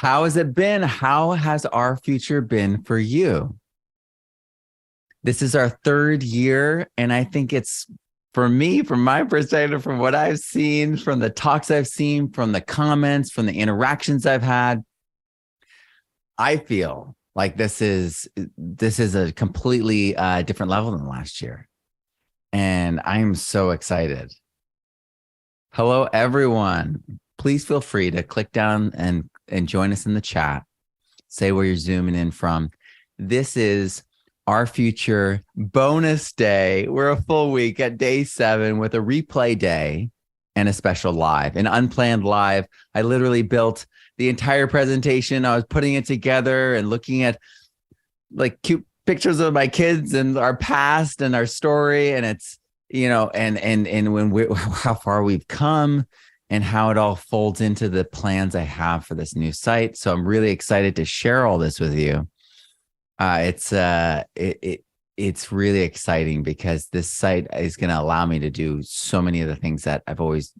How has it been? How has RFuture been for you? This is our third year, and I think it's for me, from my perspective, from what I've seen, from the talks I've seen, from the comments, from the interactions I've had, I feel like this is a completely different level than last year, and I'm so excited. Hello, everyone. Please feel free to click down and join us in the chat. Say where you're zooming in from. This is RFuture bonus day. We're a full week at day 7 with a replay day and a special live, an unplanned live. I literally built the entire presentation. I was putting it together and looking at like cute pictures of my kids and our past and our story. And it's, and when we how far we've come and how it all folds into the plans I have for this new site. So I'm really excited to share all this with you. It's really exciting because this site is going to allow me to do so many of the things that I've always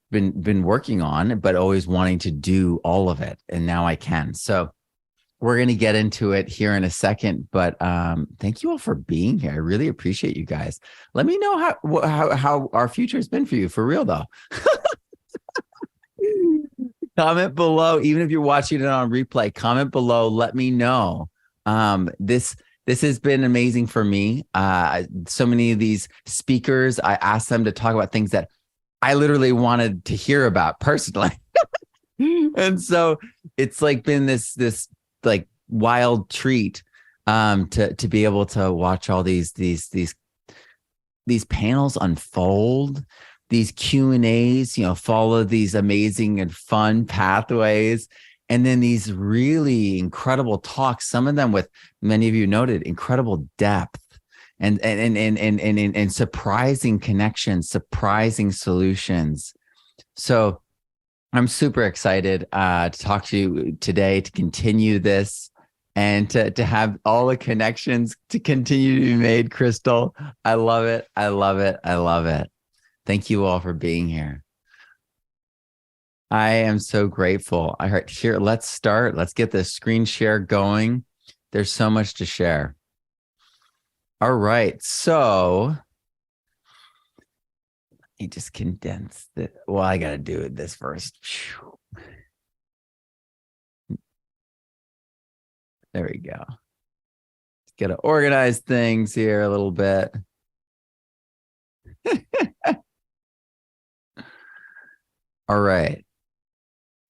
been working on, but always wanting to do all of it. And now I can. So we're going to get into it here in a second, but thank you all for being here. I really appreciate you guys. Let me know how RFuture has been for you, for real though. Comment below, even if you're watching it on replay, comment below, let me know. This has been amazing for me. So many of these speakers, I asked them to talk about things that I literally wanted to hear about personally. And so it's like been this like wild treat to be able to watch all these panels unfold, these Q&As, follow these amazing and fun pathways. And then these really incredible talks, some of them with, many of you noted, incredible depth and surprising connections, surprising solutions. So I'm super excited to talk to you today, to continue this and to have all the connections to continue to be made, Crystal. I love it. I love it. I love it. Thank you all for being here. I am so grateful. I heard here. Let's start. Let's get the screen share going. There's so much to share. All right. So let me just condense it. Well, I got to do this first. There we go. Got to organize things here a little bit. All right.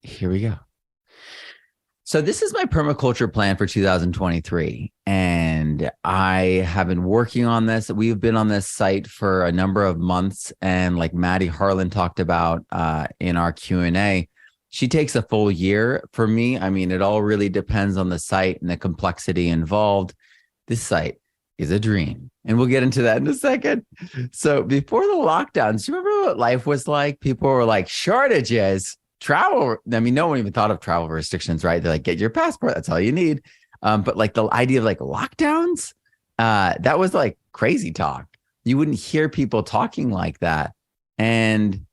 Here we go. So this is my permaculture plan for 2023. And I have been working on this. We've been on this site for a number of months. And like Maddie Harlan talked about in our Q&A, she takes a full year. For me, I mean, it all really depends on the site and the complexity involved. This site is a dream. And we'll get into that in a second. So before the lockdowns, do you remember what life was like? People were like, shortages. Travel, I mean, no one even thought of travel restrictions, right? They're like, get your passport, that's all you need. But like the idea of like lockdowns, that was like crazy talk. You wouldn't hear people talking like that. And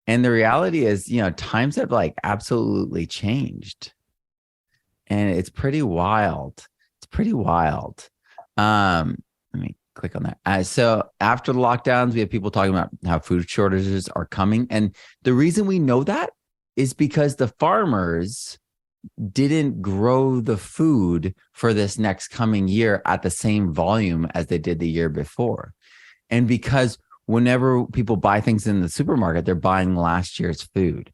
the reality is, times have like absolutely changed. And it's pretty wild. It's pretty wild. Let me click on that. So after the lockdowns, we have people talking about how food shortages are coming. And the reason we know that is because the farmers didn't grow the food for this next coming year at the same volume as they did the year before. And because whenever people buy things in the supermarket, they're buying last year's food.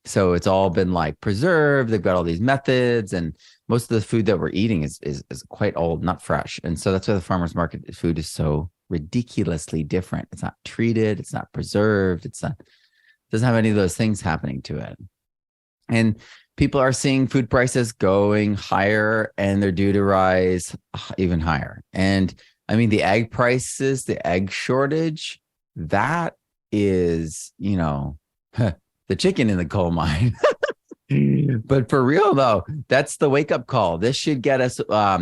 So it's all been like preserved. They've got all these methods, and most of the food that we're eating is quite old, not fresh. And so that's why the farmers market food is so ridiculously different. It's not treated. It's not preserved. Doesn't have any of those things happening to it. And people are seeing food prices going higher, and they're due to rise even higher. And I mean, the egg prices, the egg shortage, that is, the chicken in the coal mine. But for real though, that's the wake up call. This should get us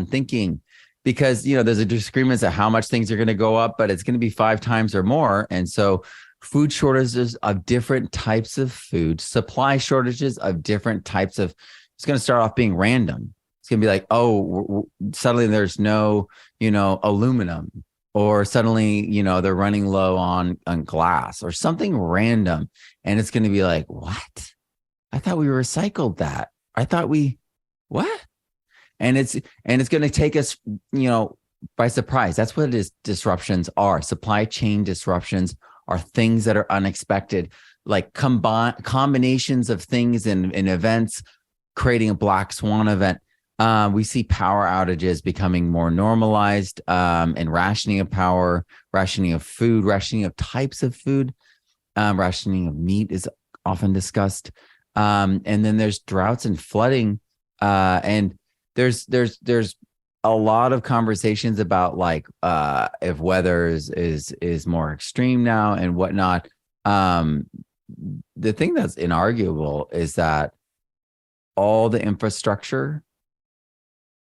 thinking, because, there's a disagreement as to how much things are going to go up, but it's going to be 5 times or more. And so food shortages of different types of food, supply shortages of different types of, it's going to start off being random. It's going to be like, oh, suddenly there's no, aluminum, or suddenly, they're running low on glass or something random. And it's going to be like, what? I thought we recycled that. I thought what? And it's going to take us, by surprise. That's what it is. Disruptions are. Supply chain disruptions are things that are unexpected, like combinations of things and events, creating a black swan event. We see power outages becoming more normalized, and rationing of power, rationing of food, rationing of types of food, rationing of meat is often discussed. And then there's droughts and flooding, and there's a lot of conversations about like if weather is more extreme now and whatnot. The thing that's inarguable is that all the infrastructure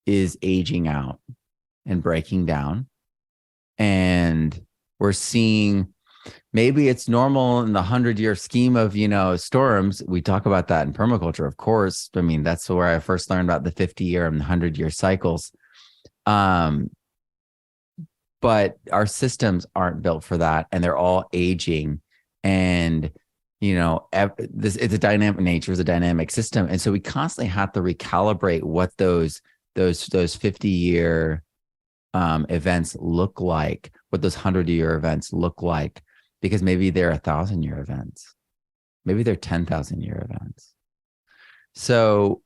is aging out and breaking down, and we're seeing, maybe it's normal in the 100-year scheme of, storms. We talk about that in permaculture, of course. I mean, that's where I first learned about the 50-year and the 100-year cycles. But our systems aren't built for that, and they're all aging. And, it's a dynamic nature, is a dynamic system. And so we constantly have to recalibrate what those 50-year events look like, what those 100-year events look like, because maybe they're 1,000-year events, maybe they're 10,000-year events. So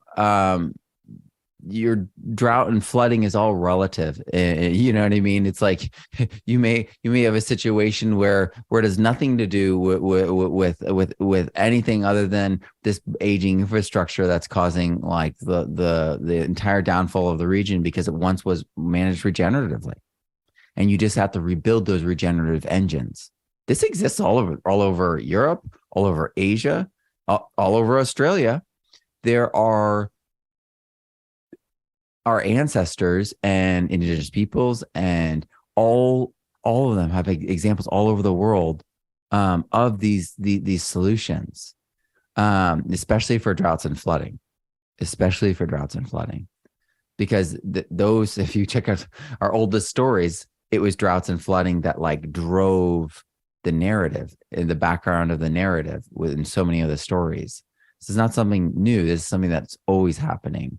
your drought and flooding is all relative. You know what I mean? It's like you may have a situation where it has nothing to do with anything other than this aging infrastructure that's causing like the entire downfall of the region, because it once was managed regeneratively, and you just have to rebuild those regenerative engines. This exists all over Europe, all over Asia, all over Australia. There are our ancestors and indigenous peoples, and all of them have examples all over the world of these solutions, especially for droughts and flooding, because those, if you check out our oldest stories, it was droughts and flooding that like drove the narrative, in the background of the narrative within so many of the stories. This is not something new. This is something that's always happening.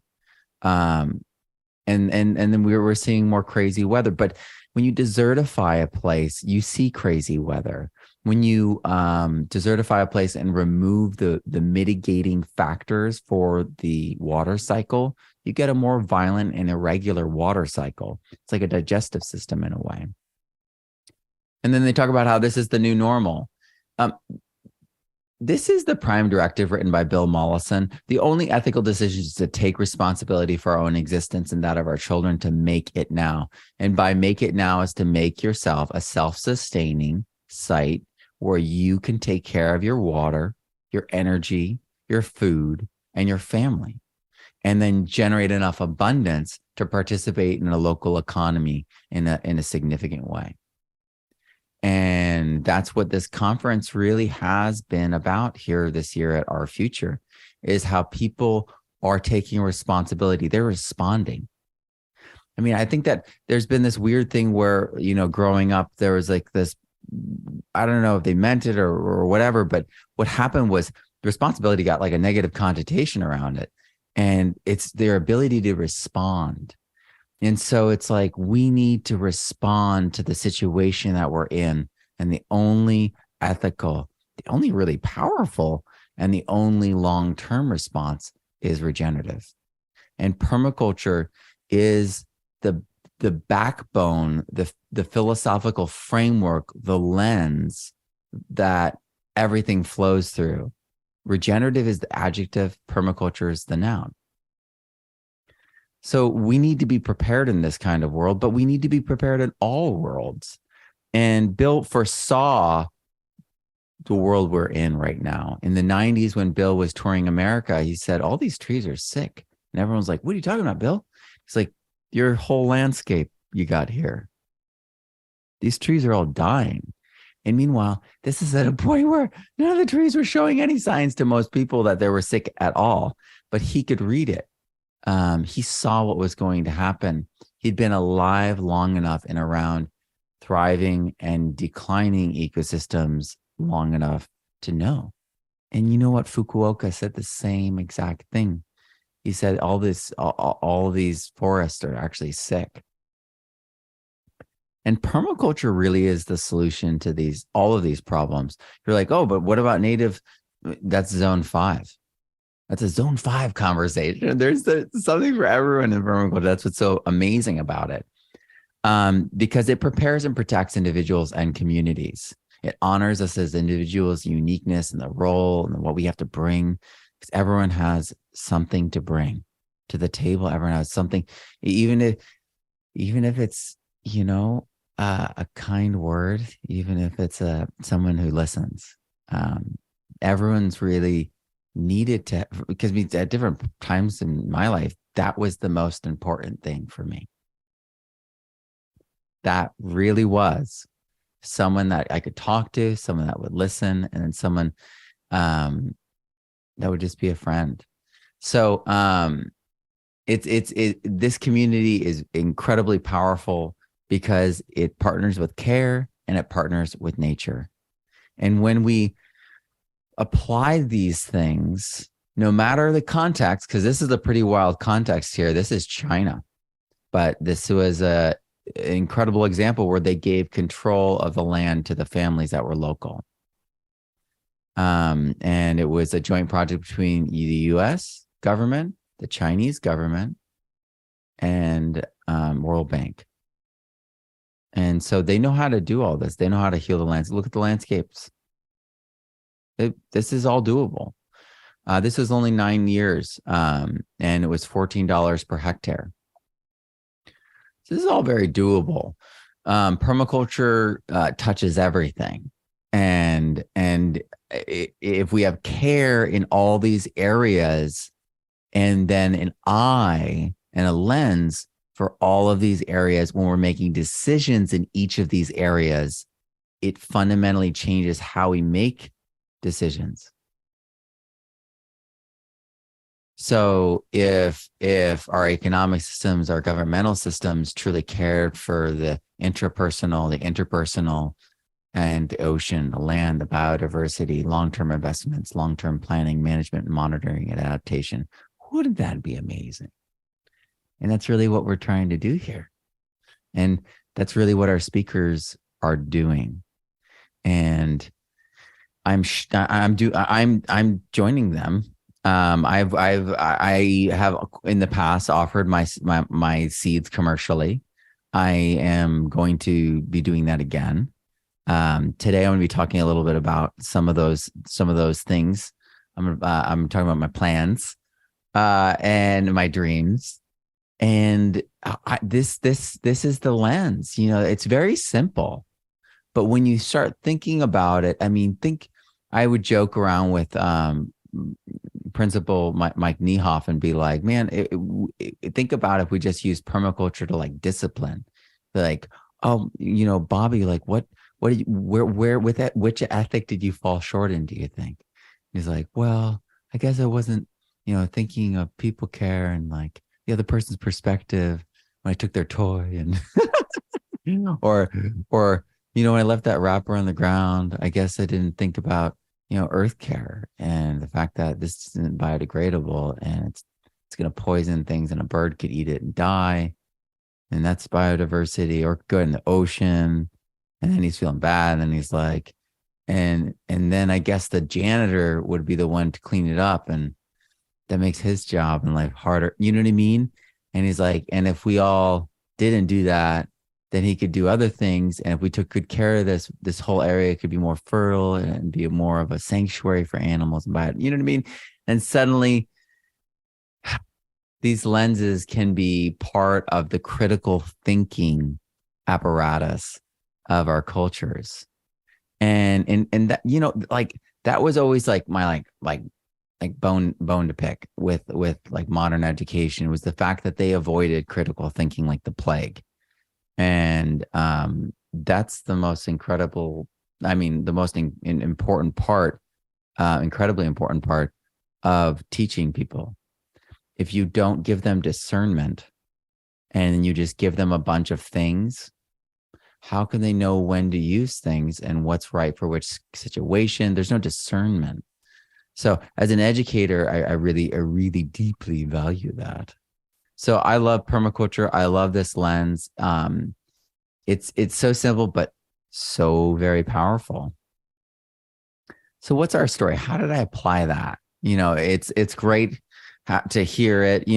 And then we're seeing more crazy weather. But when you desertify a place, you see crazy weather. When you desertify a place and remove the mitigating factors for the water cycle, you get a more violent and irregular water cycle. It's like a digestive system in a way. And then they talk about how this is the new normal. This is the prime directive written by Bill Mollison. The only ethical decision is to take responsibility for our own existence and that of our children, to make it now. And by make it now is to make yourself a self-sustaining site where you can take care of your water, your energy, your food, and your family, and then generate enough abundance to participate in a local economy in a significant way. And that's what this conference really has been about here this year at RFuture, is how people are taking responsibility. They're responding. I mean, I think that there's been this weird thing where, growing up, there was like this, I don't know if they meant it or whatever, but what happened was the responsibility got like a negative connotation around it. And it's their ability to respond. And so it's like, we need to respond to the situation that we're in. And the only ethical, the only really powerful, and the only long-term response is regenerative. And permaculture is the backbone, the philosophical framework, the lens that everything flows through. Regenerative is the adjective, permaculture is the noun. So we need to be prepared in this kind of world, but we need to be prepared in all worlds. And Bill foresaw the world we're in right now. In the 90s, when Bill was touring America, he said, all these trees are sick. And everyone's like, what are you talking about, Bill? He's like, your whole landscape you got here. These trees are all dying. And meanwhile, this is at a point where none of the trees were showing any signs to most people that they were sick at all, but he could read it. He saw what was going to happen. He'd been alive long enough and around thriving and declining ecosystems long enough to know. And you know what? Fukuoka said the same exact thing. He said all these forests are actually sick. And permaculture really is the solution to all of these problems. You're like, oh, but what about native? That's zone 5. That's a zone 5 conversation. There's something for everyone in permaculture. That's what's so amazing about it. Because it prepares and protects individuals and communities. It honors us as individuals' uniqueness and the role and what we have to bring, because everyone has something to bring to the table. Everyone has something, even if it's, a kind word, even if it's someone who listens. Everyone's really needed to, because at different times in my life, that was the most important thing for me. That really was someone that I could talk to, someone that would listen, and then someone that would just be a friend. So this community is incredibly powerful because it partners with care and it partners with nature. And when we apply these things, no matter the context, because this is a pretty wild context here. This is China, but this was an incredible example where they gave control of the land to the families that were local. And it was a joint project between the U.S. government, the Chinese government, and World Bank. And so they know how to do all this. They know how to heal the landscape. Look at the landscapes. This is all doable. This was only 9 years, and it was $14 per hectare. So this is all very doable. Permaculture touches everything, and if we have care in all these areas, and then an eye and a lens for all of these areas when we're making decisions in each of these areas, it fundamentally changes how we make decisions. So if our economic systems, our governmental systems truly cared for the interpersonal, and the ocean, the land, the biodiversity, long-term investments, long-term planning, management, monitoring, and adaptation, wouldn't that be amazing? And that's really what we're trying to do here. And that's really what our speakers are doing. And I'm joining them. I have in the past offered my seeds commercially. I am going to be doing that again. Today I'm going to be talking a little bit about some of those things. I'm talking about my plans and my dreams. And this is the lens. It's very simple, but when you start thinking about it, I would joke around with Principal Mike Niehoff and be like, man, think about if we just use permaculture to like discipline, like, oh, Bobby, like what did you, where with that, which ethic did you fall short in, do you think? He's like, well, I guess I wasn't, thinking of people care and like the other person's perspective when I took their toy and or when I left that wrapper on the ground, I guess I didn't think about earth care and the fact that this isn't biodegradable and it's going to poison things and a bird could eat it and die, and that's biodiversity, or go in the ocean. And then he's feeling bad, and then he's like, and then I guess the janitor would be the one to clean it up, and that makes his job in life harder. You know what I mean? And he's like, and if we all didn't do that, then he could do other things. And if we took good care of this whole area could be more fertile and be more of a sanctuary for animals and bio. You know what I mean? And suddenly these lenses can be part of the critical thinking apparatus of our cultures. And that, like that was always like my like bone to pick with like modern education, was the fact that they avoided critical thinking like the plague. And that's the most incredible I mean, the most important part, incredibly important part of teaching people. If you don't give them discernment and you just give them a bunch of things, how can they know when to use things and what's right for which situation? There's no discernment. So as an educator, I really deeply value that. So I love permaculture. I love this lens. It's so simple, but so very powerful. So what's our story? How did I apply that? It's great to hear it.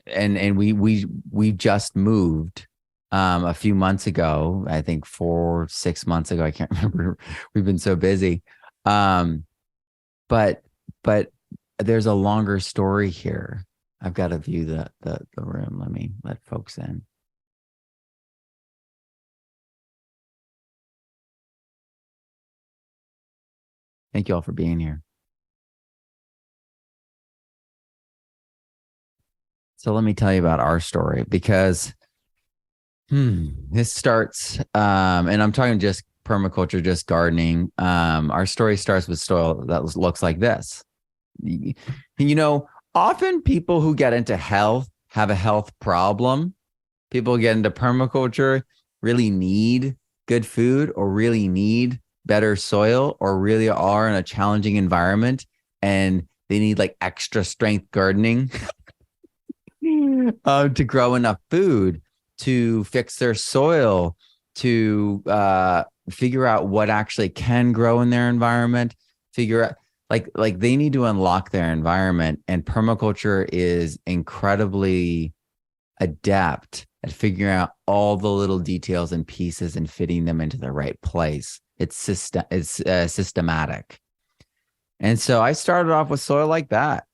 And we just moved a few months ago. I think 4-6 months ago. I can't remember. We've been so busy. But there's a longer story here. I've got to view the room. Let me let folks in. Thank you all for being here. So let me tell you about our story, because this starts, and I'm talking just permaculture, just gardening. Our story starts with soil that looks like this. Often people who get into health have a health problem. People who get into permaculture really need good food, or really need better soil, or really are in a challenging environment and they need like extra strength gardening to grow enough food, to fix their soil, to figure out what actually can grow in their environment, figure out like they need to unlock their environment. And permaculture is incredibly adept at figuring out all the little details and pieces and fitting them into the right place. It's systematic. And so I started off with soil like that.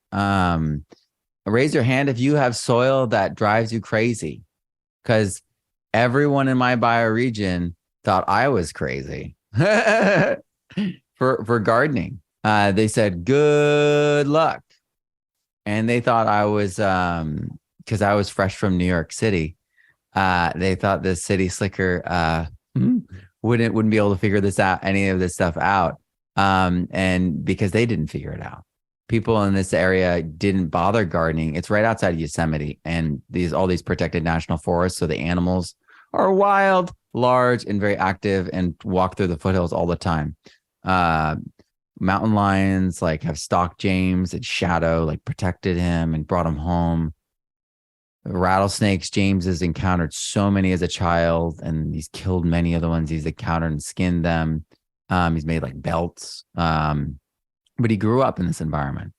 Raise your hand if you have soil that drives you crazy, because everyone in my bioregion thought I was crazy for gardening. They said, good luck. And they thought I was, because I was fresh from New York City. They thought the city slicker wouldn't be able to figure any of this stuff out. And because they didn't figure it out. People in this area didn't bother gardening. It's right outside of Yosemite, and all these protected national forests. So the animals are wild, large, and very active, and walk through the foothills all the time. Mountain lions have stalked James, and Shadow protected him and brought him home. Rattlesnakes, James has encountered so many as a child, and he's killed many of the ones he's encountered and skinned them. He's made belts. But he grew up in this environment.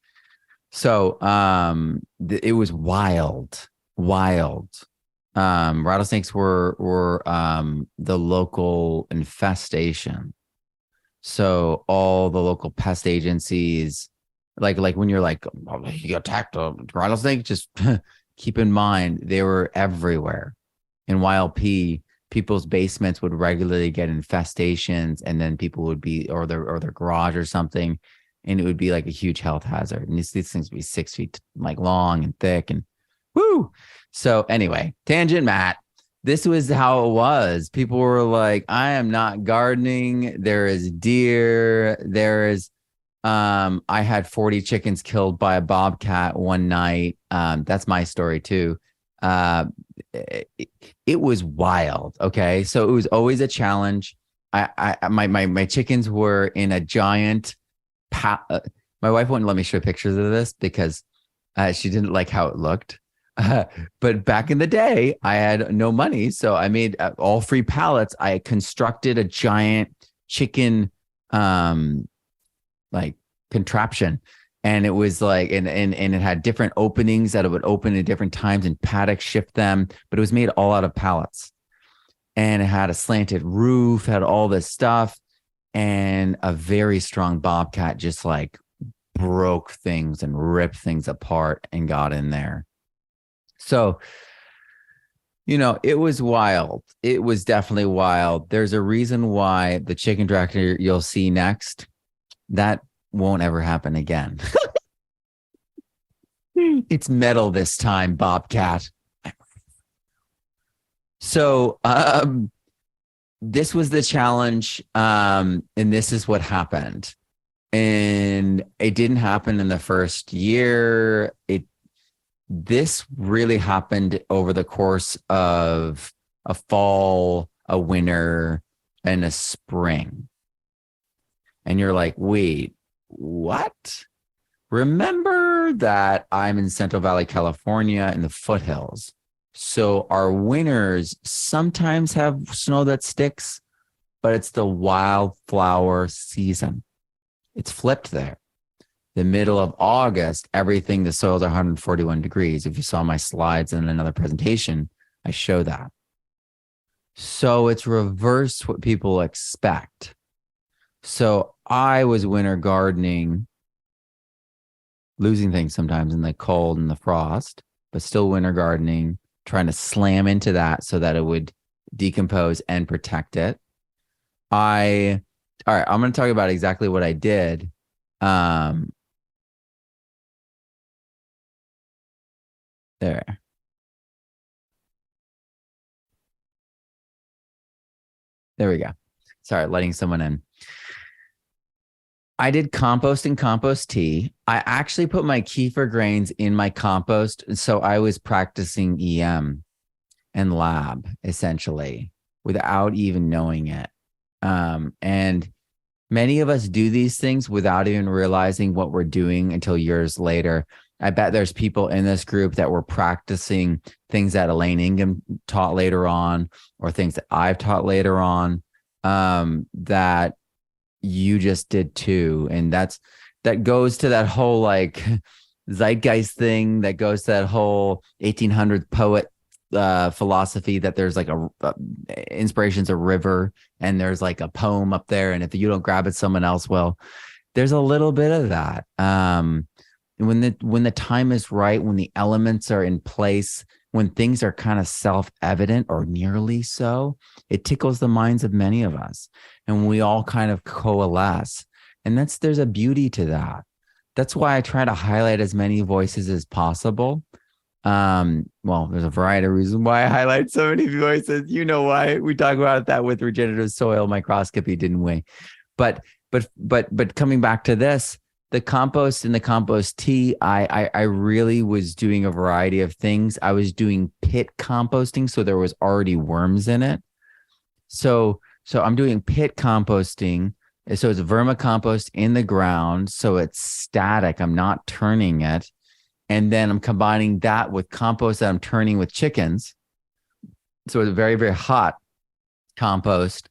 So it was wild. Rattlesnakes were the local infestation. So all the local pest agencies, like when you're you attacked a rattlesnake, just keep in mind they were everywhere. In YLP, people's basements would regularly get infestations, and then people would be, or their garage or something, and it would be a huge health hazard. And these things would be 6 feet long and thick, and woo. So anyway, tangent, Matt. This was how it was. People were like, I am not gardening. There is deer. I had 40 chickens killed by a bobcat one night. That's my story too. It was wild. Okay. So it was always a challenge. My chickens were in a giant my wife wouldn't let me show pictures of this because she didn't like how it looked. But back in the day, I had no money. So I made all free pallets. I constructed a giant chicken contraption. And it was and it had different openings that it would open at different times, and paddocks shift them. But it was made all out of pallets. And it had a slanted roof, had all this stuff. And a very strong bobcat just broke things and ripped things apart and got in there. So, it was wild. It was definitely wild. There's a reason why the chicken tractor you'll see next, that won't ever happen again. It's metal this time, bobcat. So, this was the challenge. And this is what happened. And it didn't happen in the first year. This really happened over the course of a fall, a winter, and a spring. And you're like, wait, what? Remember that I'm in Central Valley, California in the foothills. So our winters sometimes have snow that sticks, but it's the wildflower season. It's flipped there. The middle of August, the soil's 141 degrees. If you saw my slides in another presentation, I show that. So it's reversed what people expect. So I was winter gardening, losing things sometimes in the cold and the frost, but still winter gardening, trying to slam into that so that it would decompose and protect it. All right, I'm going to talk about exactly what I did. There we go. Sorry, letting someone in. I did compost and compost tea. I actually put my kefir grains in my compost. So I was practicing EM and lab essentially without even knowing it. And many of us do these things without even realizing what we're doing until years later. I bet there's people in this group that were practicing things that Elaine Ingham taught later on, or things that I've taught later on, that you just did too. And that goes to that whole like zeitgeist thing, that goes to that whole 1800s poet philosophy that there's like a inspiration's a river and there's like a poem up there. And if you don't grab it, someone else will. There's a little bit of that. When the time is right, when the elements are in place, when things are kind of self-evident or nearly so, it tickles the minds of many of us, and we all kind of coalesce. And there's a beauty to that. That's why I try to highlight as many voices as possible. Well, there's a variety of reasons why I highlight so many voices. You know why. We talk about that with regenerative soil microscopy, didn't we? But coming back to this, the compost and the compost tea, I really was doing a variety of things. I was doing pit composting, so there was already worms in it. So I'm doing pit composting. So it's vermicompost in the ground, so it's static. I'm not turning it. And then I'm combining that with compost that I'm turning with chickens. So it's a very, very hot compost.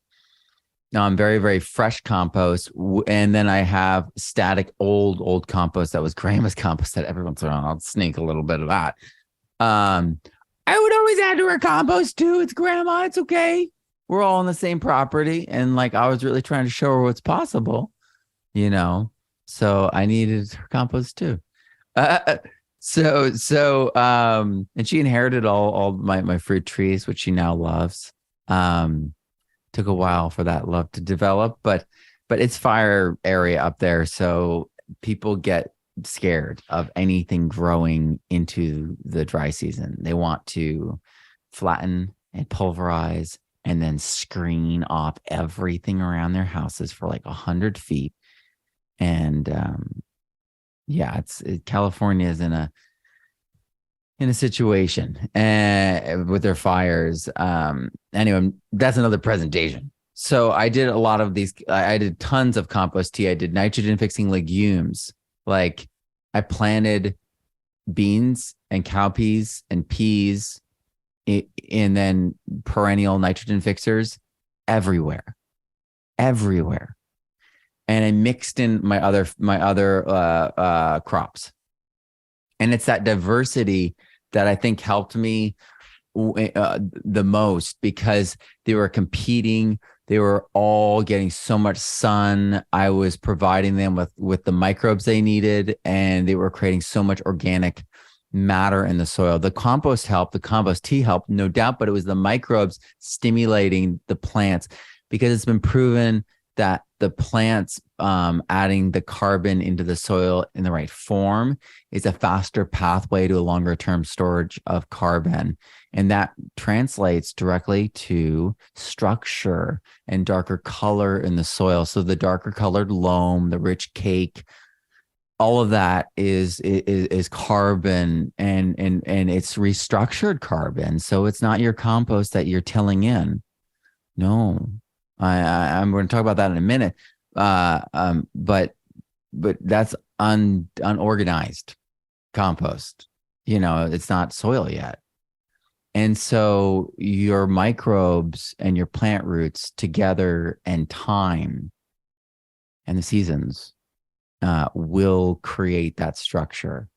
Very, very fresh compost. And then I have static old compost that was grandma's compost that every once in a while I'll sneak a little bit of that. I would always add to her compost too. It's grandma. It's okay. We're all on the same property. And like, I was really trying to show her what's possible, so I needed her compost too. And she inherited all my fruit trees, which she now loves. Took a while for that love to develop, but it's fire area up there. So people get scared of anything growing into the dry season. They want to flatten and pulverize and then screen off everything around their houses for like 100 feet. And California is in a situation with their fires. Anyway, that's another presentation. So I did a lot of these. I did tons of compost tea. I did nitrogen fixing legumes. Like I planted beans and cowpeas and peas and then perennial nitrogen fixers everywhere. And I mixed in my other crops. And it's that diversity that I think helped me the most, because they were competing. They were all getting so much sun. I was providing them with the microbes they needed, and they were creating so much organic matter in the soil. The compost helped, the compost tea helped, no doubt, but it was the microbes stimulating the plants, because it's been proven that the plants adding the carbon into the soil in the right form is a faster pathway to a longer term storage of carbon. And that translates directly to structure and darker color in the soil. So the darker colored loam, the rich cake, all of that is carbon, and it's restructured carbon. So it's not your compost that you're tilling in. No, I'm going to talk about that in a minute. But that's unorganized compost. It's not soil yet. And so your microbes and your plant roots together, and time and the seasons will create that structure.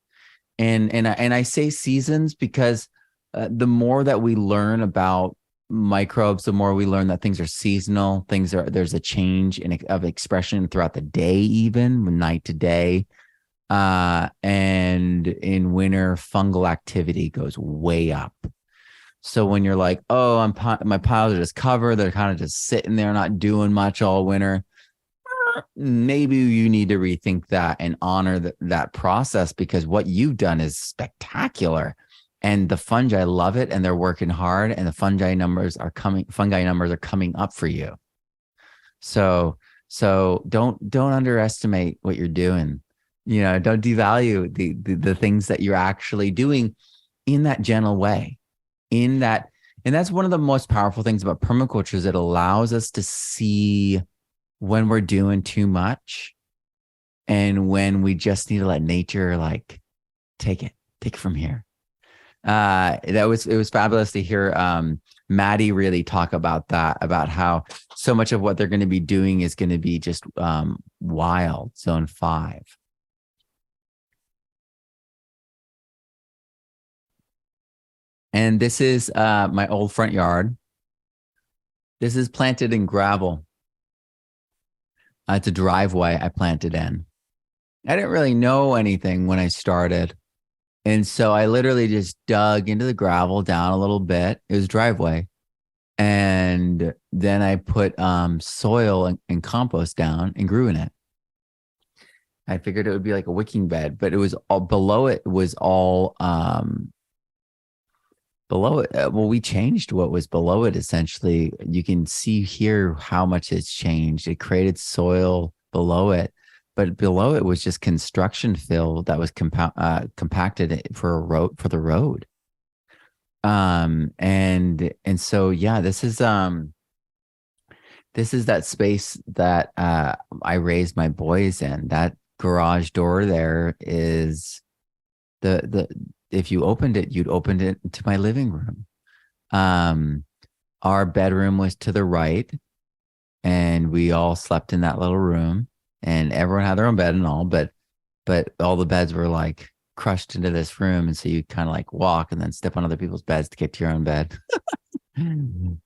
And I say seasons because the more that we learn about microbes, the more we learn that things are seasonal. There's a change of expression throughout the day, even from night to day. And in winter, fungal activity goes way up. So when you're like, oh, my piles are just covered, they're kind of just sitting there, not doing much all winter, maybe you need to rethink that and honor that process, because what you've done is spectacular. And the fungi love it, and they're working hard, and the fungi numbers are coming up for you. So don't underestimate what you're doing. Don't devalue the things that you're actually doing in that gentle way. And that's one of the most powerful things about permaculture, is it allows us to see when we're doing too much and when we just need to let nature take it from here. It was fabulous to hear Maddie really talk about that, about how so much of what they're going to be doing is going to be just wild, zone 5. And this is my old front yard. This is planted in gravel. It's a driveway I planted in. I didn't really know anything when I started. And so I literally just dug into the gravel down a little bit. It was driveway. And then I put soil and compost down and grew in it. I figured it would be like a wicking bed, but it was all below it was all below it. Well, we changed what was below it. Essentially, you can see here how much it's changed. It created soil below it, but below it was just construction fill that was compacted for the road. And so, yeah, this is that space that I raised my boys in. That garage door there is if you opened it, you'd opened it to my living room. Our bedroom was to the right, and we all slept in that little room, and everyone had their own bed and all, but all the beds were crushed into this room. And so you kind of walk and then step on other people's beds to get to your own bed.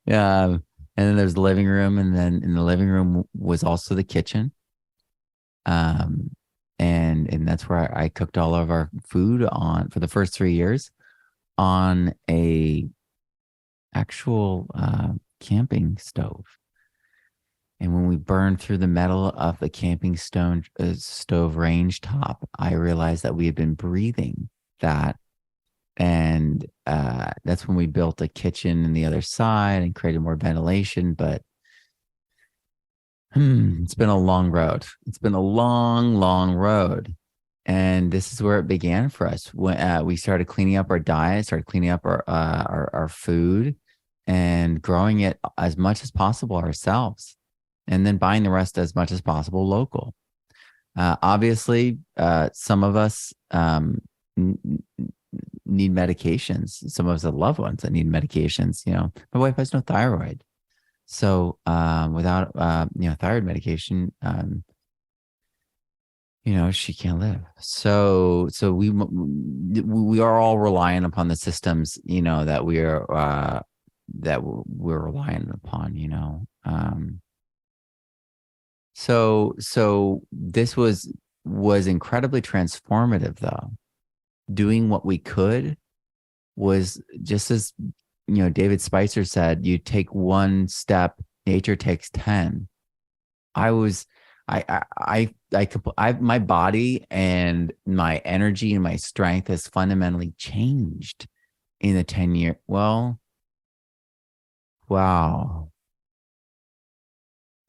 Yeah. And then there's the living room. And then in the living room was also the kitchen. And that's where I cooked all of our food on for the first 3 years on a actual camping stove. And when we burned through the metal of the camping stove range top, I realized that we had been breathing that. And that's when we built a kitchen on the other side and created more ventilation. But it's been a long road. It's been a long, long road. And this is where it began for us. When we started cleaning up our diet, started cleaning up our food, and growing it as much as possible ourselves, and then buying the rest as much as possible local. Obviously, some of us need medications. Some of us have loved ones that need medications. My wife has no thyroid. So without thyroid medication, she can't live. So we are all reliant upon the systems, that we're reliant upon, So this was incredibly transformative, though. Doing what we could was just as, David Spicer said, you take one step, nature takes 10. I was My body and my energy and my strength has fundamentally changed in the 10 year. Well, wow.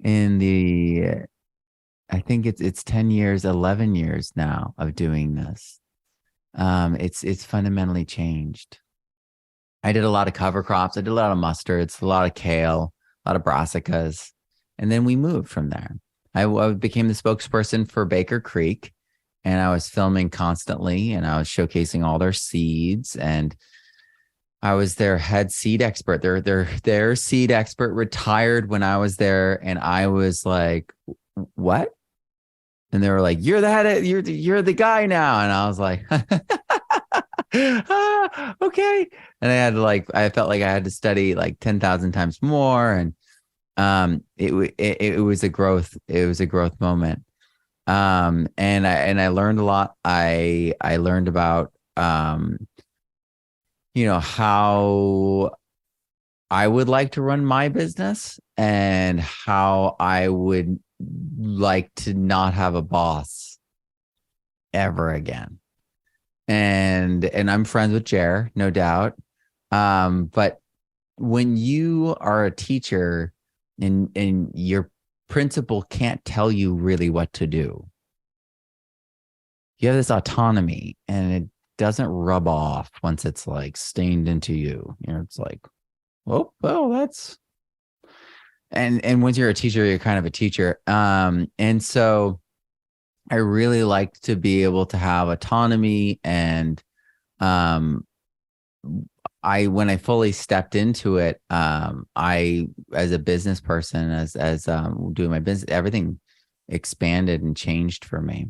In the, I think it's 10 years, 11 years now of doing this. It's fundamentally changed. I did a lot of cover crops. I did a lot of mustards, a lot of kale, a lot of brassicas. And then we moved from there. I became the spokesperson for Baker Creek, and I was filming constantly, and I was showcasing all their seeds, and I was their head seed expert. Their seed expert retired when I was there, and I was like, "What?" And they were like, "You're the head. You're the guy now." And I was like, "Okay." And I felt like I had to study like 10,000 times more, and it was a growth moment. And I learned a lot. I learned about how I would like to run my business, and how I would like to not have a boss ever again. And I'm friends with Jer, no doubt. But when you are a teacher and your principal can't tell you really what to do, you have this autonomy, and it doesn't rub off once it's like stained into you. It's like, oh, well, that's, and once you're a teacher, you're kind of a teacher. And so I really like to be able to have autonomy, and when I fully stepped into it, I, as a business person, as doing my business, everything expanded and changed for me.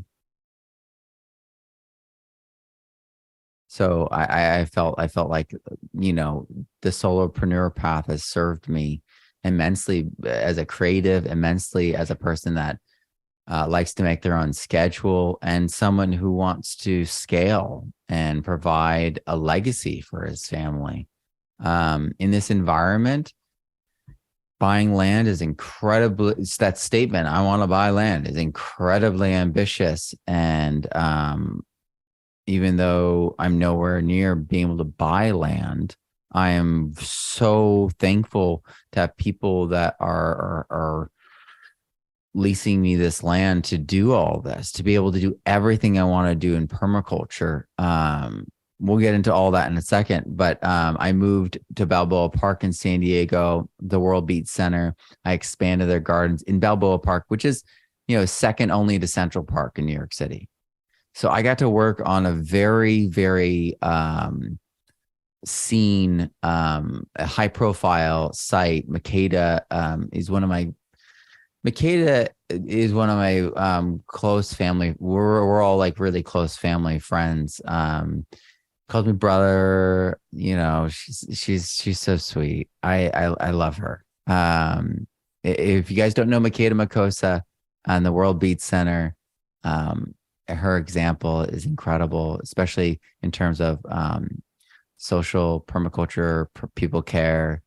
So I felt like, the solopreneur path has served me immensely as a creative, immensely as a person that likes to make their own schedule, and someone who wants to scale and provide a legacy for his family. In this environment, buying land is incredibly, it's that statement, "I want to buy land," is incredibly ambitious. And even though I'm nowhere near being able to buy land, I am so thankful to have people that are leasing me this land to do all this, to be able to do everything I want to do in permaculture. We'll get into all that in a second, but I moved to Balboa Park in San Diego, the World Beach Center. I expanded their gardens in Balboa Park, which is, second only to Central Park in New York City. So I got to work on a very, very a high profile site. Makeda is one of my close family. We're all like really close family friends. Calls me brother. She's so sweet. I love her. If you guys don't know Makeda Makosa on the World Beach Center, her example is incredible, especially in terms of social permaculture, people care.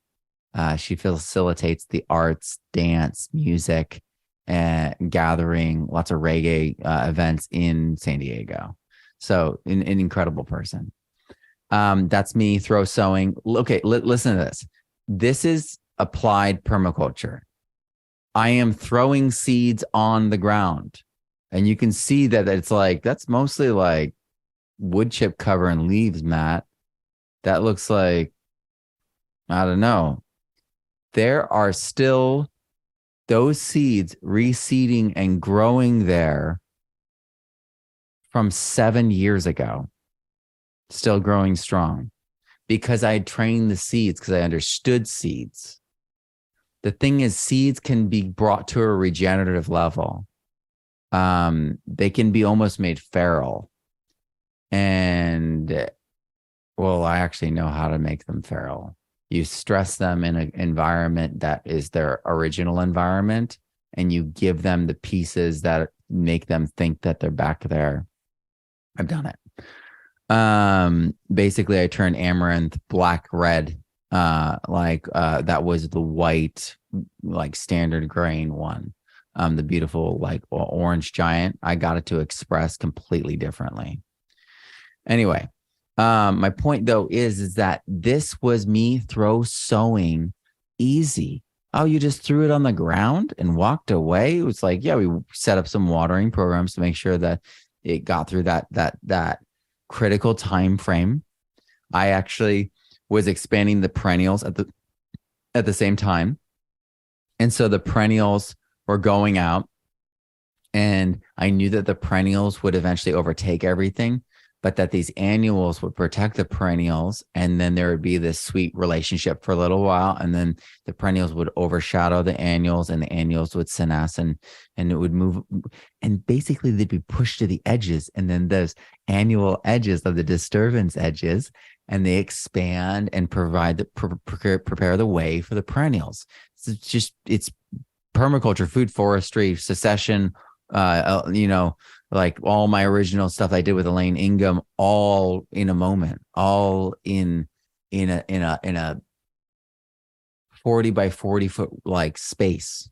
She facilitates the arts, dance, music, and gathering, lots of reggae events in San Diego. So an incredible person. That's me, throw sowing. Okay, listen to this. This is applied permaculture. I am throwing seeds on the ground. And you can see that it's like, that's mostly like wood chip cover and leaves, Matt. That looks like, I don't know. There are still those seeds reseeding and growing there from 7 years ago, still growing strong, because I trained the seeds, because I understood seeds. The thing is, seeds can be brought to a regenerative level. They can be almost made feral. And, well, I actually know how to make them feral. You stress them in an environment that is their original environment, and you give them the pieces that make them think that they're back there. I've done it. Basically, I turned amaranth black red, that was the white, like standard grain one. the beautiful like orange giant. I got it to express completely differently. Anyway, my point though is that this was me throw sowing easy. Oh, you just threw it on the ground and walked away? It was like, yeah, we set up some watering programs to make sure that it got through that critical time frame. I actually was expanding the perennials at the same time. And so the perennials were going out, and I knew that the perennials would eventually overtake everything, but that these annuals would protect the perennials. And then there would be this sweet relationship for a little while. And then the perennials would overshadow the annuals, and the annuals would senesce, and it would move. And basically they'd be pushed to the edges. And then those annual edges of the disturbance edges, and they expand and provide prepare the way for the perennials. It's permaculture, food forestry, succession, like all my original stuff I did with Elaine Ingham, all in a moment, all in a 40 by 40 foot like space.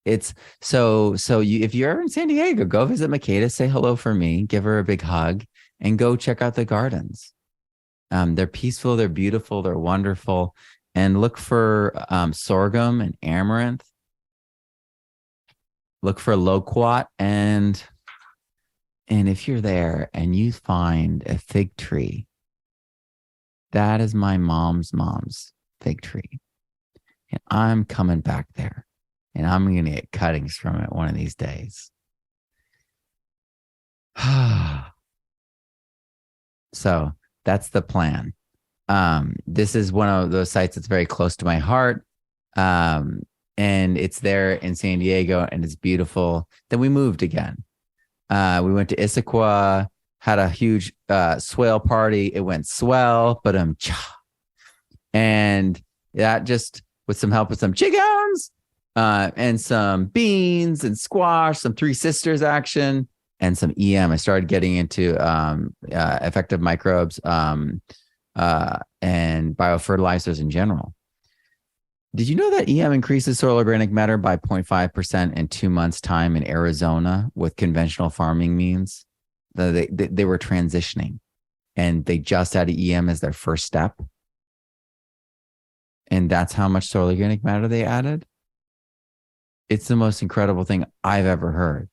It's if you're ever in San Diego, go visit Makeda, say hello for me, give her a big hug, and go check out the gardens. They're peaceful, they're beautiful, they're wonderful. And look for sorghum and amaranth. Look for loquat, and if you're there and you find a fig tree, that is my mom's fig tree. And I'm coming back there, and I'm going to get cuttings from it one of these days. So that's the plan. This is one of those sites that's very close to my heart. And it's there in San Diego, and it's beautiful. Then we moved again. We went to Issaquah, had a huge swale party. It went swell, but and that just with some help with some chickens and some beans and squash, some Three Sisters action, and some EM. I started getting into effective microbes and biofertilizers in general. Did you know that EM increases soil organic matter by 0.5% in 2 months' time in Arizona with conventional farming means? They were transitioning, and they just added EM as their first step. And that's how much soil organic matter they added. It's the most incredible thing I've ever heard.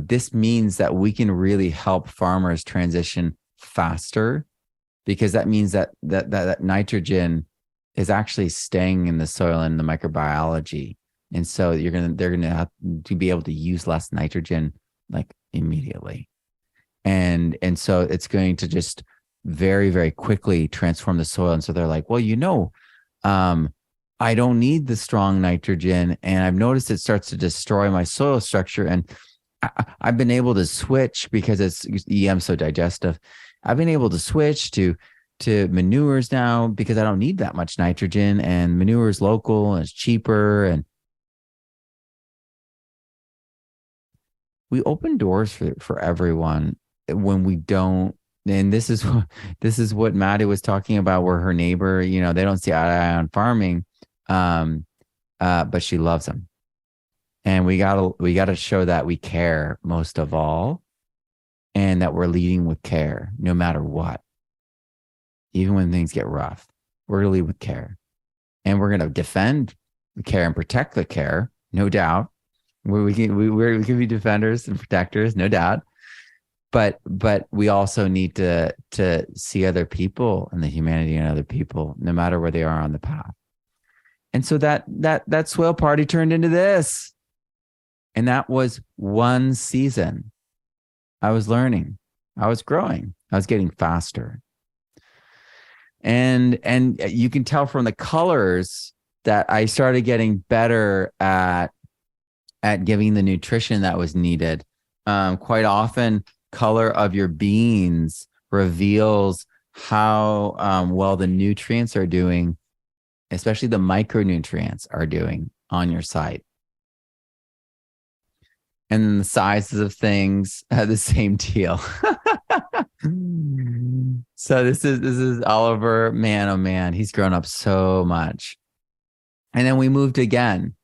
This means that we can really help farmers transition faster, because that means that nitrogen is actually staying in the soil and the microbiology. And so they're going to have to be able to use less nitrogen like immediately. And so it's going to just very, very quickly transform the soil. And so they're like, well, I don't need the strong nitrogen. And I've noticed it starts to destroy my soil structure. And I've been able to switch, because it's EM so digestive. I've been able to switch to manures now, because I don't need that much nitrogen, and manure is local and it's cheaper. And we open doors for everyone when we don't. And this is what Maddie was talking about, where her neighbor, they don't see eye to eye on farming, but she loves them. And we gotta show that we care most of all, and that we're leading with care no matter what. Even when things get rough, we're going to lead with care, and we're going to defend the care and protect the care, no doubt. We can be defenders and protectors, no doubt. But we also need to see other people and the humanity in other people, no matter where they are on the path. And so that swale party turned into this, and that was one season. I was learning, I was growing, I was getting faster. And you can tell from the colors that I started getting better at giving the nutrition that was needed. Quite often, color of your beans reveals how well the nutrients are doing, especially the micronutrients are doing on your site. And then the sizes of things are the same deal. So this is Oliver. Man, oh man, he's grown up so much. And then we moved again.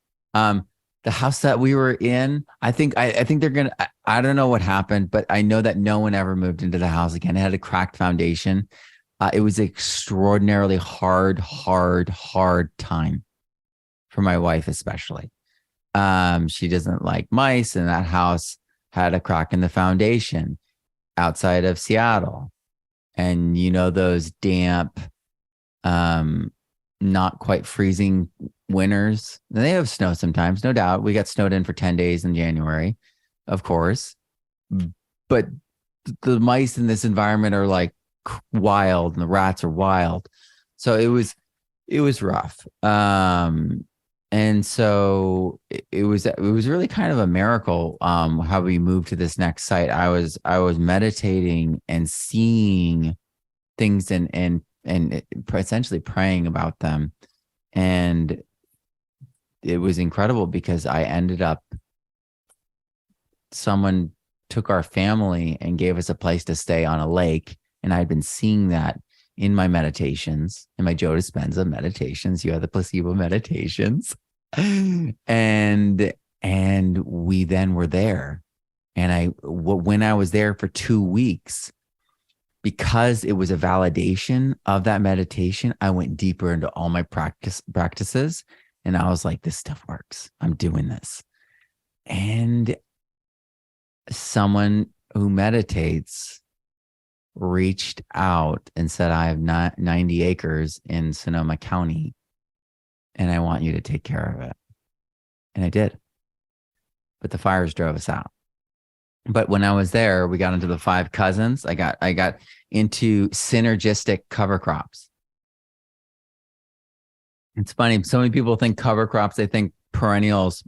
The house that we were in, I think they're gonna. I don't know what happened, but I know that no one ever moved into the house again. It had a cracked foundation. It was extraordinarily hard time for my wife, especially. She doesn't like mice, and that house had a crack in the foundation outside of Seattle. And those damp, um, not quite freezing winters. They have snow sometimes, no doubt. We got snowed in for 10 days in January, of course. But the mice in this environment are like wild, and the rats are wild. So it was rough. And so it was really kind of a miracle how we moved to this next site. I was meditating and seeing things and essentially praying about them. And it was incredible because someone took our family and gave us a place to stay on a lake. And I'd been seeing that in my meditations, in my Joe Dispenza meditations. You have the placebo meditations. And we then were there. And when I was there for 2 weeks, because it was a validation of that meditation, I went deeper into all my practices. And I was like, this stuff works. I'm doing this. And someone who meditates reached out and said, I have 90 acres in Sonoma County, and I want you to take care of it. And I did. But the fires drove us out. But when I was there, we got into the 5 cousins. I got into synergistic cover crops. It's funny. So many people think cover crops, they think perennials,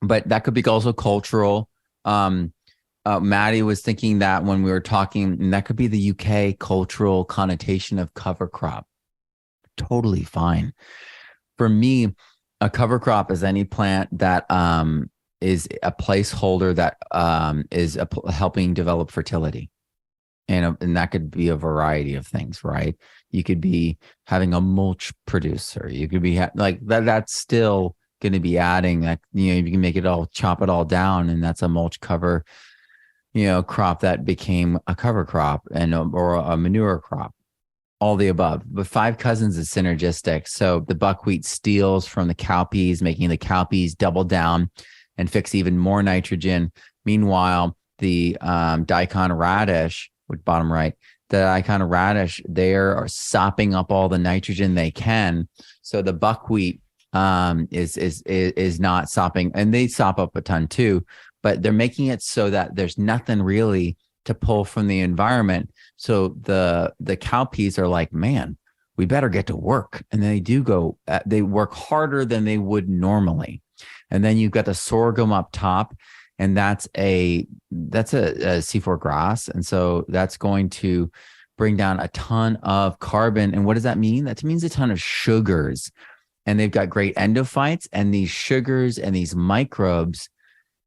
but that could be also cultural. Maddie was thinking that when we were talking, and that could be the UK cultural connotation of cover crop. Totally fine. For me, a cover crop is any plant that is a placeholder that is helping develop fertility. And that could be a variety of things, right? You could be having a mulch producer. You could be like that. That's still going to be adding that, you can make it all, chop it all down. And that's a mulch cover, crop that became a cover crop or a manure crop. All the above. But 5 cousins is synergistic. So the buckwheat steals from the cowpeas, making the cowpeas double down and fix even more nitrogen. Meanwhile, the daikon radish, which bottom right, the daikon radish, they are sopping up all the nitrogen they can. So the buckwheat is not sopping, and they sop up a ton too, but they're making it so that there's nothing really to pull from the environment. So the cowpeas are like, man, we better get to work. And they do go, they work harder than they would normally. And then you've got the sorghum up top, and that's a C4 grass. And so that's going to bring down a ton of carbon. And what does that mean? That means a ton of sugars. And they've got great endophytes, and these sugars and these microbes,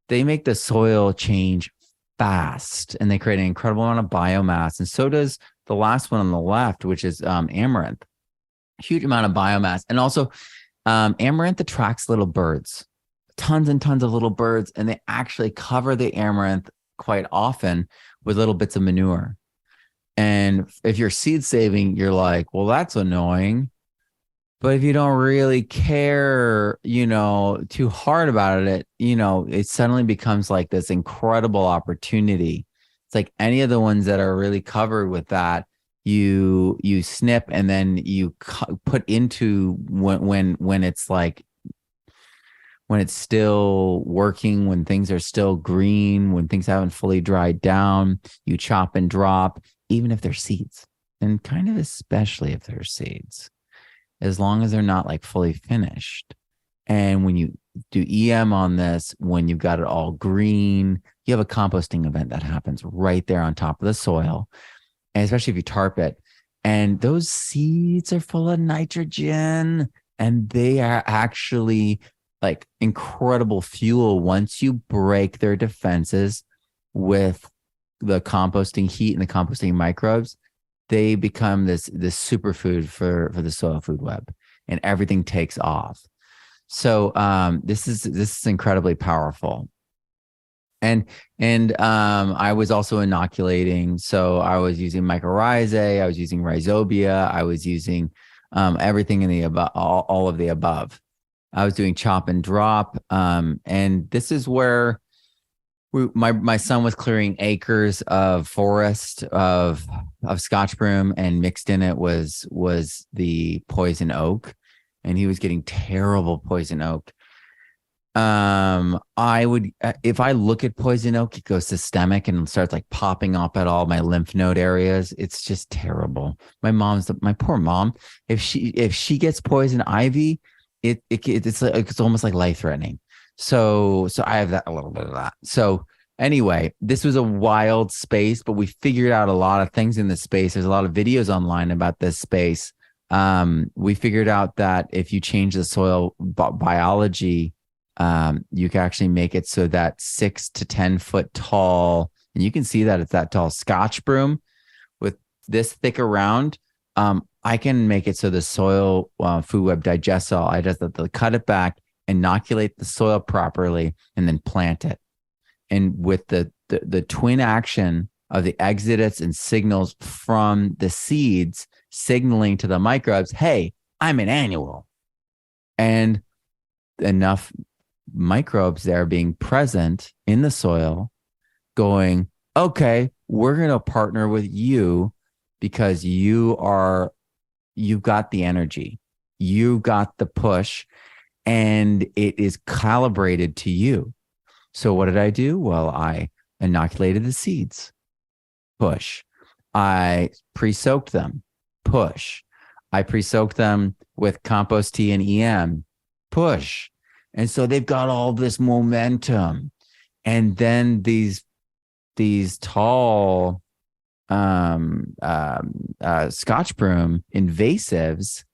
they make the soil change fast, and they create an incredible amount of biomass. And so does the last one on the left, which is amaranth. Huge amount of biomass. And also amaranth attracts little birds, tons and tons of little birds, and they actually cover the amaranth quite often with little bits of manure. And if you're seed saving, you're like, well, that's annoying. But if you don't really care, too hard about it, it suddenly becomes like this incredible opportunity. It's like any of the ones that are really covered with that, you snip, and then you put into when it's like, when it's still working, when things are still green, when things haven't fully dried down, you chop and drop, even if they're seeds, and kind of especially if they're seeds, as long as they're not like fully finished. And when you do EM on this, when you've got it all green, you have a composting event that happens right there on top of the soil, and especially if you tarp it. And those seeds are full of nitrogen, and they are actually like incredible fuel once you break their defenses with the composting heat and the composting microbes. They become this superfood for the soil food web, and everything takes off. So this is incredibly powerful. And I was also inoculating. So I was using mycorrhizae, I was using rhizobia, I was using everything in the above, all of the above. I was doing chop and drop. And this is where my son was clearing acres of forest of Scotch broom, and mixed in it was the poison oak, and he was getting terrible poison oak. I would, if I look at poison oak, it goes systemic and starts like popping up at all my lymph node areas. It's just terrible. My poor mom. If she gets poison ivy, it's almost like life threatening. So I have that, a little bit of that. So anyway, this was a wild space, but we figured out a lot of things in this space. There's a lot of videos online about this space. We figured out that if you change the soil biology, you can actually make it so that 6 to 10 foot tall, and you can see that it's that tall Scotch broom with this thick around. I can make it so the soil food web digests all. I just have to cut it back, inoculate the soil properly, and then plant it. And with the twin action of the exudates and signals from the seeds signaling to the microbes, hey, I'm an annual. And enough microbes there being present in the soil going, okay, we're going to partner with you because you've got the energy, you've got the push, and it is calibrated to you. So what did I do? Well, I inoculated the seeds, push. I pre-soaked them, push. I pre-soaked them with compost tea and EM, push. And so they've got all this momentum. And then these tall Scotch broom invasives,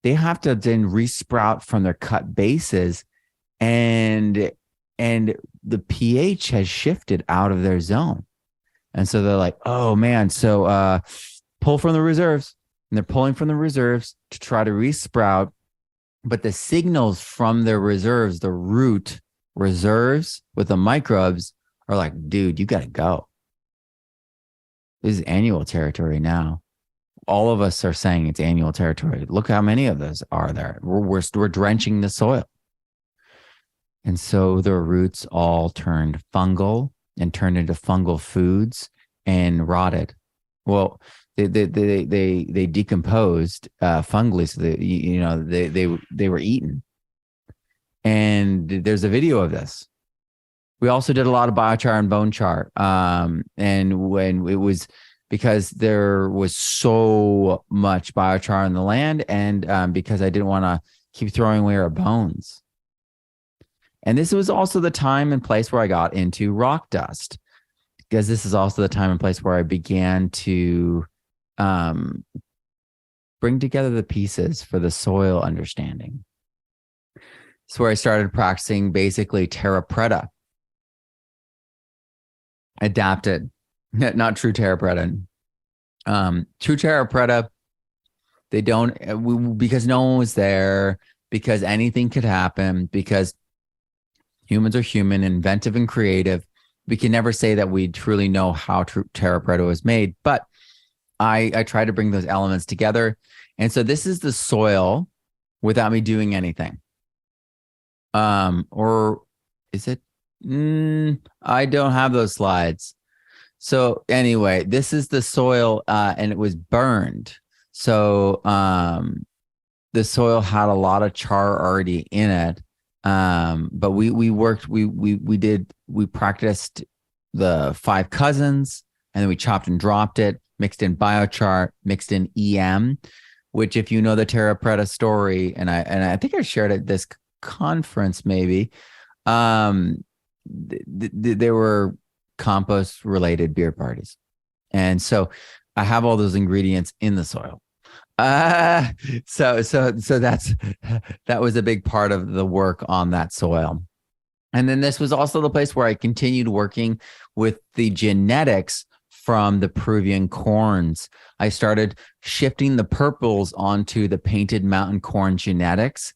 they have to then resprout from their cut bases, and the pH has shifted out of their zone. And so they're like, oh man, so pull from the reserves. And they're pulling from the reserves to try to resprout. But the signals from their reserves, the root reserves with the microbes, are like, dude, you got to go. This is annual territory now. All of us are saying it's annual territory. Look how many of those are there. We're drenching the soil. And so the roots all turned fungal and turned into fungal foods and rotted. Well, they decomposed fungally, so they were eaten. And there's a video of this. We also did a lot of biochar and bone char, and when it was because there was so much biochar in the land, and because I didn't want to keep throwing away our bones. And this was also the time and place where I got into rock dust, because this is also the time and place where I began to bring together the pieces for the soil understanding. It's where I started practicing basically terra preta, adapted, not true terra preta. True terra preta, they don't, because no one was there, because anything could happen, because humans are human, inventive and creative. We can never say that we truly know how terra preta was made, but I try to bring those elements together. And so this is the soil without me doing anything. Or is it? I don't have those slides. So anyway, this is the soil, and it was burned. So the soil had a lot of char already in it. But we practiced the 5 cousins, and then we chopped and dropped it, mixed in biochar, mixed in EM, which, if you know the terra preta story, and I think I shared at this conference maybe, there were compost related beer parties. And so I have all those ingredients in the soil. So that was a big part of the work on that soil. And then this was also the place where I continued working with the genetics from the Peruvian corns. I started shifting the purples onto the painted mountain corn genetics.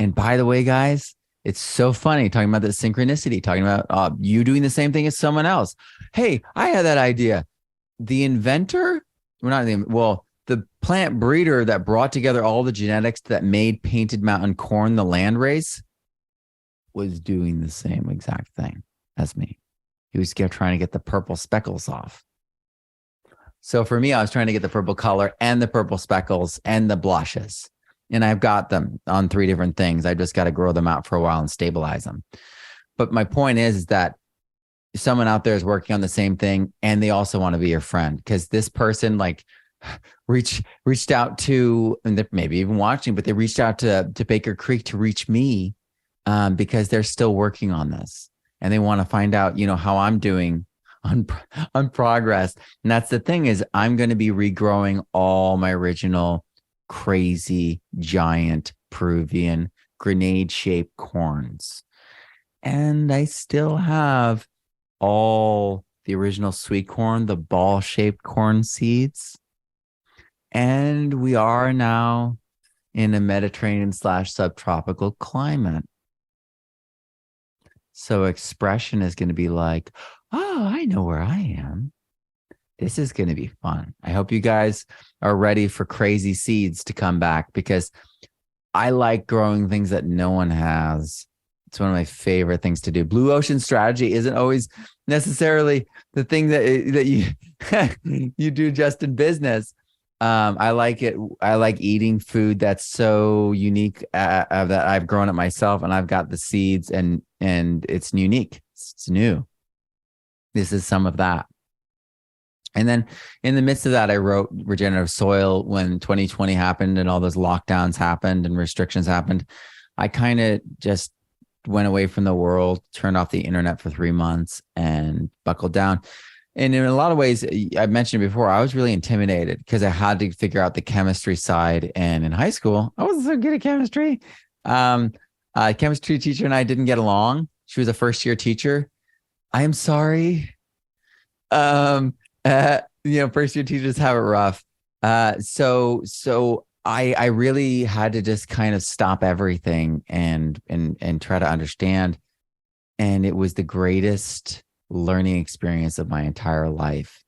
And by the way, guys, it's so funny talking about the synchronicity, talking about you doing the same thing as someone else. Hey, I had that idea. The inventor, the plant breeder that brought together all the genetics that made Painted Mountain corn the landrace was doing the same exact thing as me. He was trying to get the purple speckles off. So for me, I was trying to get the purple color and the purple speckles and the blushes. And I've got them on 3 different things. I just got to grow them out for a while and stabilize them. But my point is that someone out there is working on the same thing and they also want to be your friend, because this person like reached out to, and they're maybe even watching, but they reached out to Baker Creek to reach me because they're still working on this and they want to find out, how I'm doing on progress. And that's the thing, is I'm going to be regrowing all my original crazy giant Peruvian grenade shaped corns. And I still have all the original sweet corn, the ball shaped corn seeds. And we are now in a Mediterranean / subtropical climate. So expression is going to be like, oh, I know where I am. This is going to be fun. I hope you guys are ready for crazy seeds to come back, because I like growing things that no one has. It's one of my favorite things to do. Blue ocean strategy isn't always necessarily the thing that you you do just in business. I like it. I like eating food that's so unique that I've grown it myself, and I've got the seeds, and it's unique. It's new. This is some of that. And then in the midst of that, I wrote Regenerative Soil when 2020 happened and all those lockdowns happened and restrictions happened. I kind of just went away from the world, turned off the internet for 3 months and buckled down. And in a lot of ways, I mentioned before, I was really intimidated because I had to figure out the chemistry side. And in high school, I wasn't so good at chemistry. Chemistry teacher and I didn't get along. She was a first-year teacher. I am sorry. First-year teachers have it rough. So I really had to just kind of stop everything and try to understand. And it was the greatest learning experience of my entire life.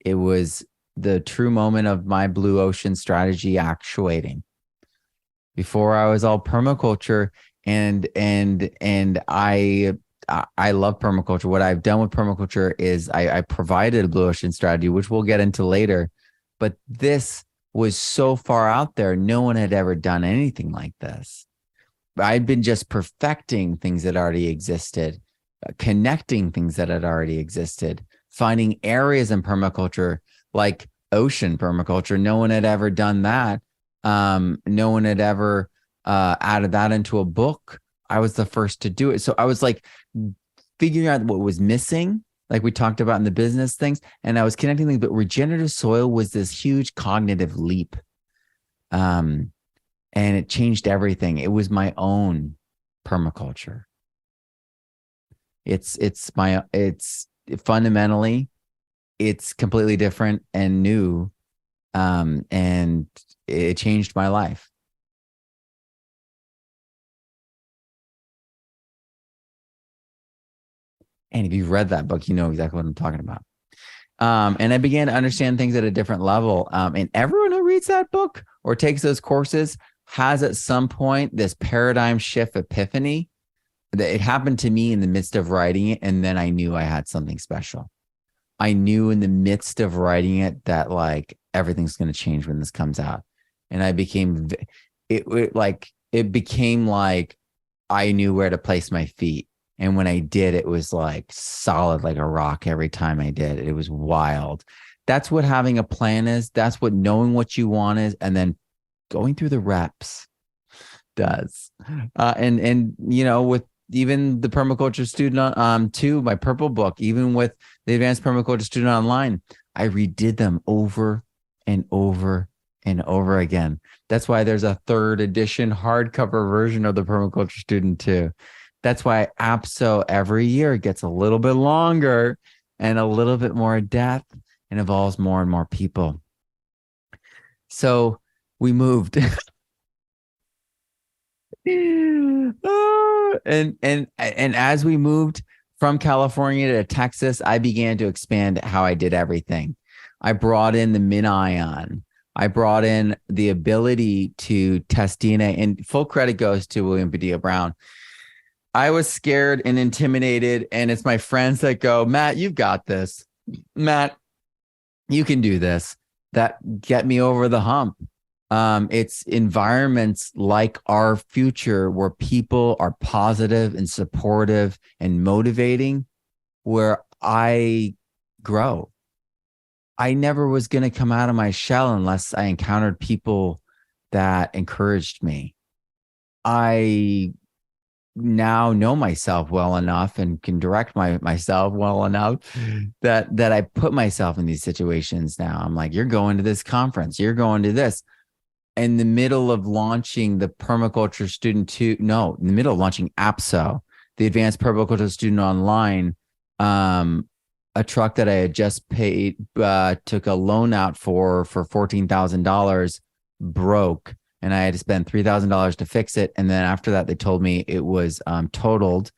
It was the true moment of my blue ocean strategy actuating. Before, I was all permaculture, and I love permaculture. What I've done with permaculture is I provided a blue ocean strategy, which we'll get into later. But this was so far out there. No one had ever done anything like this. I'd been just perfecting things that already existed, connecting things that had already existed, finding areas in permaculture like ocean permaculture. No one had ever done that. No one had ever added that into a book. I was the first to do it. So I was like figuring out what was missing, like we talked about in the business things, and I was connecting things. But regenerative soil was this huge cognitive leap. And it changed everything. It was my own permaculture. It's fundamentally, it's completely different and new. And it changed my life. And if you've read that book, you know exactly what I'm talking about. And I began to understand things at a different level. And everyone who reads that book or takes those courses has at some point this paradigm shift epiphany. That it happened to me in the midst of writing it. And then I knew I had something special. I knew in the midst of writing it that like everything's going to change when this comes out. And I became, it became like I knew where to place my feet. And when I did, it was like solid, like a rock every time I did. It was wild. That's what having a plan is. That's what knowing what you want is. And then going through the reps does. And with even the permaculture student too, my purple book, even with the advanced permaculture student online, I redid them over and over and over again. That's why there's a 3rd edition hardcover version of the permaculture student too. That's why APSO every year gets a little bit longer and a little bit more depth and involves more and more people. So we moved. And as we moved from California to Texas, I began to expand how I did everything. I brought in the Min-Ion. I brought in the ability to test DNA, and full credit goes to William Padilla Brown. I was scared and intimidated, and it's my friends that go, Matt, you've got this. Matt, you can do this. That get me over the hump. It's environments like RFuture where people are positive and supportive and motivating, where I grow. I never was going to come out of my shell unless I encountered people that encouraged me. I now know myself well enough and can direct myself well enough that I put myself in these situations now. I'm like, you're going to this conference, you're going to this. In the middle of launching the Permaculture Student 2, no, in the middle of launching APSO, the Advanced Permaculture Student Online, a truck that I had just paid, took a loan out for $14,000, broke, and I had to spend $3,000 to fix it. And then after that, they told me it was totaled,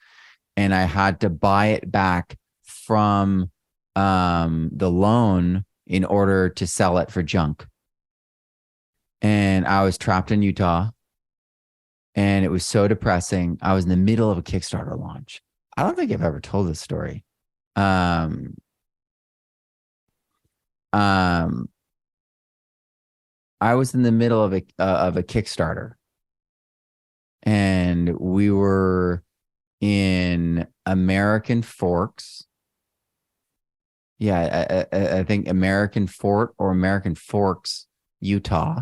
and I had to buy it back from the loan in order to sell it for junk. And I was trapped in Utah, and it was so depressing. I was in the middle of a Kickstarter launch. I don't think I've ever told this story. I was in the middle of a Kickstarter, and we were in American Forks. Yeah, I think American Fort or American Forks, Utah.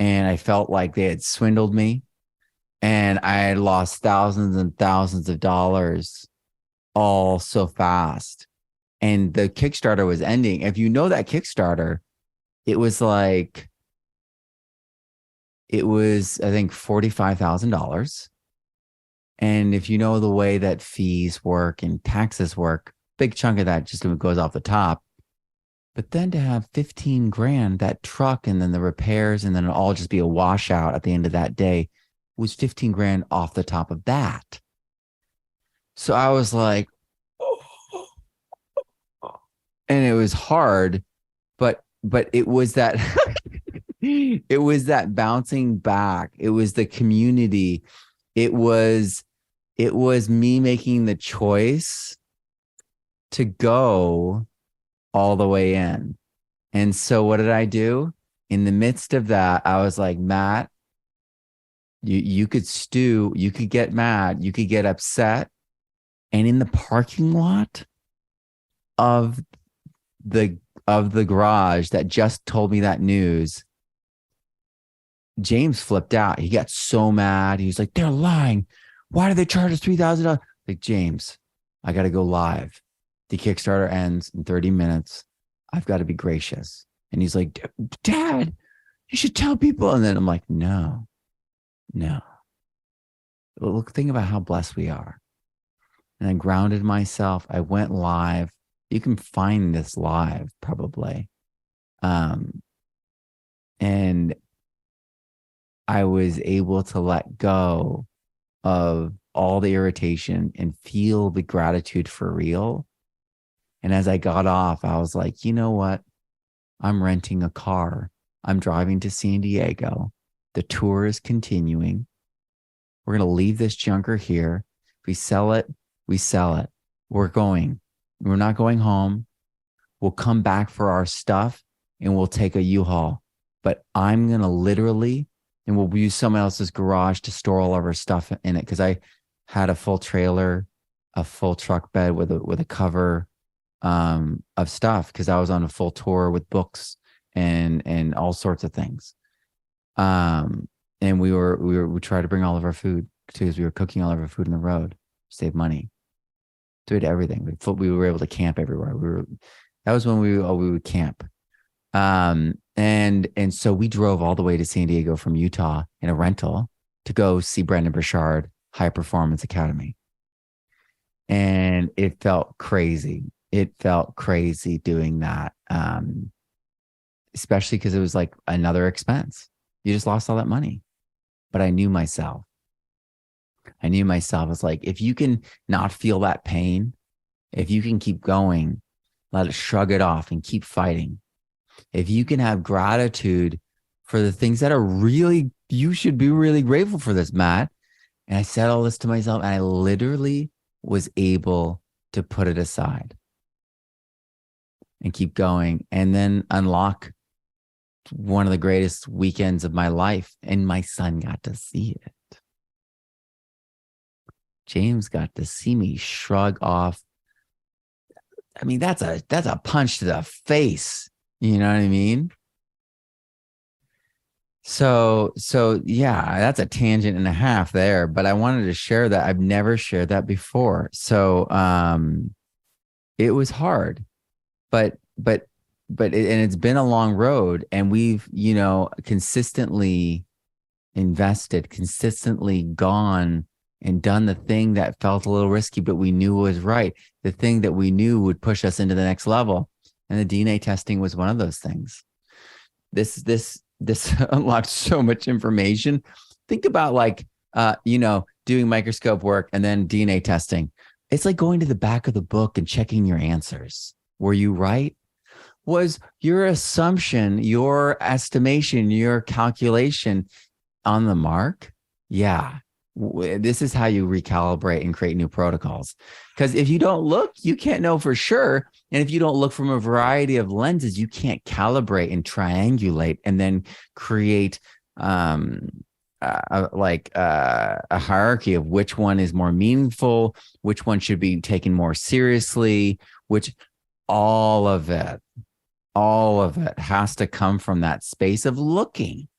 And I felt like they had swindled me, and I had lost thousands and thousands of dollars all so fast. And the Kickstarter was ending. If you know that Kickstarter, it was I think, $45,000. And if you know the way that fees work and taxes work, big chunk of that just goes off the top. But then to have 15 grand, that truck, and then the repairs, and then it'll all just be a washout at the end of that day, was 15 grand off the top of that. So I was like, and it was hard, but it was that, it was that bouncing back. It was the community. It was me making the choice to go all the way in. And so what did I do? In the midst of that, I was like, Matt, you could stew, you could get mad, you could get upset. And in the parking lot of the garage that just told me that news, James flipped out. He got so mad. He was like, they're lying. Why did they charge us $3,000? Like, James, I got to go live. The Kickstarter ends in 30 minutes. I've got to be gracious. And he's like, Dad, you should tell people. And then I'm like, no. Look, think about how blessed we are. And I grounded myself. I went live. You can find this live probably. And I was able to let go of all the irritation and feel the gratitude for real. And as I got off, I was like, you know what? I'm renting a car. I'm driving to San Diego. The tour is continuing. We're going to leave this junker here. If we sell it, we sell it. We're not going home. We'll come back for our stuff, and we'll take a U-Haul. But I'm going to literally, and we'll use someone else's garage to store all of our stuff in it. Because I had a full trailer, a full truck bed with a cover of stuff, because I was on a full tour with books and all sorts of things. And we tried to bring all of our food, because we were cooking all of our food on the road, save money. So we did everything. We were able to camp everywhere. That was when we would camp. And so we drove all the way to San Diego from Utah in a rental to go see Brendan Burchard, High Performance Academy. And it felt crazy. It felt crazy doing that. Especially because it was like another expense. You just lost all that money. But I knew myself. I knew myself. It's like, if you can not feel that pain, if you can keep going, let it shrug it off and keep fighting. If you can have gratitude for the things that are really, you should be really grateful for this, Matt. And I said all this to myself, and I literally was able to put it aside and keep going, and then unlock one of the greatest weekends of my life. And my son got to see it. James got to see me shrug off. I mean, that's a punch to the face. You know what I mean? So yeah, that's a tangent and a half there, but I wanted to share that. I've never shared that before. So it was hard, but and it's been a long road, and we've, consistently invested, consistently gone and done the thing that felt a little risky, but we knew was right. The thing that we knew would push us into the next level. And the DNA testing was one of those things. This unlocked so much information. Think about doing microscope work and then DNA testing. It's like going to the back of the book and checking your answers. Were you right? Was your assumption, your estimation, your calculation on the mark? Yeah. This is how you recalibrate and create new protocols. Because if you don't look, you can't know for sure. And if you don't look from a variety of lenses, you can't calibrate and triangulate and then create a hierarchy of which one is more meaningful, which one should be taken more seriously, which all of it has to come from that space of looking.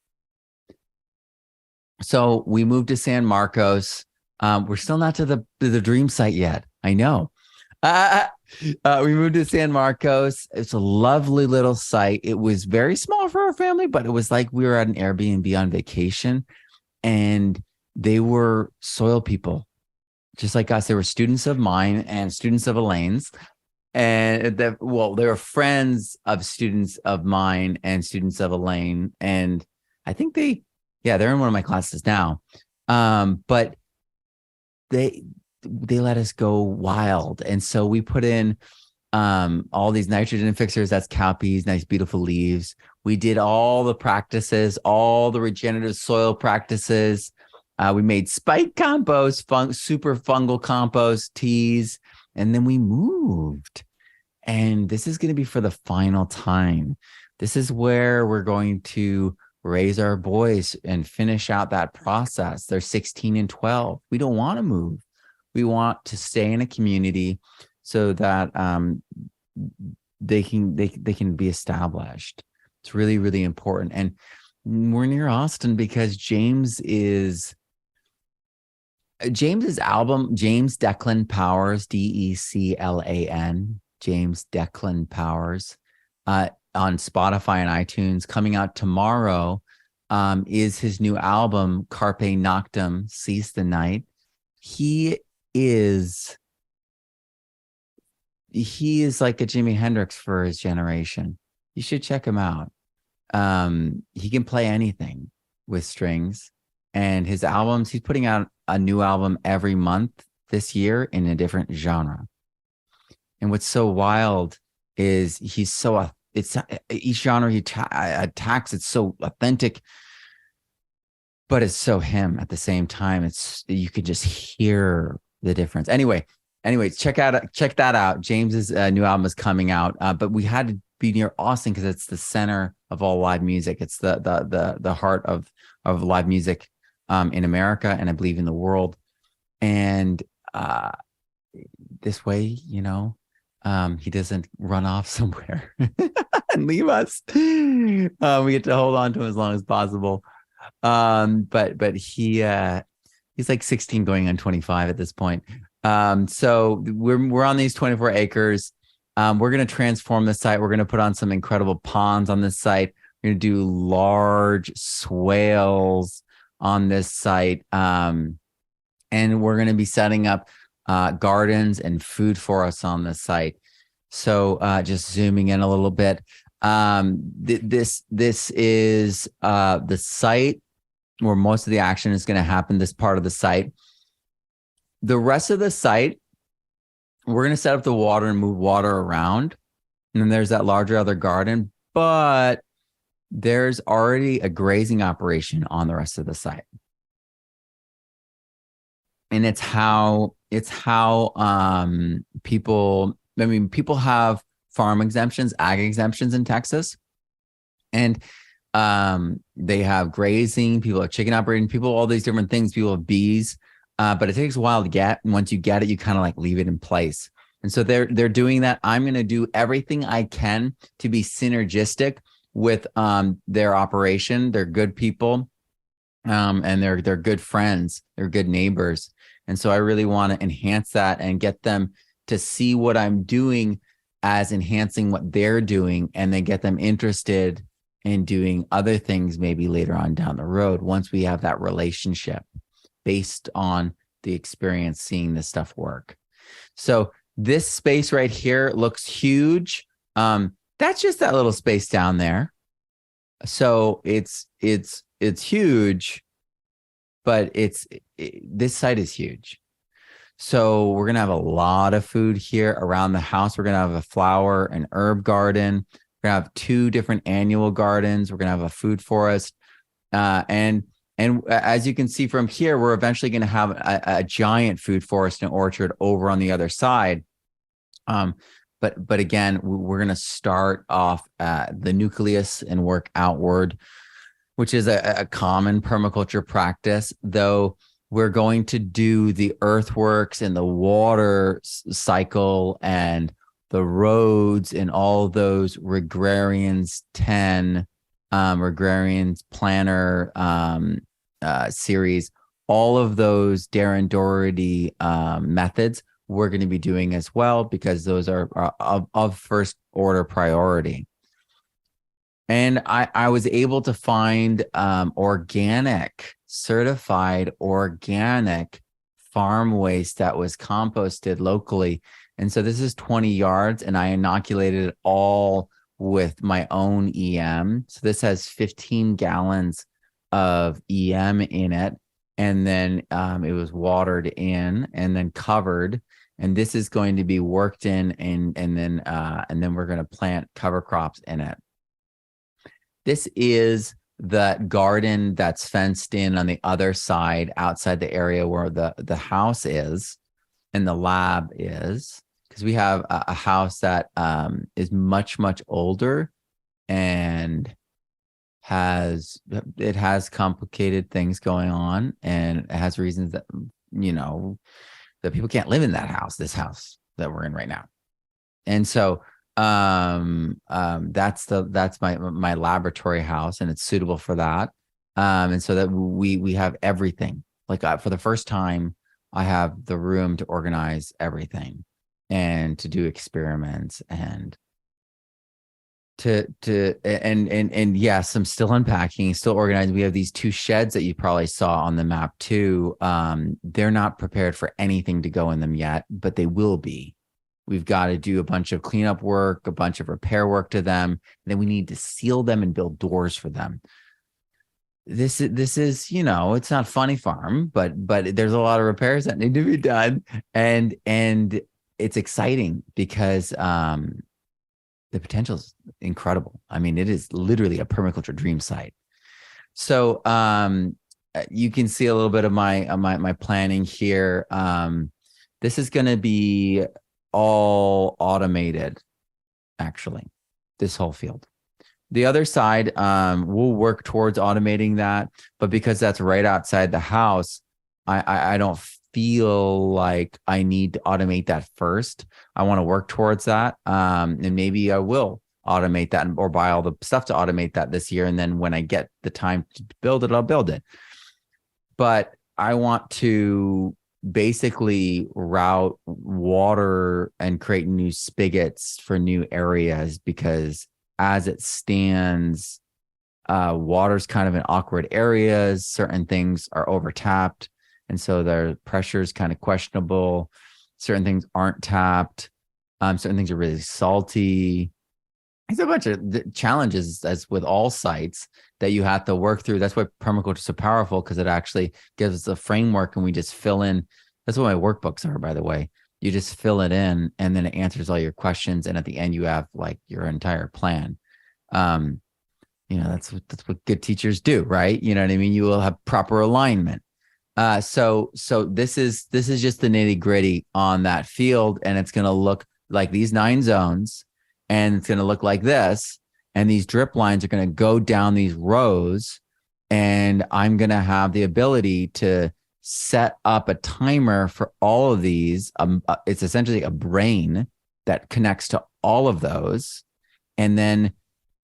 So we moved to San Marcos. We're still not to the dream site yet. I know. We moved to San Marcos. It's a lovely little site. It was very small for our family, but it was like we were at an Airbnb on vacation, and they were soil people, just like us. They were students of mine and students of Elaine's. And they were friends of students of mine and students of Elaine. And I think they're in one of my classes now. But they let us go wild. And so we put in all these nitrogen fixers. That's cowpeas, nice, beautiful leaves. We did all the practices, all the regenerative soil practices. We made spike compost, super fungal compost, teas. And then we moved. And this is going to be for the final time. This is where we're going to raise our boys and finish out that process. They're 16 and 12. We don't want to move. We want to stay in a community so that they can be established. It's really, really important. And we're near Austin because James's album, James Declan Powers, Declan, James Declan Powers, on Spotify and iTunes, coming out tomorrow, is his new album, Carpe Noctem, Seize the Night. He is like a Jimi Hendrix for his generation. You should check him out. He can play anything with strings, and his albums, he's putting out a new album every month this year in a different genre. And what's so wild is each genre he attacks, it's so authentic, but it's so him at the same time. You could just hear the difference. Anyways, check that out. James's new album is coming out, but we had to be near Austin because it's the center of all live music. It's the heart of live music in America, and I believe in the world. And this way, he doesn't run off somewhere and leave us. We get to hold on to him as long as possible. But he's like 16 going on 25 at this point. So we're on these 24 acres. We're going to transform the site. We're going to put on some incredible ponds on this site. We're going to do large swales on this site. And we're going to be setting up gardens and food for us on the site. So just zooming in a little bit. This is the site where most of the action is going to happen, this part of the site. The rest of the site, we're going to set up the water and move water around. And then there's that larger other garden, but there's already a grazing operation on the rest of the site. And it's how people, I mean, people have farm exemptions, ag exemptions in Texas. And they have grazing, people have chicken operating, people, all these different things, people have bees. But it takes a while to get. And once you get it, you kind of like leave it in place. And so they're doing that. I'm going to do everything I can to be synergistic with their operation. They're good people, and they're good friends. They're good neighbors. And so I really want to enhance that and get them to see what I'm doing as enhancing what they're doing, and then get them interested in doing other things maybe later on down the road once we have that relationship based on the experience seeing this stuff work. So this space right here looks huge. That's just that little space down there. So it's huge, but this site is huge. So we're going to have a lot of food here around the house. We're going to have a flower and herb garden. We're going to have 2 different annual gardens. We're going to have a food forest. And as you can see from here, we're eventually going to have a giant food forest and orchard over on the other side. But again, we're going to start off the nucleus and work outward, which is a common permaculture practice, though we're going to do the earthworks and the water cycle and the roads and all those Regenerative 10, Regenerative Planner series, all of those Darren Doherty methods we're going to be doing as well, because those are of first order priority. And I was able to find certified organic farm waste that was composted locally. And so this is 20 yards, and I inoculated it all with my own EM. So this has 15 gallons of EM in it. And then it was watered in and then covered. And this is going to be worked in, and then we're going to plant cover crops in it. This is the garden that's fenced in on the other side, outside the area where the house is and the lab is, because we have a house that is much, much older and has complicated things going on, and it has reasons that, that people can't live in this house that we're in right now. And so that's my laboratory house, and it's suitable for that. And so that we have everything. Like for the first time, I have the room to organize everything and to do experiments and and yes, I'm still unpacking, still organizing. We have these 2 sheds that you probably saw on the map too. They're not prepared for anything to go in them yet, but they will be. We've got to do a bunch of cleanup work, a bunch of repair work to them. And then we need to seal them and build doors for them. This is, it's not funny farm, but there's a lot of repairs that need to be done. And it's exciting because the potential is incredible. I mean, it is literally a permaculture dream site. So you can see a little bit of my planning here. This is going to be all automated, actually, this whole field. The other side, we'll work towards automating that, but because that's right outside the house, I don't feel like I need to automate that first. I want to work towards that, and maybe I will automate that or buy all the stuff to automate that this year. And then when I get the time to build it, I'll build it. But I want to basically route water and create new spigots for new areas, because as it stands, water's kind of in awkward areas. Certain things are overtapped, and so their pressure is kind of questionable. Certain things aren't tapped. Certain things are really salty. There's a bunch of challenges, as with all sites, that you have to work through. That's why permaculture is so powerful, because it actually gives us a framework, and we just fill in That's what my workbooks are, by the way. You just fill it in and then it answers all your questions. And at the end, you have like your entire plan. Um, that's what good teachers do, right? You know what I mean? You will have proper alignment. So this is just the nitty gritty on that field, and it's going to look like these 9 zones, and it's going to look like this, and these drip lines are going to go down these rows, and I'm going to have the ability to set up a timer for all of these. It's essentially a brain that connects to all of those, and then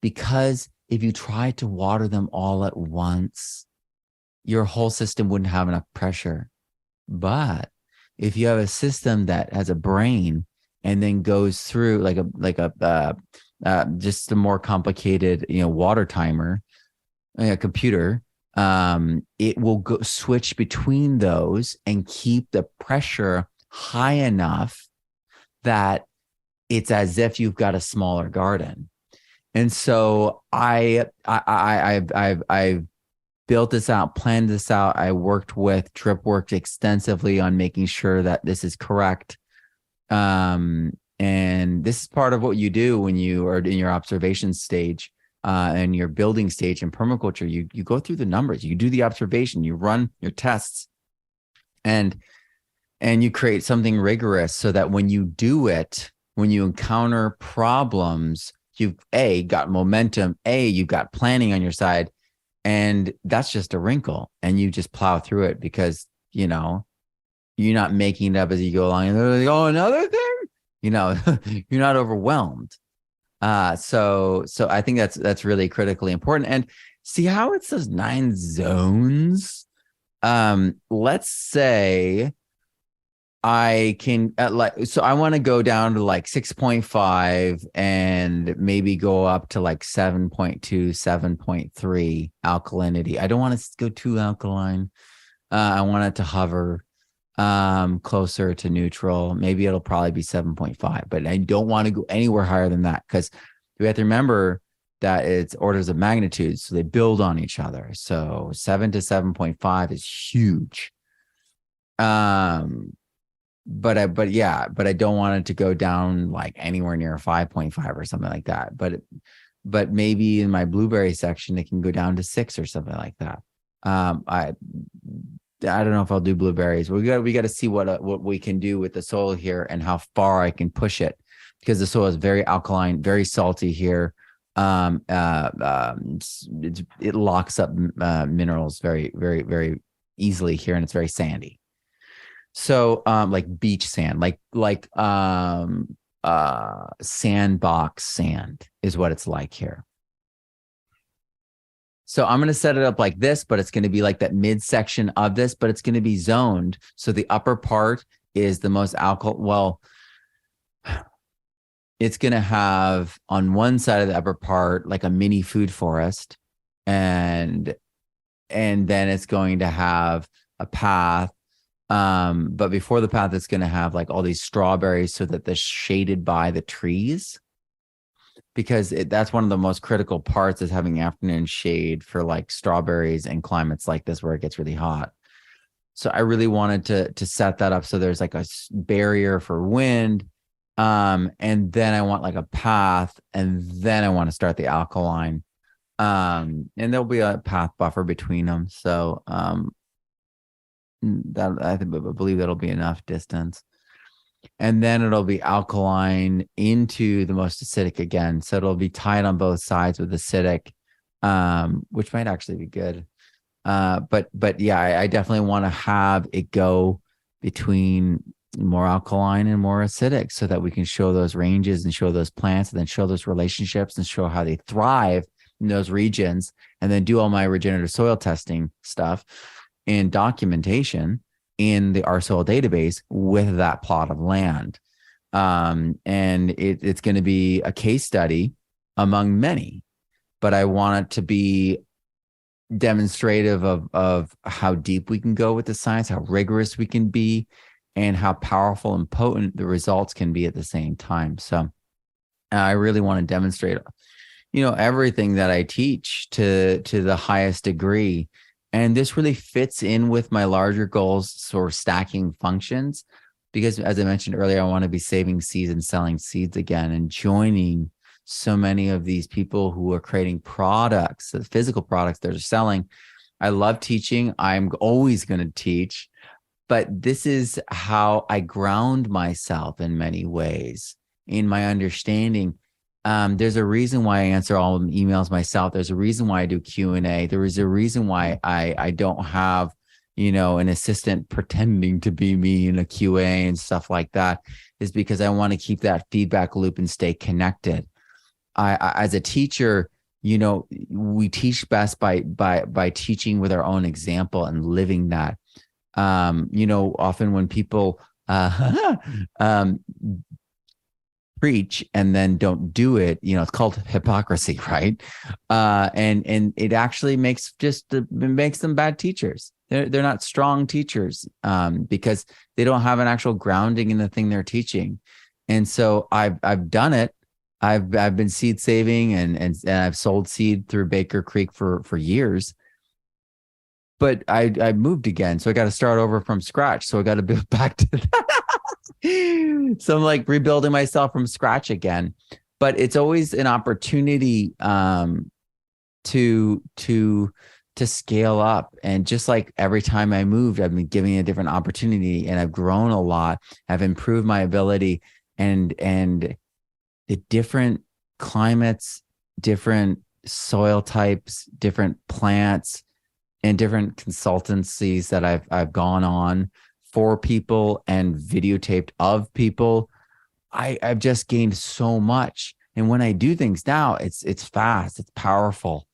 because if you try to water them all at once, your whole system wouldn't have enough pressure. But if you have a system that has a brain and then goes through just a more complicated, water timer, a computer, it will go switch between those and keep the pressure high enough that it's as if you've got a smaller garden. And so I've built this out, planned this out. I worked with DripWorks extensively on making sure that this is correct. And this is part of what you do when you are in your observation stage and your building stage in permaculture. You go through the numbers, you do the observation, you run your tests, and you create something rigorous so that when you do it, when you encounter problems, you've got momentum, you've got planning on your side, and that's just a wrinkle, and you just plow through it because, you're not making it up as you go along. And they're like, oh, another thing, you're not overwhelmed. So I think that's really critically important. And see how it's those 9 zones. Let's say I can so I want to go down to like 6.5 and maybe go up to like 7.2, 7.3 alkalinity. I don't want to go too alkaline. I want it to hover closer to neutral. Maybe it'll probably be 7.5, but I don't want to go anywhere higher than that because we have to remember that it's orders of magnitude, so they build on each other. So 7 to 7.5 is huge. But I don't want it to go down like anywhere near 5.5 or something like that. But maybe in my blueberry section, it can go down to 6 or something like that. I don't know if I'll do blueberries. We got to see what we can do with the soil here and how far I can push it, because the soil is very alkaline, very salty here. It locks up minerals very, very, very easily here, and it's very sandy. So like beach sand, like sandbox sand is what it's like here. So I'm going to set it up like this, but it's going to be like that midsection of this, but it's going to be zoned. So the upper part is the most well, it's going to have on one side of the upper part like a mini food forest, and then it's going to have a path. But before the path, it's going to have like all these strawberries so that they're shaded by the trees, because that's one of the most critical parts, is having afternoon shade for like strawberries and climates like this where it gets really hot. So I really wanted to set that up so there's like a barrier for wind. And then I want like a path, and then I want to start the alkaline. And there'll be a path buffer between them. So, that I believe that'll be enough distance, and then it'll be alkaline into the most acidic again. So it'll be tied on both sides with acidic, which might actually be good. But yeah, I definitely want to have it go between more alkaline and more acidic, so that we can show those ranges and show those plants, and then show those relationships and show how they thrive in those regions, and then do all my regenerative soil testing stuff and documentation in the R soil database with that plot of land. And it's going to be a case study among many, but I want it to be demonstrative of how deep we can go with the science, how rigorous we can be, and how powerful and potent the results can be at the same time. So I really want to demonstrate, everything that I teach to the highest degree. And this really fits in with my larger goals, sort of stacking functions, because as I mentioned earlier, I want to be saving seeds and selling seeds again and joining so many of these people who are creating products, the physical products that are selling. I love teaching. I'm always going to teach, but this is how I ground myself in many ways in my understanding. There's a reason why I answer all the emails myself. There's a reason why I do Q&A. There is a reason why I don't have, an assistant pretending to be me in a QA and stuff like that, is because I want to keep that feedback loop and stay connected. I as a teacher, we teach best by teaching with our own example and living that. Often when people preach and then don't do it, it's called hypocrisy, right? And it actually makes them bad teachers. They're not strong teachers, because they don't have an actual grounding in the thing they're teaching. And so I've done it. I've been seed saving and I've sold seed through Baker Creek for years. But I moved again, so I got to start over from scratch. So I got to build back to that. So I'm like rebuilding myself from scratch again. But it's always an opportunity to scale up. And just like every time I moved, I've been giving a different opportunity, and I've grown a lot. I've improved my ability, and the different climates, different soil types, different plants, and different consultancies that I've gone on for people and videotaped of people. I've just gained so much. And when I do things now, it's fast, it's powerful.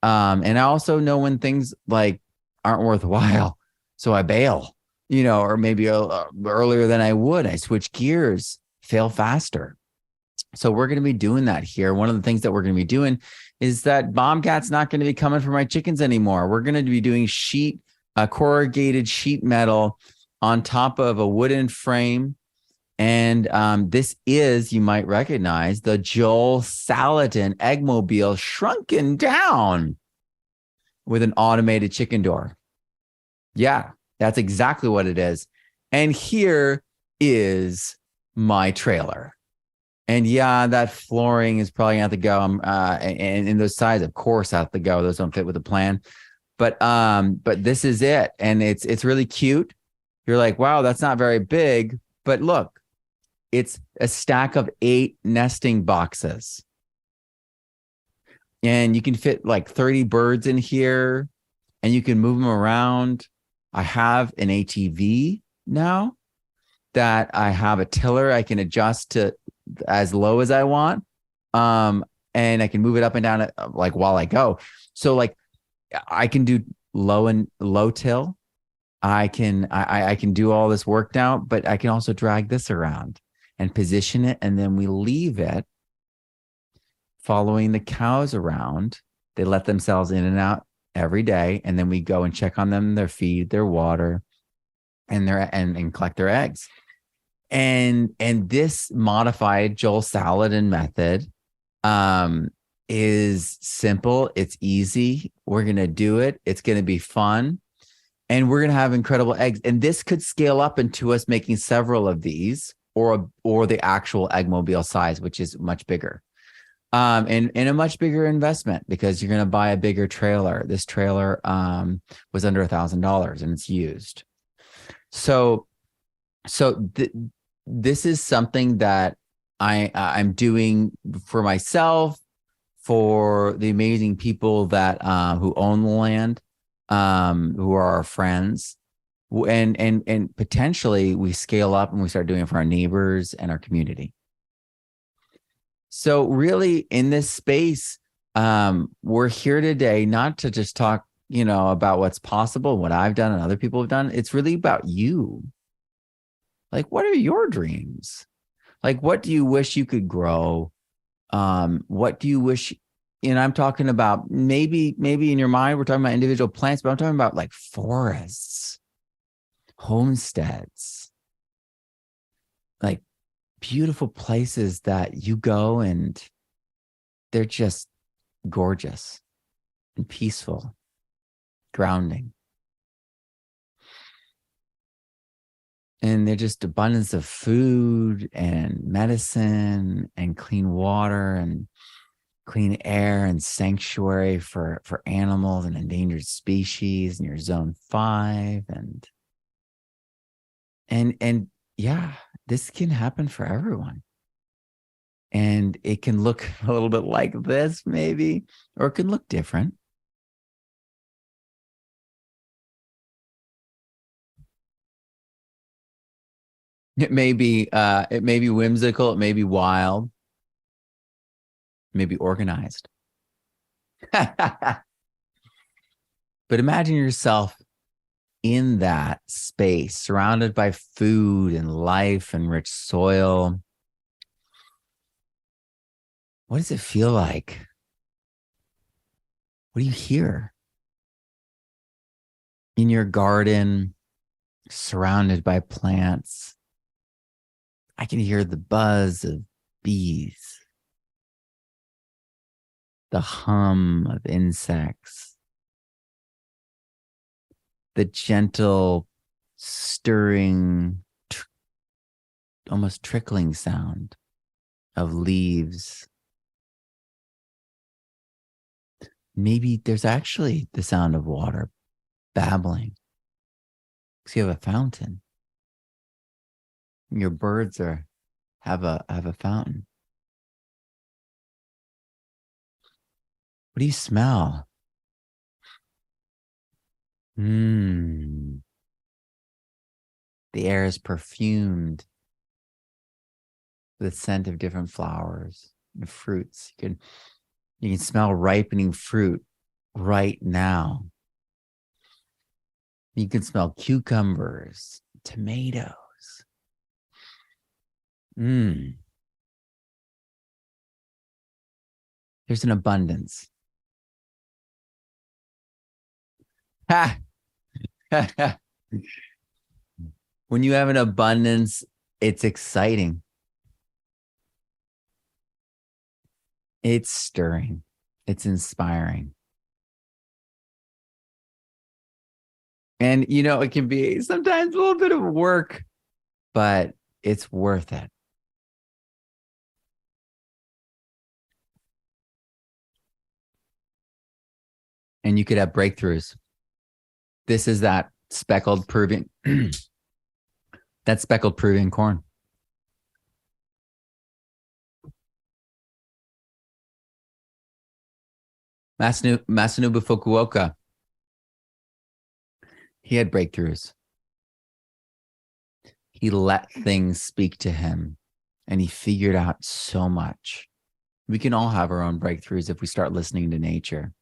And I also know when things like aren't worthwhile. So I bail, or maybe earlier than I would. I switch gears, fail faster. So we're going to be doing that here. One of the things that we're going to be doing is that Bombcat's not going to be coming for my chickens anymore. We're going to be doing corrugated sheet metal on top of a wooden frame. And this is, you might recognize, the Joel Salatin Eggmobile shrunken down with an automated chicken door. Yeah, that's exactly what it is. And here is my trailer. And yeah, that flooring is probably going to have to go. And those sides, of course, have to go. Those don't fit with the plan. But this is it. And it's really cute. You're like, wow, that's not very big. But look, it's a stack of 8 nesting boxes. And you can fit like 30 birds in here, and you can move them around. I have an ATV now that I have a tiller I can adjust to as low as I want. And I can move it up and down like while I go. So like I can do low till. I can do all this work now, but I can also drag this around and position it. And then we leave it following the cows around. They let themselves in and out every day. And then we go and check on them, their feed, their water, and collect their eggs. And this modified Joel Salatin method is simple. It's easy. We're going to do it. It's going to be fun. And we're going to have incredible eggs. And this could scale up into us making several of these, or the actual Eggmobile size, which is much bigger. And a much bigger investment, because you're going to buy a bigger trailer. This trailer was under $1,000 and it's used. So this is something that I'm doing for myself, for the amazing people that who own the land, who are our friends, and potentially we scale up and we start doing it for our neighbors and our community. So really, in this space, we're here today not to just talk, about what's possible, what I've done and other people have done. It's really about you. Like, what are your dreams? Like, what do you wish you could grow? What do you wish? And I'm talking about maybe in your mind, we're talking about individual plants, but I'm talking about like forests, homesteads, like beautiful places that you go and they're just gorgeous and peaceful. grounding. And they're just abundance of food and medicine and clean water and clean air and sanctuary for animals and endangered species in your zone 5. And yeah, this can happen for everyone. And it can look a little bit like this, maybe, or it can look different. It may be whimsical, it may be wild, it may be organized. But imagine yourself in that space, surrounded by food and life and rich soil. What does it feel like? What do you hear? In your garden, surrounded by plants, I can hear the buzz of bees, the hum of insects, the gentle stirring, almost trickling sound of leaves. Maybe there's actually the sound of water babbling because you have a fountain. Your birds have a fountain. What do you smell? The air is perfumed with the scent of different flowers and fruits. You can smell ripening fruit right now. You can smell cucumbers, tomatoes. There's an abundance. Ha! When you have an abundance, it's exciting. It's stirring. It's inspiring. And, it can be sometimes a little bit of work, but it's worth it. And you could have breakthroughs. This is that speckled Peruvian, corn. Masanobu Fukuoka, he had breakthroughs. He let things speak to him, and he figured out so much. We can all have our own breakthroughs if we start listening to nature.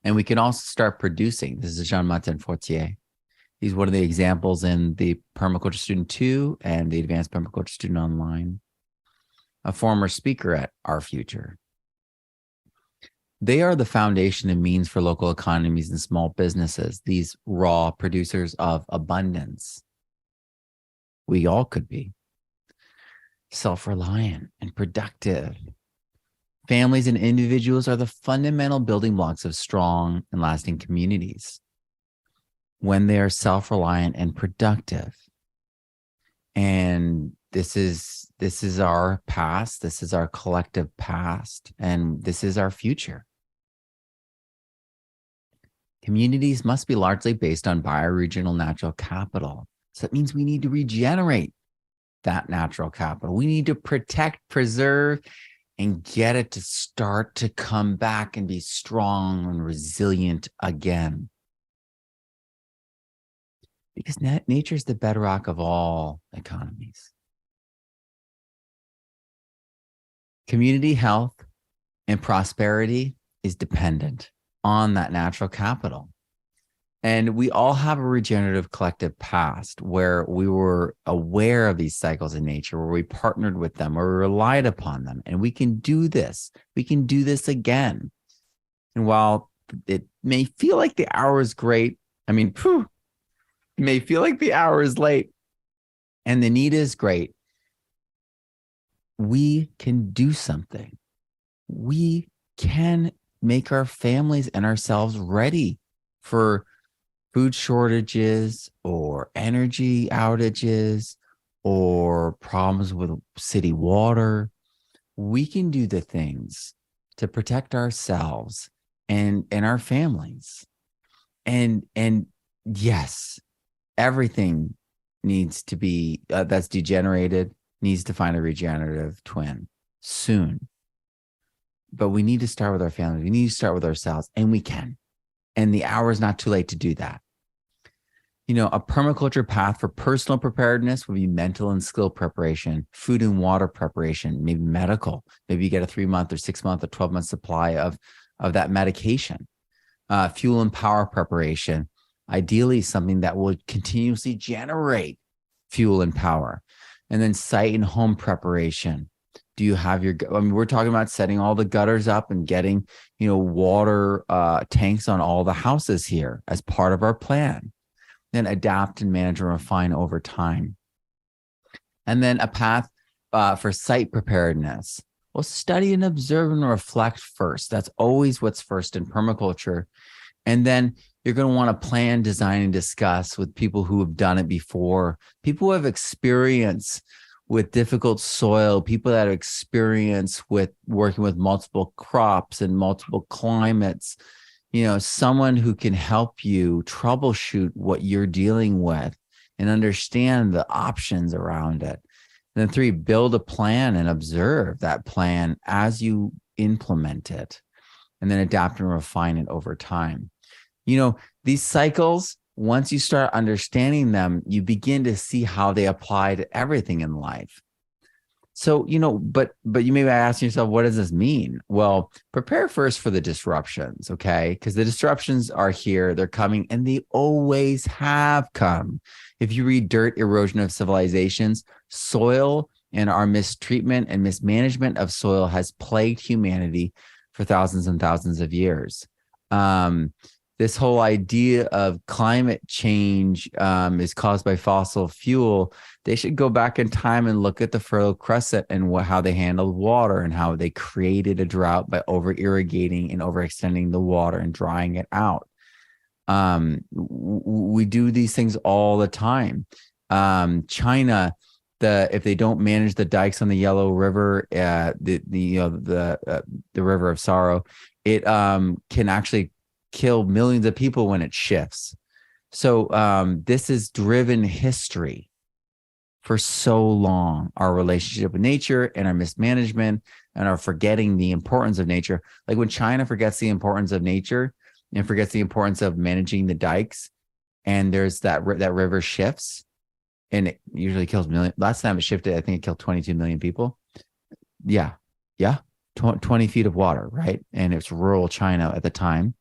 And we can also start producing. This is Jean-Martin Fortier. He's one of the examples in the Permaculture Student 2 and the Advanced Permaculture Student Online, a former speaker at RFuture. They are the foundation and means for local economies and small businesses, these raw producers of abundance. We all could be self-reliant and productive. Families and individuals are the fundamental building blocks of strong and lasting communities when they are self-reliant and productive. And this is our past, this is our collective past, and this is our future. Communities must be largely based on bioregional natural capital. So that means we need to regenerate that natural capital. We need to protect, preserve, and get it to start to come back and be strong and resilient again. Because nature is the bedrock of all economies. Community health and prosperity is dependent on that natural capital. And we all have a regenerative collective past where we were aware of these cycles in nature, where we partnered with them, where we relied upon them. And we can do this. We can do this again. And while it may feel like the hour is great, it may feel like the hour is late and the need is great, we can do something. We can make our families and ourselves ready for food shortages or energy outages or problems with city water, we can do the things to protect ourselves and our families. And yes, everything needs to be that's degenerated needs to find a regenerative twin soon. But we need to start with our families. We need to start with ourselves, and we can. And the hour is not too late to do that. A permaculture path for personal preparedness would be mental and skill preparation, food and water preparation, maybe medical. Maybe you get a 3-month or 6-month or 12-month supply of that medication. Fuel and power preparation, ideally something that will continuously generate fuel and power. And then site and home preparation. Do you have we're talking about setting all the gutters up and getting, water tanks on all the houses here as part of our plan. Then adapt and manage and refine over time. And then a path for site preparedness. Well, study and observe and reflect first. That's always what's first in permaculture. And then you're going to want to plan, design, and discuss with people who have done it before, people who have experience with difficult soil, people that have experience with working with multiple crops and multiple climates, someone who can help you troubleshoot what you're dealing with and understand the options around it. And then 3, build a plan and observe that plan as you implement it, and then adapt and refine it over time. These cycles, once you start understanding them, you begin to see how they apply to everything in life. So, but you may be asking yourself, what does this mean? Well, prepare first for the disruptions, okay? Because the disruptions are here, they're coming, and they always have come. If you read Dirt, Erosion of Civilizations, soil and our mistreatment and mismanagement of soil has plagued humanity for thousands and thousands of years. This whole idea of climate change is caused by fossil fuel. They should go back in time and look at the Fertile Crescent and how they handled water and how they created a drought by over irrigating and overextending the water and drying it out. We do these things all the time. China, if they don't manage the dikes on the Yellow River, the River of Sorrow, it can actually kill millions of people when it shifts. So this has driven history for so long, our relationship with nature and our mismanagement and our forgetting the importance of nature. Like when China forgets the importance of nature and forgets the importance of managing the dikes, and there's that river shifts, and it usually kills millions. Last time it shifted, I think it killed 22 million people. Yeah. 20 feet of water, right? And it's rural China at the time.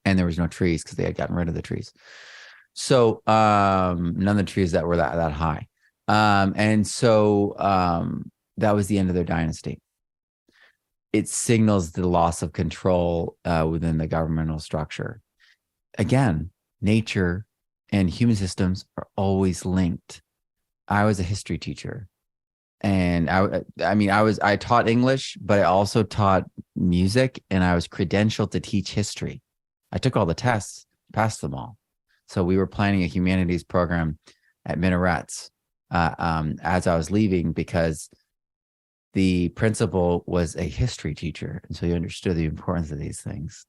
And there was no trees because they had gotten rid of the trees. So none of the trees that were that high. And so that was the end of their dynasty. It signals the loss of control within the governmental structure. Again, nature and human systems are always linked. I was a history teacher. And I taught English, but I also taught music, and I was credentialed to teach history. I took all the tests, passed them all. So we were planning a humanities program at Minarets as I was leaving, because the principal was a history teacher. And so he understood the importance of these things.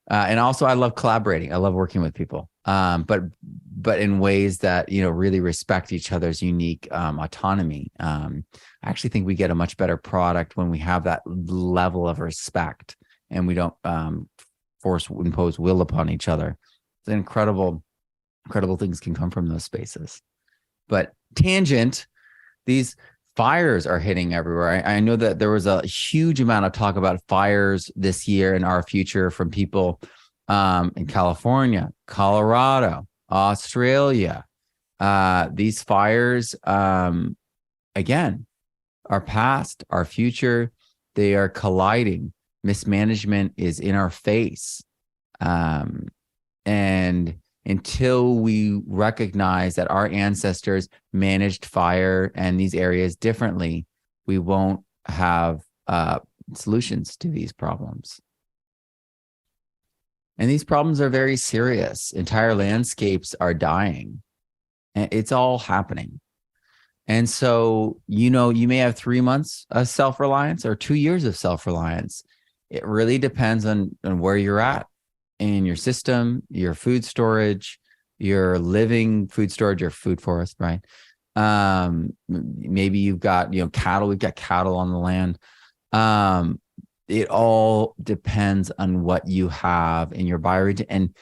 And also I love collaborating. I love working with people, but in ways that, really respect each other's unique autonomy. I actually think we get a much better product when we have that level of respect and we don't impose will upon each other. It's incredible things can come from those spaces. But tangent, these fires are hitting everywhere. I know that there was a huge amount of talk about fires this year in RFuture from people in California, Colorado, Australia. These fires, again, our past, our future, they are colliding. Mismanagement is in our face. And until we recognize that our ancestors managed fire and these areas differently, we won't have solutions to these problems. And these problems are very serious. Entire landscapes are dying, and it's all happening. And so, you may have 3 months of self-reliance or 2 years of self-reliance. It really depends on where you're at in your system, your food storage, your living food storage, your food forest, right? Maybe you've got, cattle. We've got cattle on the land. It all depends on what you have in your bioregion and,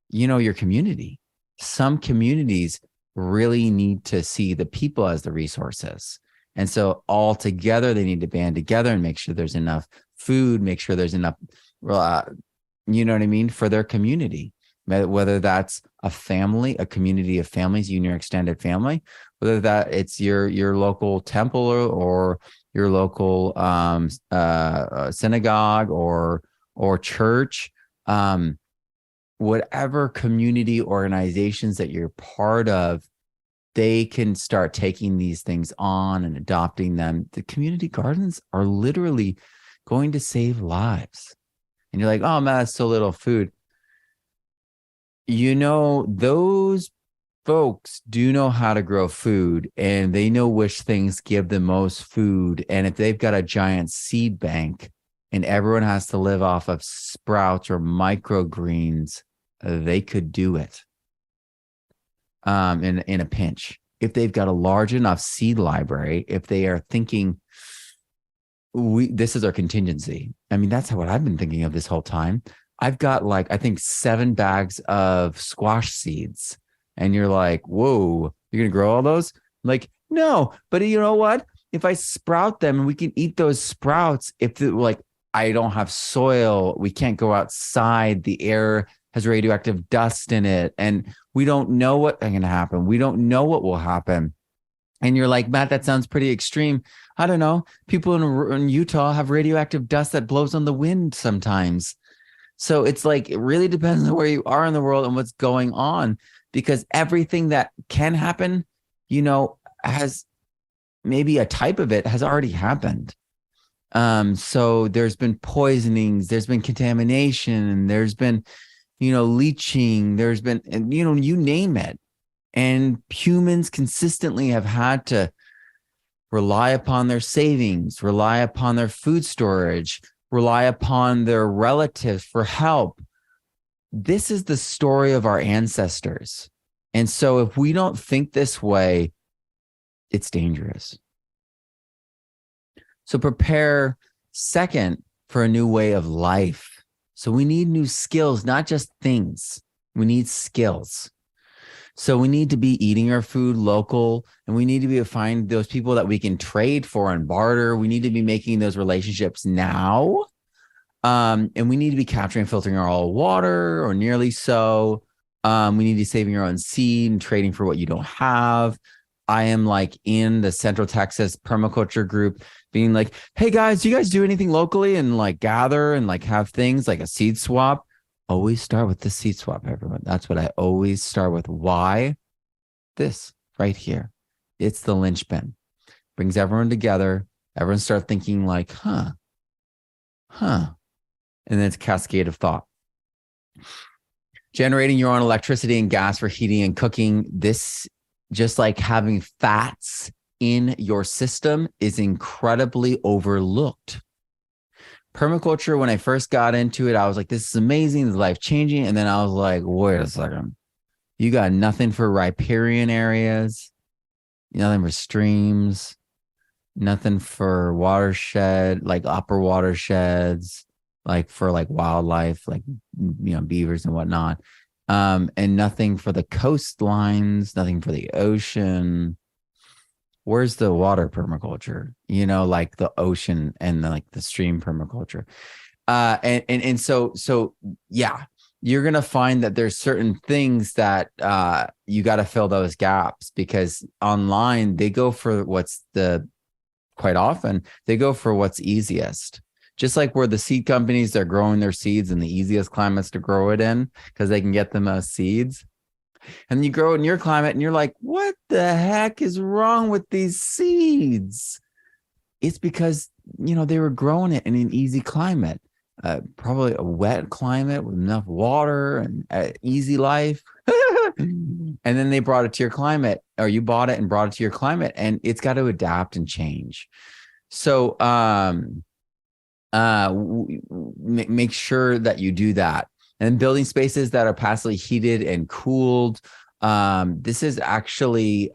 your community. Some communities really need to see the people as the resources. And so all together, they need to band together and make sure there's enough food, make sure there's enough, you know what I mean, for their community, whether that's a family, a community of families, you and your extended family, whether that it's your local temple or your local synagogue or church, whatever community organizations that you're part of, they can start taking these things on and adopting them. The community gardens are literally going to save lives. And you're like, oh man, that's so little food. Those folks do know how to grow food, and they know which things give the most food. And if they've got a giant seed bank and everyone has to live off of sprouts or microgreens, they could do it in a pinch. If they've got a large enough seed library, if they are thinking, this is our contingency. I mean, that's what I've been thinking of this whole time. I've got I think 7 bags of squash seeds. And you're like, whoa, you're going to grow all those? I'm like, no, but you know what? If I sprout them, we can eat those sprouts. I don't have soil, we can't go outside, the air has radioactive dust in it, and we don't know what's going to happen. We don't know what will happen. And you're like, Matt, that sounds pretty extreme. I don't know. People in Utah have radioactive dust that blows on the wind sometimes. So it's like, it really depends on where you are in the world and what's going on, because everything that can happen, has maybe a type of it has already happened. So there's been poisonings, there's been contamination, there's been, leaching, there's been, you name it. And humans consistently have had to rely upon their savings, rely upon their food storage, rely upon their relatives for help. This is the story of our ancestors. And so if we don't think this way, it's dangerous. So prepare, second, for a new way of life. So we need new skills, not just things. We need skills. So we need to be eating our food local, and we need to be able to find those people that we can trade for and barter. We need to be making those relationships now. And we need to be capturing and filtering our own water, or nearly so. We need to be saving our own seed and trading for what you don't have. I am in the Central Texas Permaculture group being like, hey guys, do you guys do anything locally and gather and have things like a seed swap? Always start with the seed swap, everyone. That's what I always start with. Why? This right here. It's the linchpin. Brings everyone together. Everyone start thinking huh. And then it's a cascade of thought. Generating your own electricity and gas for heating and cooking. This, just like having fats in your system, is incredibly overlooked. Permaculture, when I first got into it, I was like, this is amazing, this is life-changing. And then I was like, wait a second. You got nothing for riparian areas, nothing for streams, nothing for watershed, upper watersheds, for wildlife, beavers and whatnot. And nothing for the coastlines, nothing for the ocean. Where's the water permaculture? The ocean and the stream permaculture. And so yeah, you're going to find that there's certain things that you got to fill those gaps, because online they go for quite often they go for what's easiest. Just like where the seed companies are growing their seeds in the easiest climates to grow it in, because they can get the most seeds. And you grow it in your climate and you're like, what the heck is wrong with these seeds? It's because, they were growing it in an easy climate. probably a wet climate with enough water and easy life. And then they brought it to your climate, or you bought it and brought it to your climate, and it's got to adapt and change. So make sure that you do that. And building spaces that are passively heated and cooled. This is actually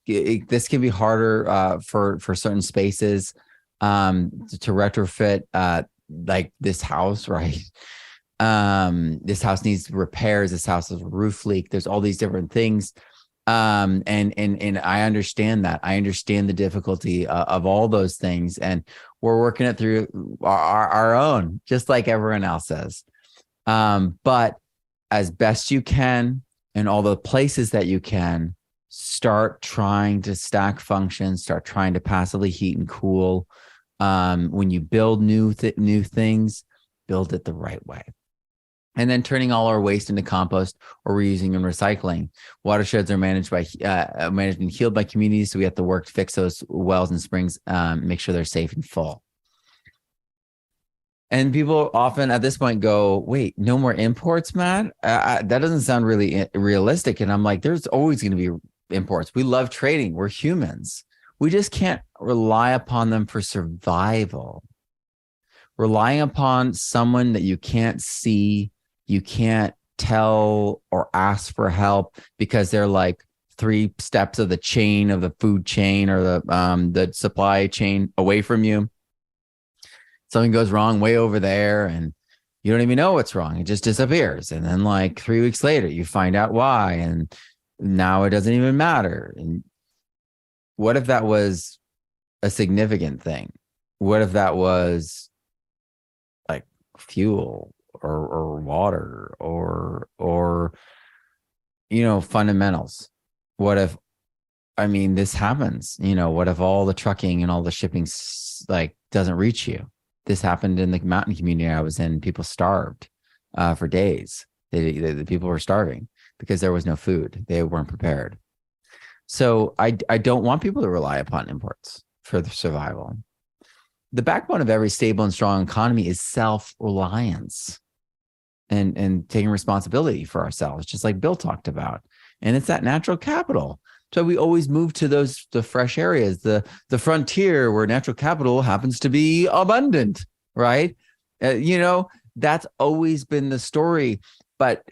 this can be harder for certain spaces to retrofit like this house, right? This house needs repairs. This house has a roof leak. There's all these different things. And I understand that. I understand the difficulty of all those things, and we're working it through our own, just like everyone else is. But as best you can, in all the places that you can, start trying to stack functions, start trying to passively heat and cool. When you build new things, build it the right way. And then turning all our waste into compost or reusing and recycling. Watersheds are managed and healed by communities, so we have to work to fix those wells and springs, make sure they're safe and full. And people often at this point go, wait, no more imports, Matt? That doesn't sound really realistic. And I'm like, there's always going to be imports. We love trading. We're humans. We just can't rely upon them for survival. Relying upon someone that you can't see, you can't tell or ask for help because they're like 3 steps of the chain of the food chain or the supply chain away from you. Something goes wrong way over there and you don't even know what's wrong. It just disappears. And then like 3 weeks later, you find out why. And now it doesn't even matter. And what if that was a significant thing? What if that was like fuel or water or fundamentals? What if, this happens, what if all the trucking and all the shipping doesn't reach you? This happened in the mountain community I was in. People starved for days. The people were starving because there was no food. They weren't prepared. So I don't want people to rely upon imports for their survival. The backbone of every stable and strong economy is self-reliance and taking responsibility for ourselves, just like Bill talked about. And it's that natural capital. So we always move to the fresh areas, the frontier where natural capital happens to be abundant, right? That's always been the story. But,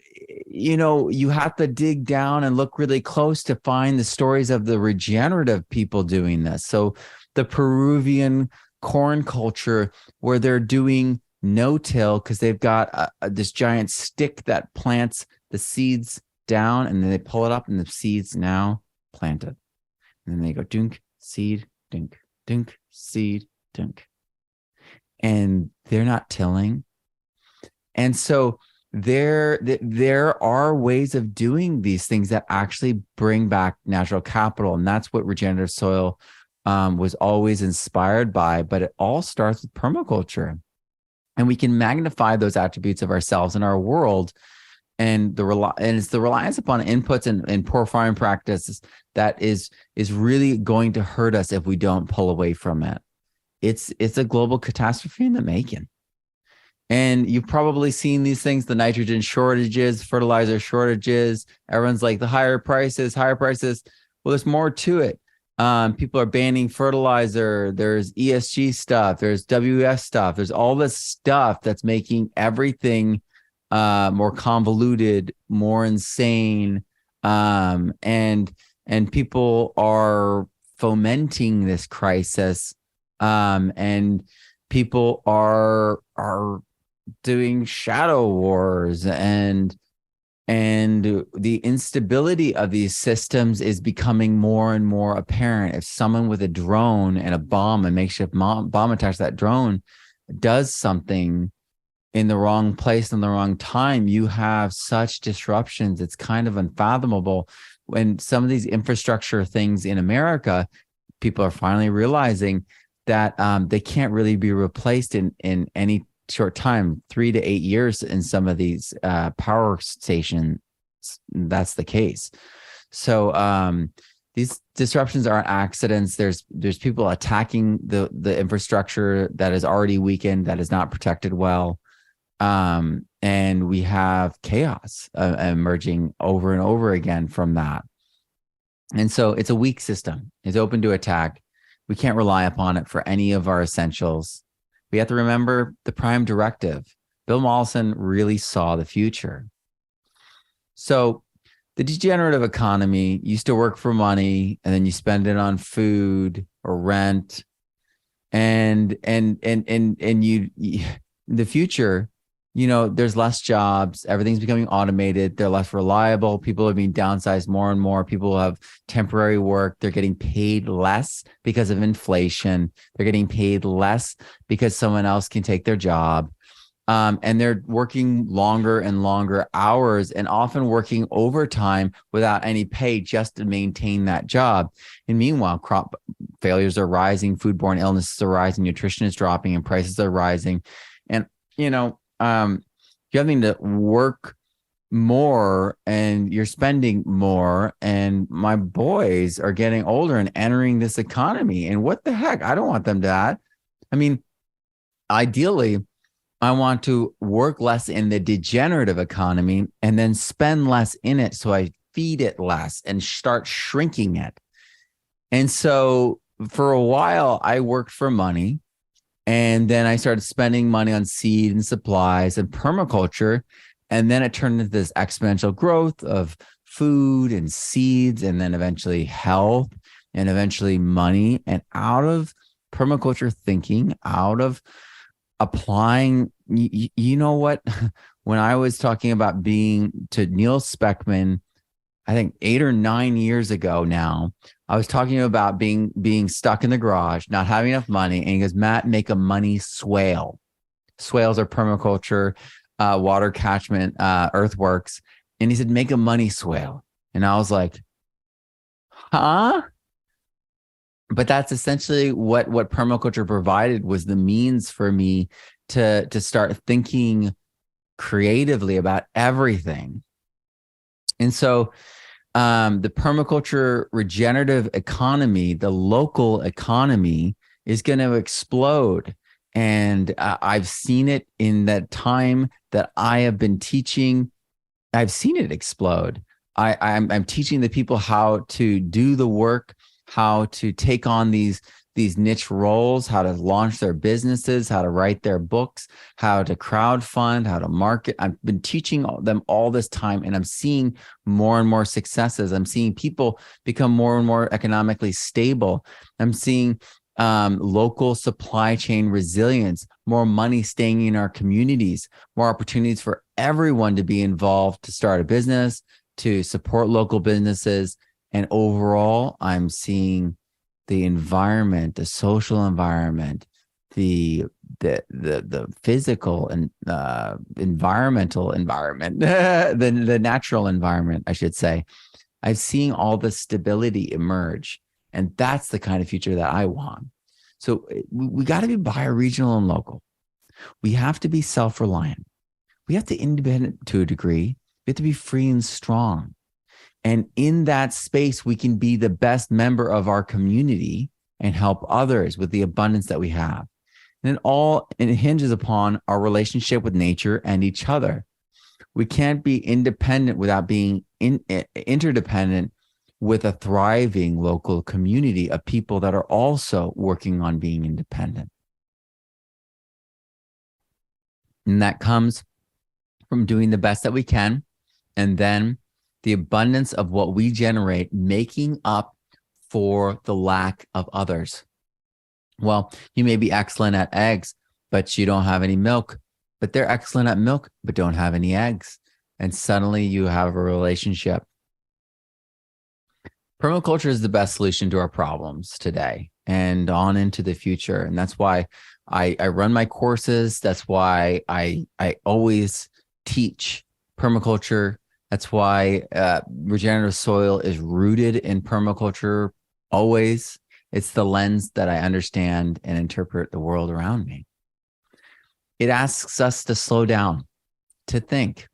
you have to dig down and look really close to find the stories of the regenerative people doing this. So the Peruvian corn culture where they're doing no-till because they've got this giant stick that plants the seeds down, and then they pull it up and the seeds now planted. And then they go dunk, seed, dunk, dunk, seed, dunk. And they're not tilling. And so there are ways of doing these things that actually bring back natural capital. And that's what regenerative soil was always inspired by. But it all starts with permaculture. And we can magnify those attributes of ourselves and our world. And it's the reliance upon inputs and poor farming practices that is really going to hurt us if we don't pull away from it. It's a global catastrophe in the making. And you've probably seen these things, the nitrogen shortages, fertilizer shortages. Everyone's like, the higher prices. Well, there's more to it. People are banning fertilizer. There's ESG stuff. There's WS stuff. There's all this stuff that's making everything more convoluted, more insane. And people are fomenting this crisis. And people are doing shadow wars, and the instability of these systems is becoming more and more apparent. If someone with a drone and a makeshift bomb attached to that drone does something in the wrong place in the wrong time, you have such disruptions. It's kind of unfathomable. When some of these infrastructure things in America, people are finally realizing that they can't really be replaced in any short time, 3 to 8 years in some of these power stations. That's the case. So These disruptions aren't accidents. There's people attacking the infrastructure that is already weakened, that is not protected well. And we have chaos emerging over and over again from that. And so it's a weak system. It's open to attack. We can't rely upon it for any of our essentials. We have to remember the prime directive. Bill Mollison really saw the future. So the degenerative economy used to work for money, and then you spend it on food or rent. And you the future, there's less jobs. Everything's becoming automated. They're less reliable. People are being downsized more and more. People have temporary work. They're getting paid less because of inflation. They're getting paid less because someone else can take their job. And they're working longer and longer hours, and often working overtime without any pay just to maintain that job. And meanwhile, crop failures are rising, foodborne illnesses are rising, nutrition is dropping, and prices are rising. And, you're having to work more and you're spending more. And my boys are getting older and entering this economy. And what the heck? I don't want them to that. I mean, ideally, I want to work less in the degenerative economy and then spend less in it, so I feed it less and start shrinking it. And so for a while, I worked for money, and then I started spending money on seed and supplies and permaculture. And then it turned into this exponential growth of food and seeds, and then eventually health, and eventually money. And out of permaculture thinking, out of applying, you know what? When I was talking about being to Neil Speckman, I think 8 or 9 years ago now, I was talking about being stuck in the garage, not having enough money. And he goes, Matt, make a money swale. Swales are permaculture, water catchment, earthworks. And he said, make a money swale. And I was like, huh? But that's essentially what permaculture provided, was the means for me to start thinking creatively about everything. And so the permaculture regenerative economy, the local economy, is going to explode. And I've seen it in that time that I have been teaching. I've seen it explode. I'm teaching the people how to do the work, how to take on these niche roles, how to launch their businesses, how to write their books, how to crowdfund, how to market. I've been teaching them all this time, and I'm seeing more and more successes. I'm seeing people become more and more economically stable. I'm seeing local supply chain resilience, more money staying in our communities, more opportunities for everyone to be involved, to start a business, to support local businesses. And overall, I'm seeing the environment, the social environment, the physical and environmental environment, the natural environment, I should say. I've seen all the stability emerge, and that's the kind of future that I want. So we got to be bioregional and local. We have to be self-reliant. We have to be independent to a degree. We have to be free and strong. And in that space, we can be the best member of our community and help others with the abundance that we have. And it hinges upon our relationship with nature and each other. We can't be independent without being interdependent with a thriving local community of people that are also working on being independent. And that comes from doing the best that we can, and then the abundance of what we generate making up for the lack of others. Well, you may be excellent at eggs, but you don't have any milk. But they're excellent at milk, but don't have any eggs. And suddenly you have a relationship. Permaculture is the best solution to our problems today and on into the future. And that's why I run my courses. That's why I always teach permaculture. That's why regenerative soil is rooted in permaculture always. It's the lens that I understand and interpret the world around me. It asks us to slow down, to think,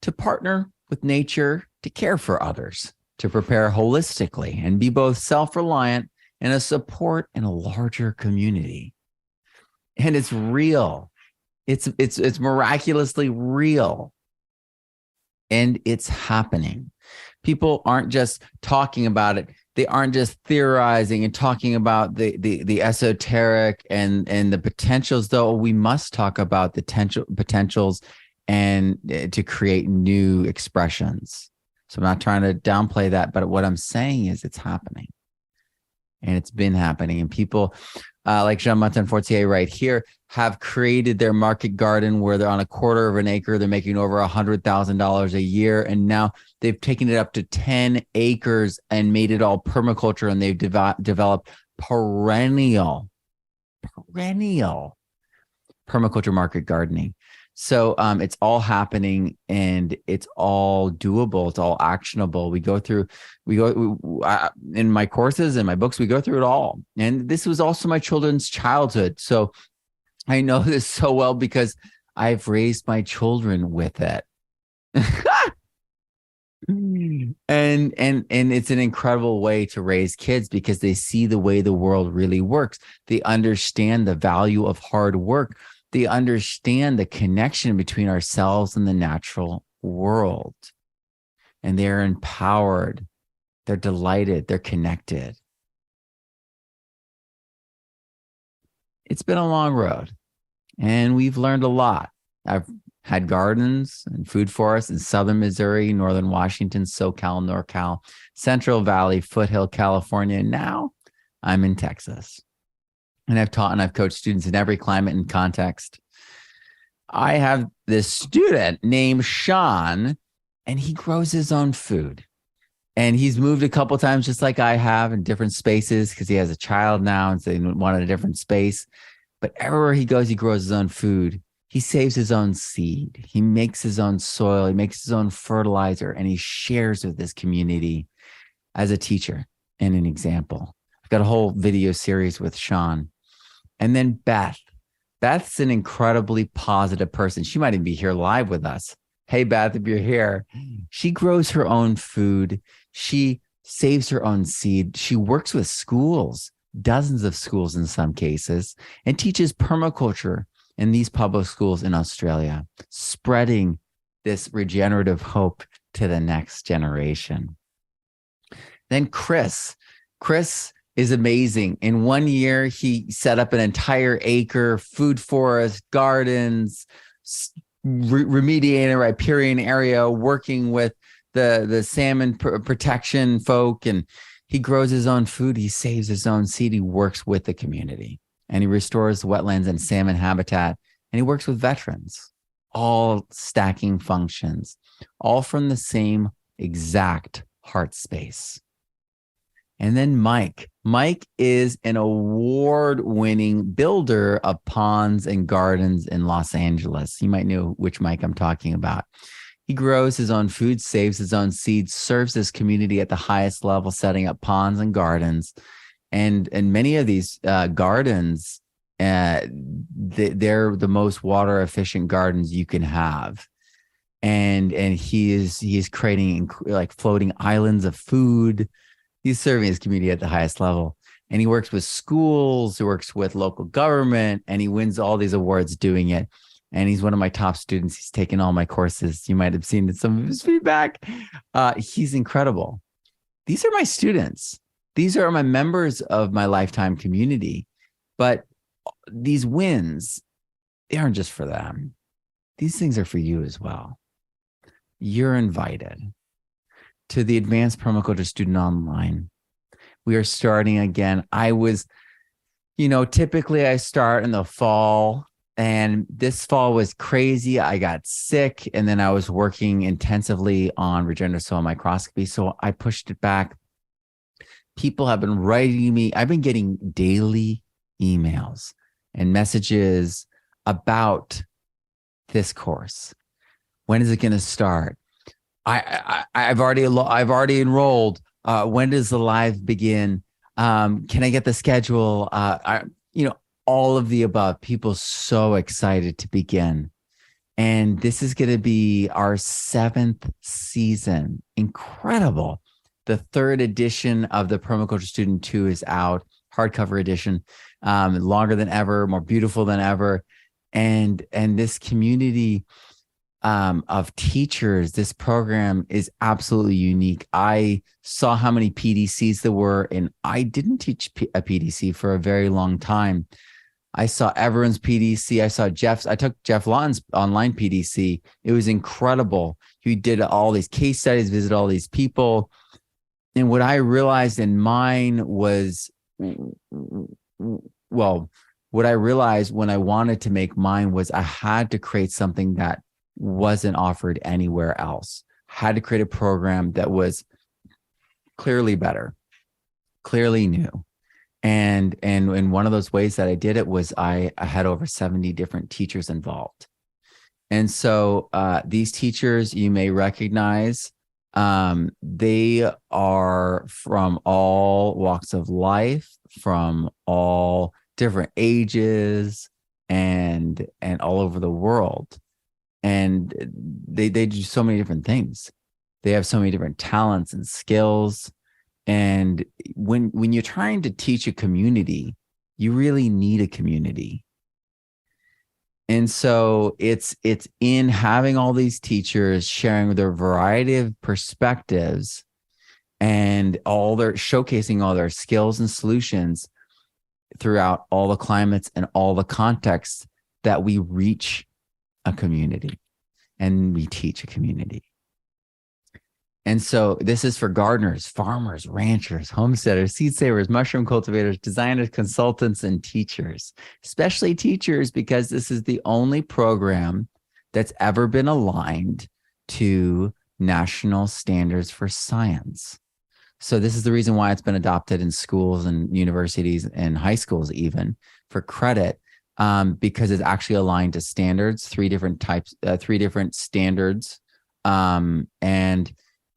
to partner with nature, to care for others, to prepare holistically and be both self-reliant and a support in a larger community. And it's real. It's miraculously real. And it's happening. People aren't just talking about it. They aren't just theorizing and talking about the esoteric and the potentials, though we must talk about the potentials and to create new expressions. So I'm not trying to downplay that, but what I'm saying is it's happening. And it's been happening. And people like Jean-Martin Fortier right here have created their market garden where they're on a quarter of an acre. They're making over $100,000 a year. And now they've taken it up to 10 acres and made it all permaculture. And they've developed perennial permaculture market gardening. So it's all happening and it's all doable. It's all actionable. In my courses and my books, we go through it all. And this was also my children's childhood. So I know this so well because I've raised my children with it. And it's an incredible way to raise kids because they see the way the world really works. They understand the value of hard work. They understand the connection between ourselves and the natural world. And they're empowered. They're delighted. They're connected. It's been a long road and we've learned a lot. I've had gardens and food forests in Southern Missouri, Northern Washington, SoCal, NorCal, Central Valley, Foothill, California. And now I'm in Texas. And I've taught and I've coached students in every climate and context. I have this student named Sean, and he grows his own food. And he's moved a couple of times, just like I have, in different spaces because he has a child now and so he wanted a different space. But everywhere he goes, he grows his own food. He saves his own seed. He makes his own soil. He makes his own fertilizer, and he shares with his community as a teacher and an example. I've got a whole video series with Sean. And then Beth's an incredibly positive person. She might even be here live with us. Hey, Beth, if you're here, she grows her own food. She saves her own seed. She works with schools, dozens of schools in some cases, and teaches permaculture in these public schools in Australia, spreading this regenerative hope to the next generation. Then Chris is amazing. In 1 year, he set up an entire acre, food forest, gardens, remediating a riparian area, working with the salmon protection folk. And he grows his own food. He saves his own seed. He works with the community and he restores wetlands and salmon habitat. And he works with veterans, all stacking functions, all from the same exact heart space. And then Mike is an award-winning builder of ponds and gardens in Los Angeles. You might know which Mike I'm talking about. He grows his own food, saves his own seeds, serves his community at the highest level, setting up ponds and gardens. And many of these gardens, they're the most water efficient gardens you can have. And he is creating like floating islands of food. He's serving his community at the highest level. And he works with schools, he works with local government, and he wins all these awards doing it. And he's one of my top students. He's taken all my courses. You might have seen some of his feedback. He's incredible. These are my students. These are my members of my lifetime community. But these wins, they aren't just for them. These things are for you as well. You're invited to the Advanced Permaculture Student Online. We are starting again. Typically I start in the fall, and this fall was crazy. I got sick, and then I was working intensively on regenerative soil microscopy, so I pushed it back. People have been writing me. I've been getting daily emails and messages about this course. When is it going to start? I've already enrolled. When does the live begin? Can I get the schedule? All of the above. People so excited to begin. And this is going to be our 7th season. Incredible. The third edition of the Permaculture Student 2 is out, hardcover edition, longer than ever, more beautiful than ever. And this community of teachers, this program is absolutely unique. I saw how many PDCs there were, and I didn't teach a PDC for a very long time. I saw everyone's PDC. I took Jeff Lawton's online PDC. It was incredible. He did all these case studies, visited all these people. And what I realized in mine was, well, what I realized when I wanted to make mine was I had to create something that wasn't offered anywhere else. I had to create a program that was clearly better, clearly new. And one of those ways that I did it was I had over 70 different teachers involved. And so these teachers you may recognize, they are from all walks of life, from all different ages, and all over the world. And they do so many different things. They have so many different talents and skills. And when you're trying to teach a community, you really need a community. And so it's in having all these teachers sharing their variety of perspectives and showcasing all their skills and solutions throughout all the climates and all the contexts that we reach a community and we teach a community. And so this is for gardeners, farmers, ranchers, homesteaders, seed savers, mushroom cultivators, designers, consultants, and teachers, especially teachers, because this is the only program that's ever been aligned to national standards for science. So this is the reason why it's been adopted in schools and universities and high schools even for credit, because it's actually aligned to standards, three different standards,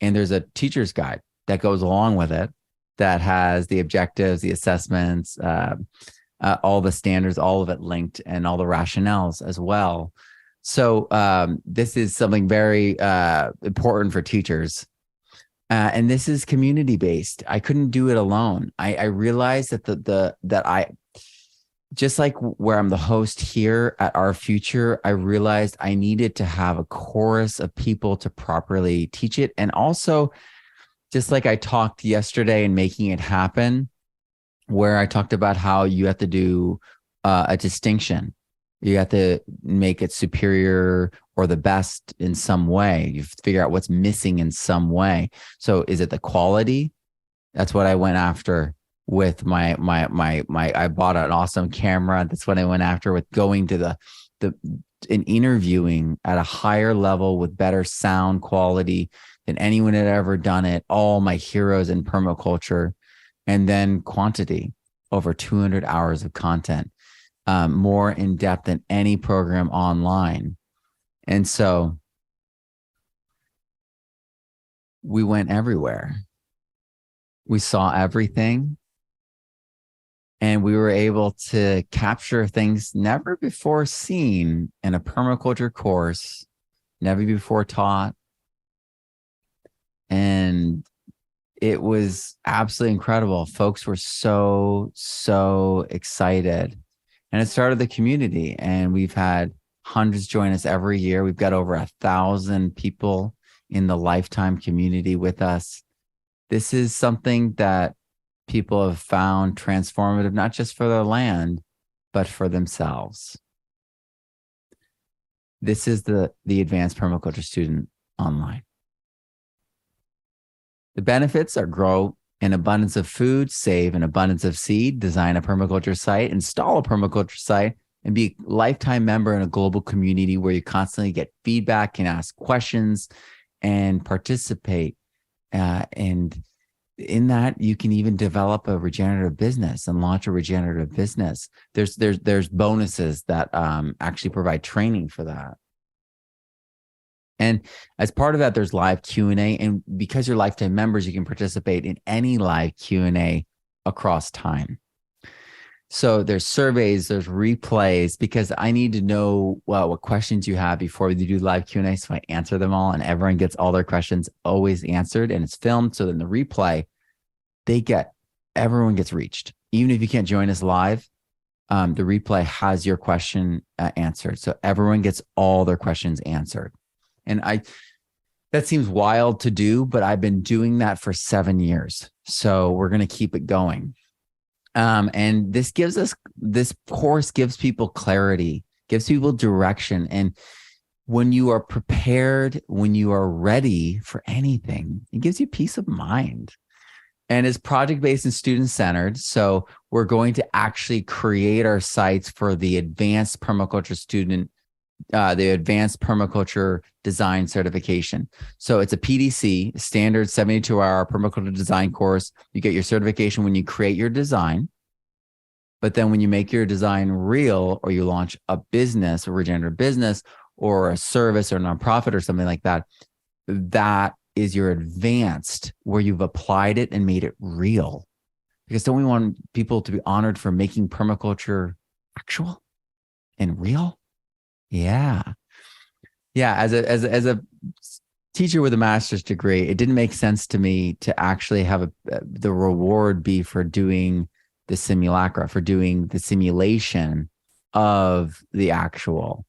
and there's a teacher's guide that goes along with it that has the objectives, the assessments, all the standards, all of it linked, and all the rationales as well. So this is something very important for teachers. And this is community-based. I couldn't do it alone. I realized that just like where I'm the host here at RFuture, I realized I needed to have a chorus of people to properly teach it. And also, just like I talked yesterday in Making It Happen, where I talked about how you have to do a distinction. You have to make it superior or the best in some way. You have to figure out what's missing in some way. So is it the quality? That's what I went after with my I bought an awesome camera. That's what I went after with going to and interviewing at a higher level with better sound quality than anyone had ever done it. All my heroes in permaculture, and then quantity, over 200 hours of content, more in depth than any program online. And so we went everywhere. We saw everything. And we were able to capture things never before seen in a permaculture course, never before taught. And it was absolutely incredible. Folks were so excited. And it started the community. And we've had hundreds join us every year. We've got over 1,000 people in the lifetime community with us. This is something that people have found transformative, not just for their land, but for themselves. This is the Advanced Permaculture Student Online. The benefits are grow an abundance of food, save an abundance of seed, design a permaculture site, install a permaculture site, and be a lifetime member in a global community where you constantly get feedback, can ask questions, and participate. And in that, you can even develop a regenerative business and launch a regenerative business. There's bonuses that actually provide training for that. And as part of that, there's live Q&A. And because you're lifetime members, you can participate in any live Q&A across time. So there's surveys, there's replays, because I need to know what questions you have before we do live Q&A. So I answer them all, and everyone gets all their questions always answered, and it's filmed. So then the replay, everyone gets reached. Even if you can't join us live, the replay has your question answered. So everyone gets all their questions answered. And that seems wild to do, but I've been doing that for 7 years. So we're going to keep it going. And this course gives people clarity, gives people direction. And when you are prepared, when you are ready for anything, it gives you peace of mind. And it's project-based and student-centered. So we're going to actually create our sites for the advanced permaculture the advanced permaculture design certification. So it's a PDC, standard 72-hour permaculture design course. You get your certification when you create your design. But then when you make your design real, or you launch a business, a regenerative business, or a service or nonprofit or something like that, that is your advanced, where you've applied it and made it real. Because don't we want people to be honored for making permaculture actual and real? Yeah. As a teacher with a master's degree, it didn't make sense to me to actually have the reward be for doing the simulacra, for doing the simulation of the actual.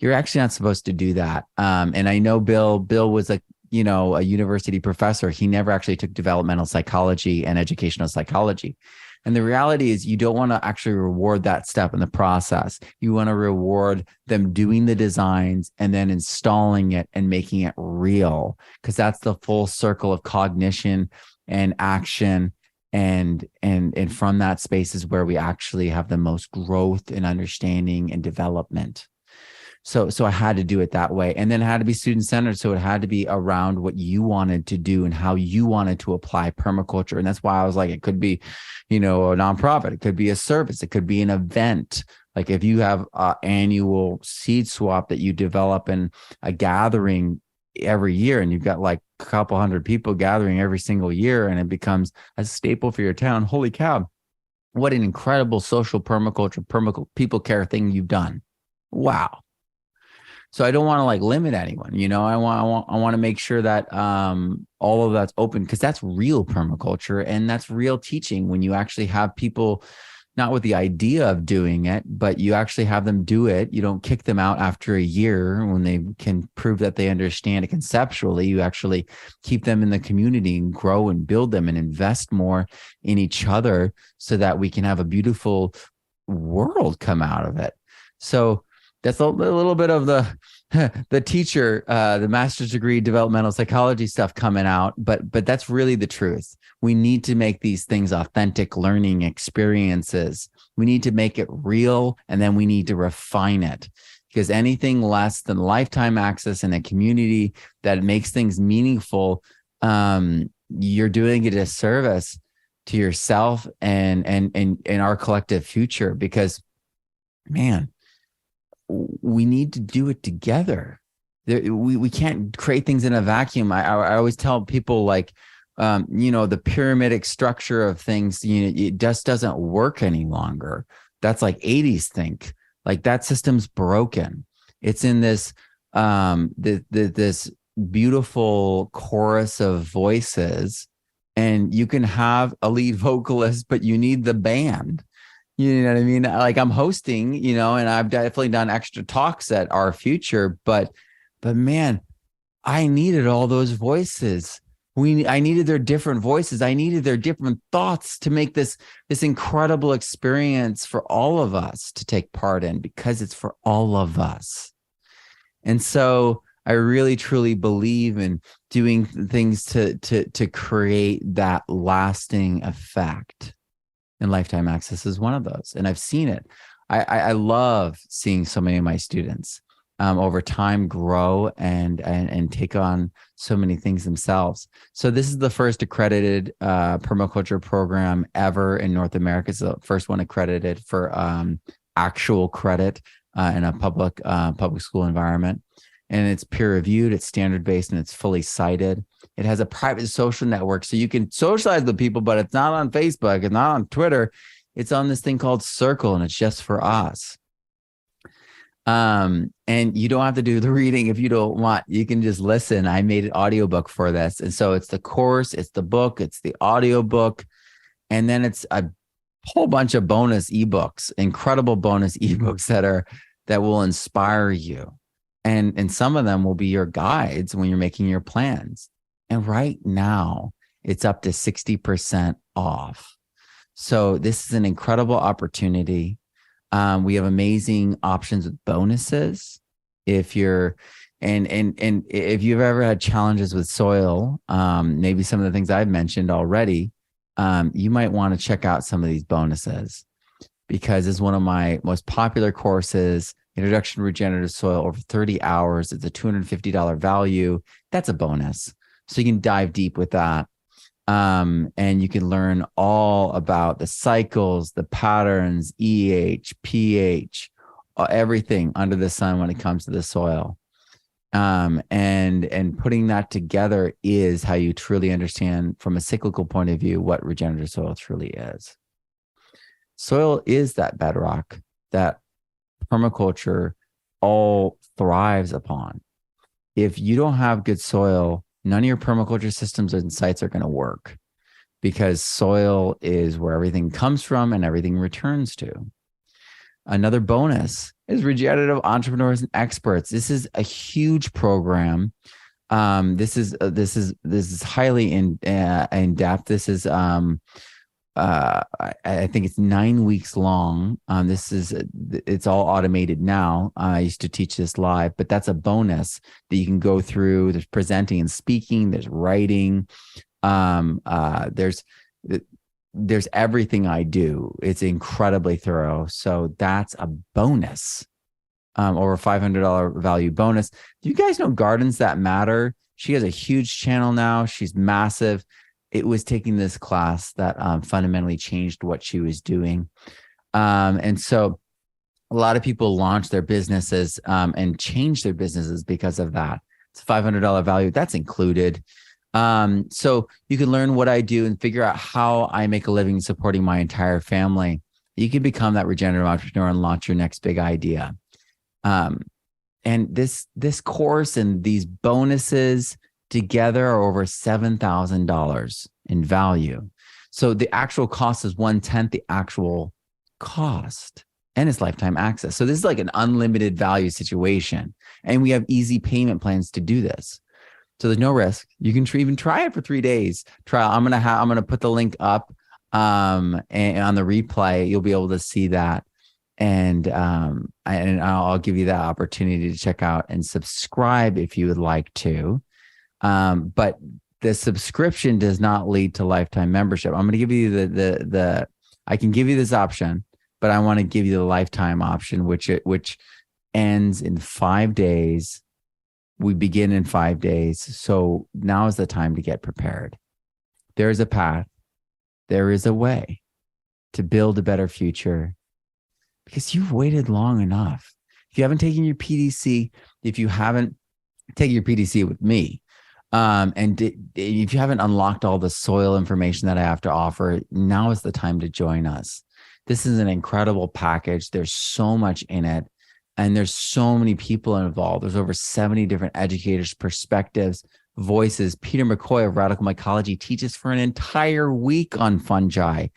You're actually not supposed to do that. And I know Bill was a university professor. He never actually took developmental psychology and educational psychology. And the reality is, you don't want to actually reward that step in the process. You want to reward them doing the designs and then installing it and making it real, because that's the full circle of cognition and action. And from that space is where we actually have the most growth and understanding and development. So I had to do it that way. And then it had to be student-centered. So it had to be around what you wanted to do and how you wanted to apply permaculture. And that's why I was like, it could be, a nonprofit. It could be a service. It could be an event. Like if you have an annual seed swap that you develop in a gathering every year, and you've got like a couple hundred people gathering every single year, and it becomes a staple for your town. Holy cow. What an incredible social permaculture people care thing you've done. Wow. So I don't want to limit anyone, I want to make sure that all of that's open, because that's real permaculture and that's real teaching. When you actually have people not with the idea of doing it, but you actually have them do it. You don't kick them out after a year when they can prove that they understand it conceptually. You actually keep them in the community and grow and build them and invest more in each other so that we can have a beautiful world come out of it. So that's a little bit of the teacher, the master's degree, developmental psychology stuff coming out, but that's really the truth. We need to make these things authentic learning experiences. We need to make it real, and then we need to refine it, because anything less than lifetime access in a community that makes things meaningful, you're doing a disservice to yourself and our collective future. Because, man, we need to do it together. We can't create things in a vacuum. I always tell people, the pyramidal structure of things, it just doesn't work any longer. That's like 80s think. Like that system's broken. It's in this this beautiful chorus of voices, and you can have a lead vocalist, but you need the band. You know what I mean? Like I'm hosting, and I've definitely done extra talks at RFuture, but man, I needed all those voices. I needed their different voices. I needed their different thoughts to make this incredible experience for all of us to take part in, because it's for all of us. And so I really truly believe in doing things to create that lasting effect. And lifetime access is one of those. And I've seen it. I love seeing so many of my students over time grow and take on so many things themselves. So this is the first accredited permaculture program ever in North America. It's the first one accredited for actual credit in a public school environment. And it's peer reviewed, it's standard based, and it's fully cited. It has a private social network, so you can socialize with people, but it's not on Facebook, it's not on Twitter. It's on this thing called Circle, and it's just for us. And you don't have to do the reading if you don't want. You can just listen. I made an audiobook for this. And so it's the course, it's the book, it's the audiobook, and then it's a whole bunch of bonus ebooks, incredible bonus ebooks that will inspire you. And some of them will be your guides when you're making your plans. And right now, it's up to 60% off. So this is an incredible opportunity. We have amazing options with bonuses. If you're and if you've ever had challenges with soil, maybe some of the things I've mentioned already, you might want to check out some of these bonuses, because it's one of my most popular courses, Introduction to Regenerative Soil, over 30 hours. It's a $250 value. That's a bonus. So you can dive deep with that. And you can learn all about the cycles, the patterns, pH, everything under the sun when it comes to the soil. And putting that together is how you truly understand, from a cyclical point of view, what regenerative soil truly is. Soil is that bedrock that permaculture all thrives upon. If you don't have good soil, none of your permaculture systems and sites are going to work, because soil is where everything comes from and everything returns to. Another bonus is Regenerative Entrepreneurs and Experts. This is a huge program. This is highly in depth. This is I think it's 9 weeks long. It's all automated now. I used to teach this live, but that's a bonus that you can go through. There's presenting and speaking. There's writing. There's everything I do. It's incredibly thorough. So that's a bonus. Over $500 value bonus. Do you guys know Gardens That Matter? She has a huge channel now. She's massive. It was taking this class that fundamentally changed what she was doing. And so a lot of people launch their businesses and change their businesses because of that. It's a $500 value. That's included. So you can learn what I do and figure out how I make a living supporting my entire family. You can become that regenerative entrepreneur and launch your next big idea. And this course and these bonuses together are over $7,000 in value. So the actual cost is 1/10 the actual cost, and it's lifetime access. So this is like an unlimited value situation. And we have easy payment plans to do this. So there's no risk. You can even try it for 3 days. Trial. I'm gonna put the link up and on the replay. You'll be able to see that. And I'll give you that opportunity to check out and subscribe if you would like to. But the subscription does not lead to lifetime membership. I'm going to give you I can give you this option, but I want to give you the lifetime option, which ends in 5 days. We begin in 5 days. So now is the time to get prepared. There is a path. There is a way to build a better future, because you've waited long enough. If you haven't taken your PDC, if you haven't taken your PDC with me, if you haven't unlocked all the soil information that I have to offer, now is the time to join us. This is an incredible package. There's so much in it, and there's so many people involved. There's over 70 different educators, perspectives, voices. Peter McCoy of Radical Mycology teaches for an entire week on fungi.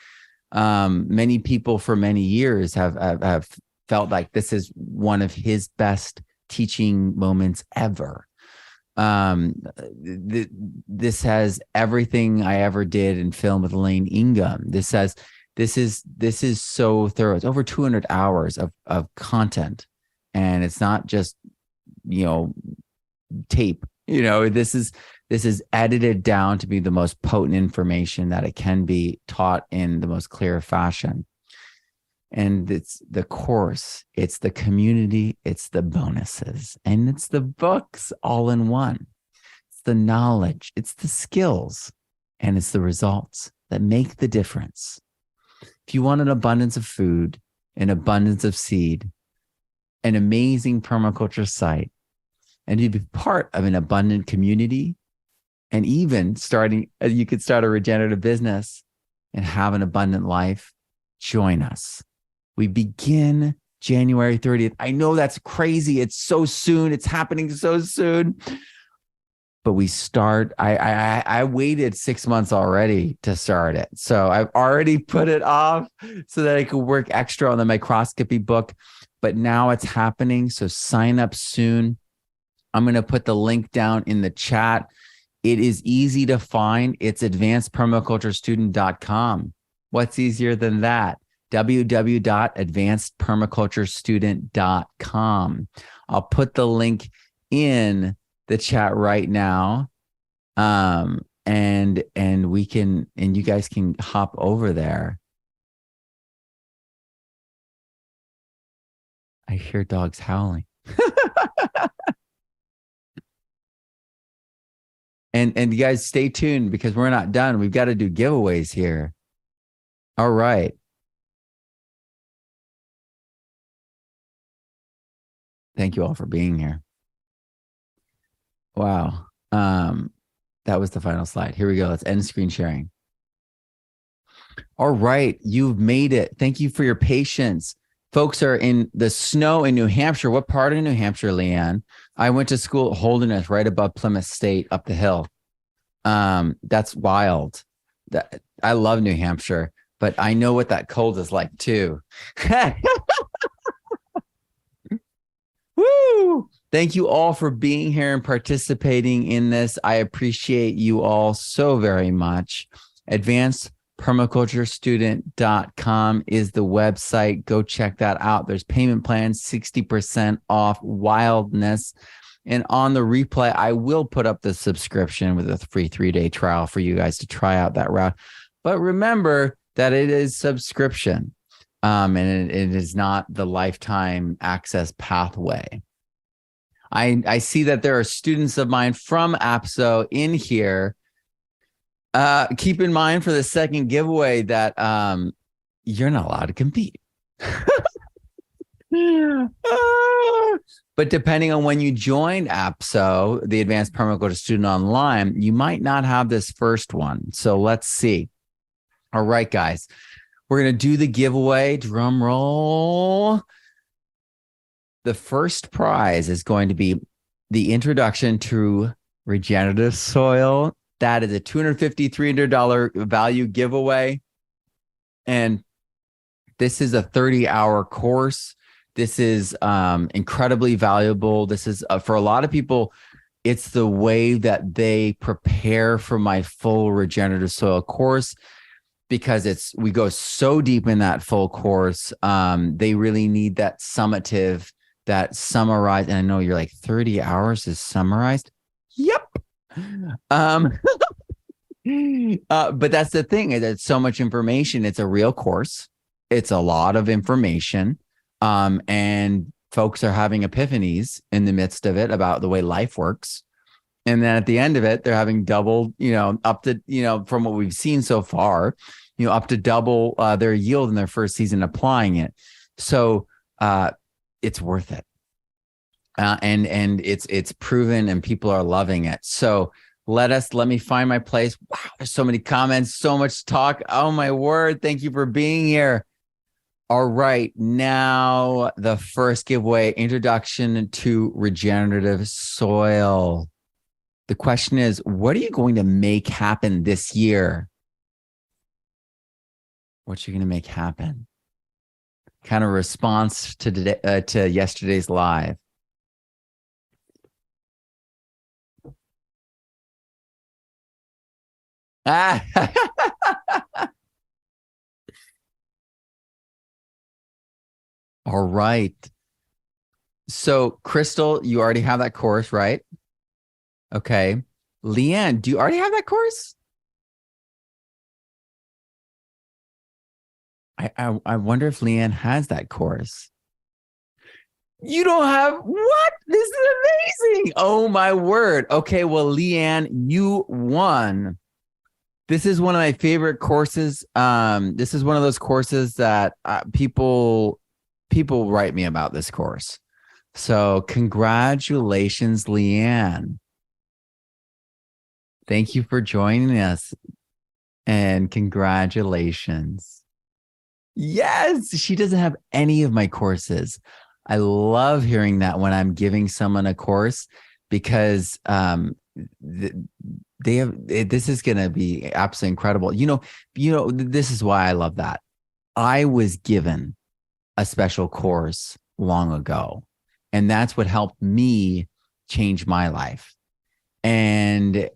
Many people for many years have felt like this is one of his best teaching moments ever. This has everything I ever did in film with Elaine Ingham. This is so thorough. It's over 200 hours of content, and it's not just, tape. This is edited down to be the most potent information that it can be, taught in the most clear fashion. And it's the course, it's the community, it's the bonuses, and it's the books all in one. It's the knowledge, it's the skills, and it's the results that make the difference. If you want an abundance of food, an abundance of seed, an amazing permaculture site, and to be part of an abundant community, and even you could start a regenerative business and have an abundant life, join us. We begin January 30th. I know that's crazy. It's so soon. It's happening so soon. But we start, I waited 6 months already to start it. So I've already put it off so that I could work extra on the microscopy book. But now it's happening. So sign up soon. I'm going to put the link down in the chat. It is easy to find. It's advancedpermaculturestudent.com. What's easier than that? www.advancedpermaculturestudent.com. I'll put the link in the chat right now. And we can, and you guys can hop over there. I hear dogs howling. And you guys stay tuned because we're not done. We've got to do giveaways here. All right. Thank you all for being here. Wow. That was the final slide. Here we go. Let's end screen sharing. All right. You've made it. Thank you for your patience. Folks are in the snow in New Hampshire. What part of New Hampshire, Leanne? I went to school at Holderness, right above Plymouth State, up the hill. That's wild. I love New Hampshire, but I know what that cold is like too. Woo! Thank you all for being here and participating in this. I appreciate you all so very much. AdvancedPermacultureStudent.com is the website. Go check that out. There's payment plans, 60% off, wildness. And on the replay, I will put up the subscription with a free 3-day trial for you guys to try out that route. But remember that it is subscription. And it is not the lifetime access pathway. I see that there are students of mine from APSO in here. Keep in mind for the second giveaway that you're not allowed to compete. But depending on when you joined APSO, the Advanced Permaculture Student Online, you might not have this first one. So let's see. All right, guys. We're going to do the giveaway. Drum roll. The first prize is going to be the Introduction to Regenerative Soil. That is a $250, $300 value giveaway. And this is a 30-hour course. This is incredibly valuable. This is, for a lot of people, it's the way that they prepare for my full Regenerative Soil course, because we go so deep in that full course. They really need that summative, that summarized. And I know you're like, 30 hours is summarized? Yep. But that's the thing, is it's so much information. It's a real course. It's a lot of information. And folks are having epiphanies in the midst of it about the way life works. And then at the end of it, they're having double, up to, from what we've seen so far, up to double their yield in their first season applying it. So it's worth it. And it's proven, and people are loving it. So let me find my place. Wow, there's so many comments, so much talk. Oh my word. Thank you for being here. All right. Now the first giveaway, Introduction to Regenerative Soil. The question is, what are you going to make happen this year? What you're going to make happen? Kind of response to today, to yesterday's live. Ah. All right. So, Crystal, you already have that course, right? Okay. Leanne, do you already have that course? I wonder if Leanne has that course. You don't have what? This is amazing. Oh my word. Okay, well, Leanne, you won. This is one of my favorite courses. This is one of those courses that people write me about this course. So congratulations, Leanne. Thank you for joining us, and congratulations. Yes, she doesn't have any of my courses. I love hearing that when I'm giving someone a course because th- they have this is going to be absolutely incredible. This is why I love that. I was given a special course long ago, and that's what helped me change my life. And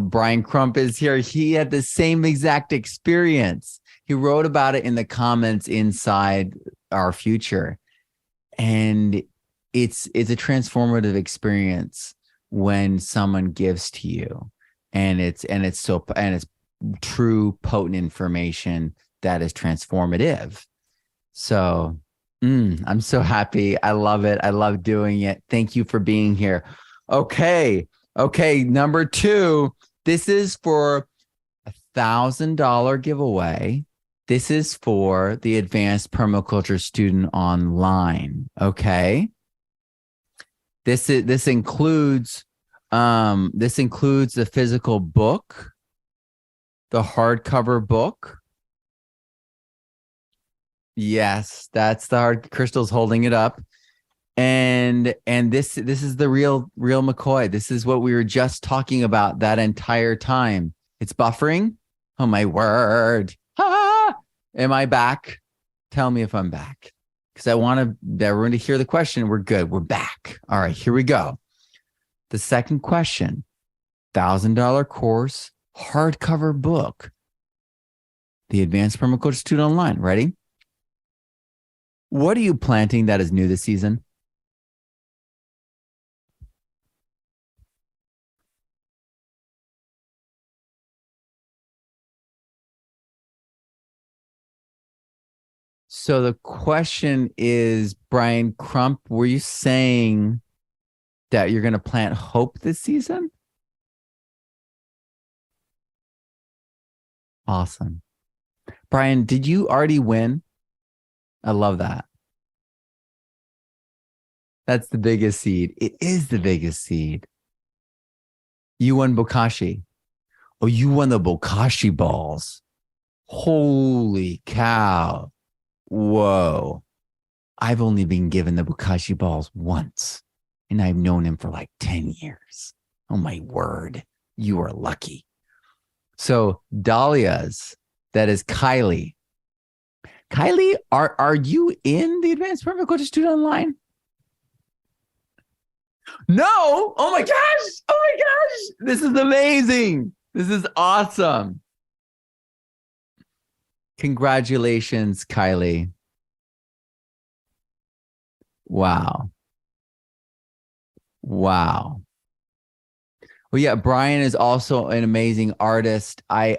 Brian Crump is here. He had the same exact experience. He wrote about it in the comments inside RFuture, and it's a transformative experience when someone gives to you, and it's true potent information that is transformative. So I'm so happy. I love it. I love doing it. Thank you for being here. Okay. Okay, number two, this is for $1,000 giveaway. This is for the Advanced Permaculture Student Online. Okay. This includes the physical book, the hardcover book. Yes, that's the hard. Crystal's holding it up. And this is the real McCoy. This is what we were just talking about that entire time. It's buffering. Oh my word. Ah! Am I back? Tell me if I'm back. Because I want everyone to hear the question. We're good. We're back. All right, here we go. The second question. $1,000 course, hardcover book. The Advanced Permaculture Student Online. Ready? What are you planting that is new this season? So the question is, Brian Crump, were you saying that you're going to plant hope this season? Awesome. Brian, did you already win? I love that. That's the biggest seed. It is the biggest seed. You won Bokashi. Oh, you won the Bokashi balls. Holy cow. Whoa. I've only been given the Bokashi balls once, and I've known him for like 10 years. Oh, my word. You are lucky. So Dahlia's, that is Kylie. Kylie, are you in the Advanced Permaculture Student Online? No. Oh my gosh. Oh my gosh. This is amazing. This is awesome. Congratulations, Kylie. Wow. Wow. Well, yeah, Brian is also an amazing artist. I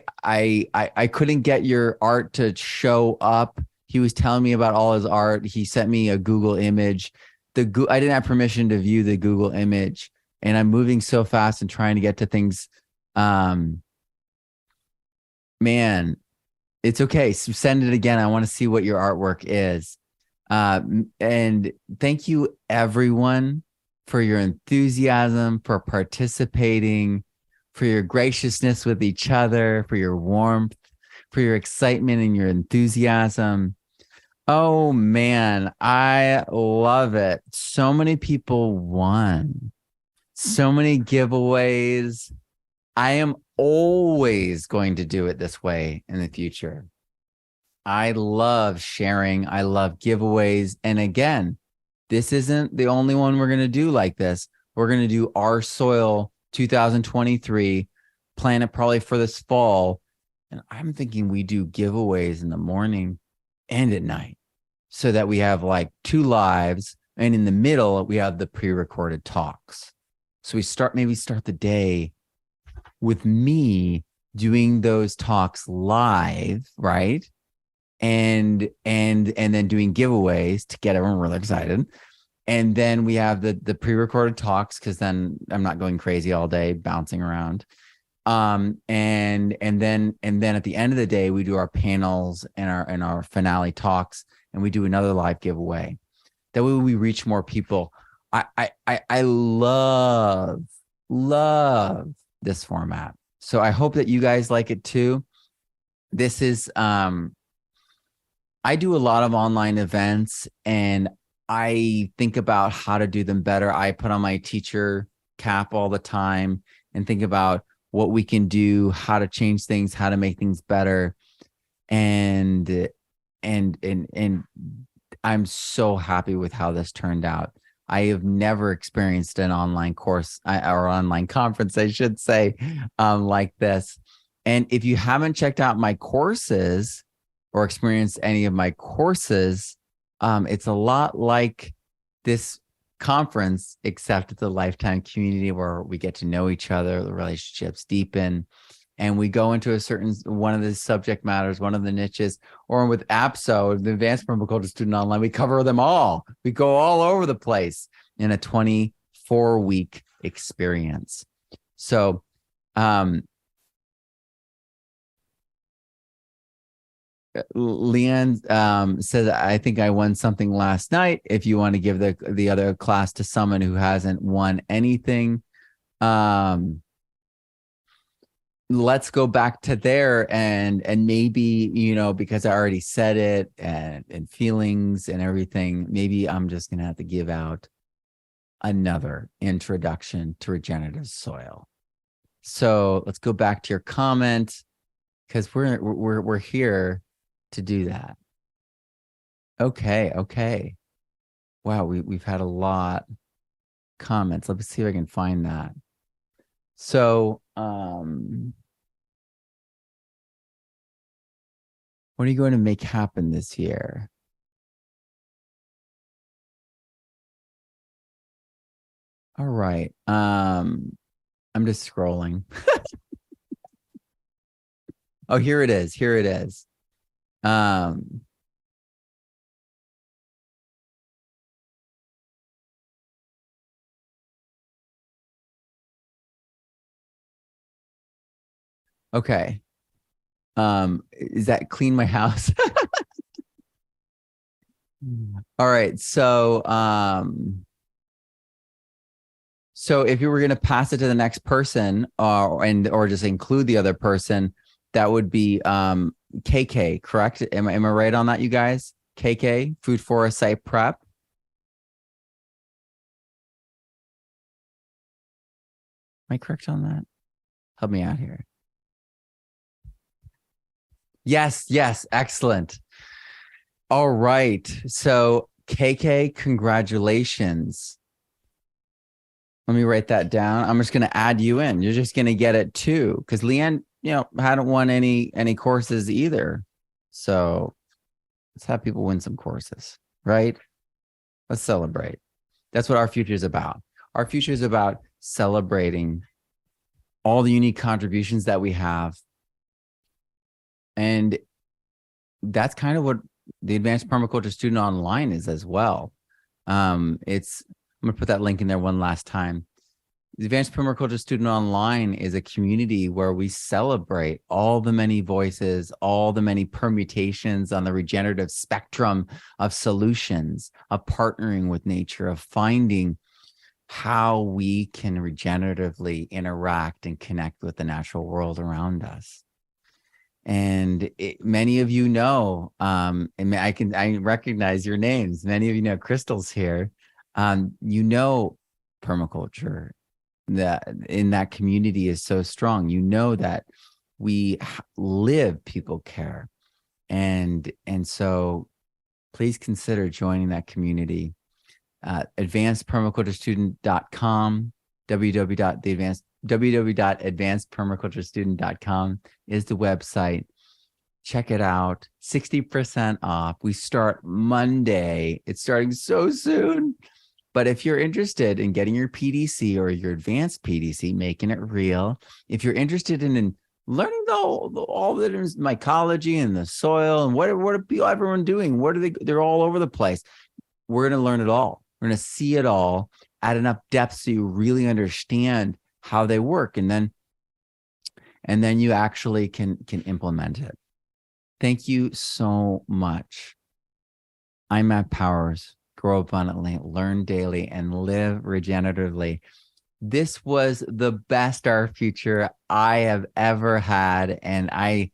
couldn't get your art to show up. He was telling me about all his art. He sent me a Google image. I didn't have permission to view the Google image, and I'm moving so fast and trying to get to things. Man, it's okay. So send it again. I want to see what your artwork is. And thank you, everyone, for your enthusiasm, for participating, for your graciousness with each other, for your warmth, for your excitement and your enthusiasm. Oh, man, I love it. So many people won. So many giveaways. I am always going to do it this way in the future. I love sharing. I love giveaways. And again, this isn't the only one we're going to do like this. We're going to do Our Soil 2023, plan it probably for this fall. And I'm thinking we do giveaways in the morning and at night so that we have like 2 lives. And in the middle, we have the pre-recorded talks. So we start the day with me doing those talks live, right? And then doing giveaways to get everyone really excited. And then we have the pre-recorded talks, because then I'm not going crazy all day bouncing around. And then at the end of the day, we do our panels and our finale talks, and we do another live giveaway. That way we reach more people. I love this format. So I hope that you guys like it too. This is I do a lot of online events, and I think about how to do them better. I put on my teacher cap all the time and think about what we can do, how to change things, how to make things better. And and I'm so happy with how this turned out. I have never experienced an online course or online conference, I should say, like this. And if you haven't checked out my courses or experienced any of my courses, it's a lot like this conference, except it's a lifetime community where we get to know each other, the relationships deepen, and we go into a certain one of the subject matters, one of the niches, or with APSO, the Advanced Permaculture Student Online, we cover them all. We go all over the place in a 24-week experience. So, Leanne says, I think I won something last night. If you want to give the other class to someone who hasn't won anything, let's go back to there, and maybe, because I already said it, and feelings and everything, maybe I'm just gonna have to give out another introduction to regenerative soil. So let's go back to your comment, because we're here to do that. Okay. Wow, we've had a lot of comments. Let me see if I can find that. So what are you going to make happen this year? All right. I'm just scrolling. Oh, here it is. Okay. Is that clean my house? All right. So if you were going to pass it to the next person, or just include the other person, that would be KK, correct? Am I right on that, you guys? KK, Food Forest Site Prep. Am I correct on that? Help me out here. Yes, excellent. All right. So KK, congratulations. Let me write that down. I'm just going to add you in. You're just going to get it too, because Leanne, hadn't won any courses either. So let's have people win some courses, right? Let's celebrate. That's what RFuture is about. RFuture is about celebrating all the unique contributions that we have. And that's kind of what the Advanced Permaculture Student Online is as well. I'm going to put that link in there one last time. The Advanced Permaculture Student Online is a community where we celebrate all the many voices, all the many permutations on the regenerative spectrum of solutions, of partnering with nature, of finding how we can regeneratively interact and connect with the natural world around us. And many of you know, and I recognize your names. Many of you know Crystal's here. Permaculture, that in that community is so strong. That we live people care, and so please consider joining that community. Advancedpermaculturestudent.com, www.advancedpermaculturestudent.com is the website. Check it out. 60% off. We start Monday. It's starting so soon. But if you're interested in getting your PDC or your advanced PDC, making it real, if you're interested in learning all the mycology and the soil and what are everyone doing? They're all over the place. We're going to learn it all. We're going to see it all at enough depth so you really understand how they work. And then you actually can implement it. Thank you so much. I'm Matt Powers. Grow abundantly, learn daily, and live regeneratively. This was the best RFuture I have ever had, and I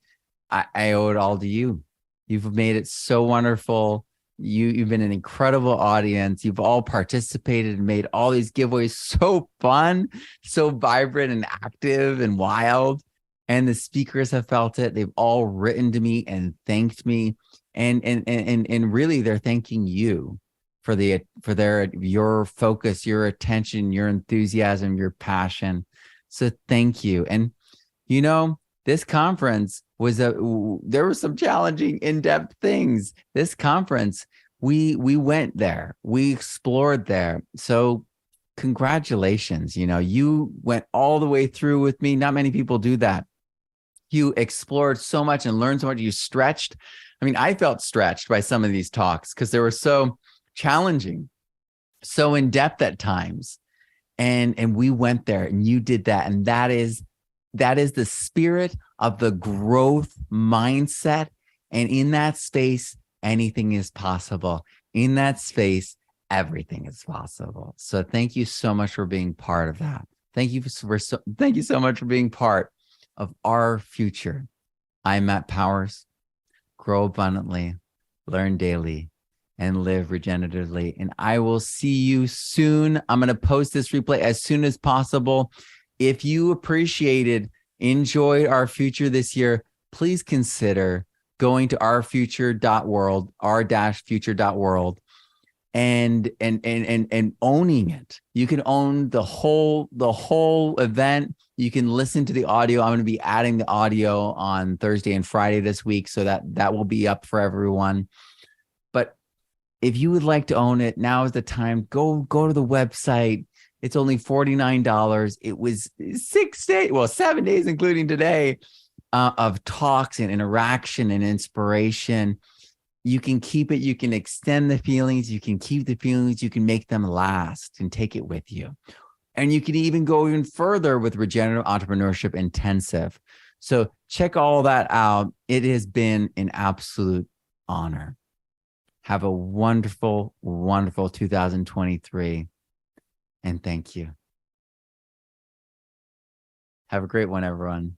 owe it all to you. You've made it so wonderful. You've been an incredible audience. You've all participated and made all these giveaways so fun, so vibrant and active and wild. And the speakers have felt it. They've all written to me and thanked me. And really they're thanking you for your focus, your attention, your enthusiasm, your passion. So thank you. And this conference there were some challenging, in-depth things. This conference, we went there, we explored there. So congratulations. You went all the way through with me. Not many people do that. You explored so much and learned so much. You stretched. I mean, I felt stretched by some of these talks because they were so challenging, so in-depth at times. And we went there and you did that. And that is the spirit of the growth mindset. And in that space, anything is possible. In that space, everything is possible. So thank you so much for being part of that. Thank you so much for being part of RFuture. I'm Matt Powers. Grow abundantly, learn daily, and live regeneratively. And I will see you soon. I'm going to post this replay as soon as possible. If you enjoyed RFuture this year, please consider going to rfuture.world, r-future.world, and owning it. You can own the whole event. You can listen to the audio. I'm going to be adding the audio on Thursday and Friday this week, so that will be up for everyone. But if you would like to own it, now is the time. Go to the website. It's only $49. It was 7 days, including today, of talks and interaction and inspiration. You can keep it. You can extend the feelings. You can keep the feelings. You can make them last and take it with you. And you can even go even further with Regenerative Entrepreneurship Intensive. So check all that out. It has been an absolute honor. Have a wonderful, wonderful 2023. And thank you. Have a great one, everyone.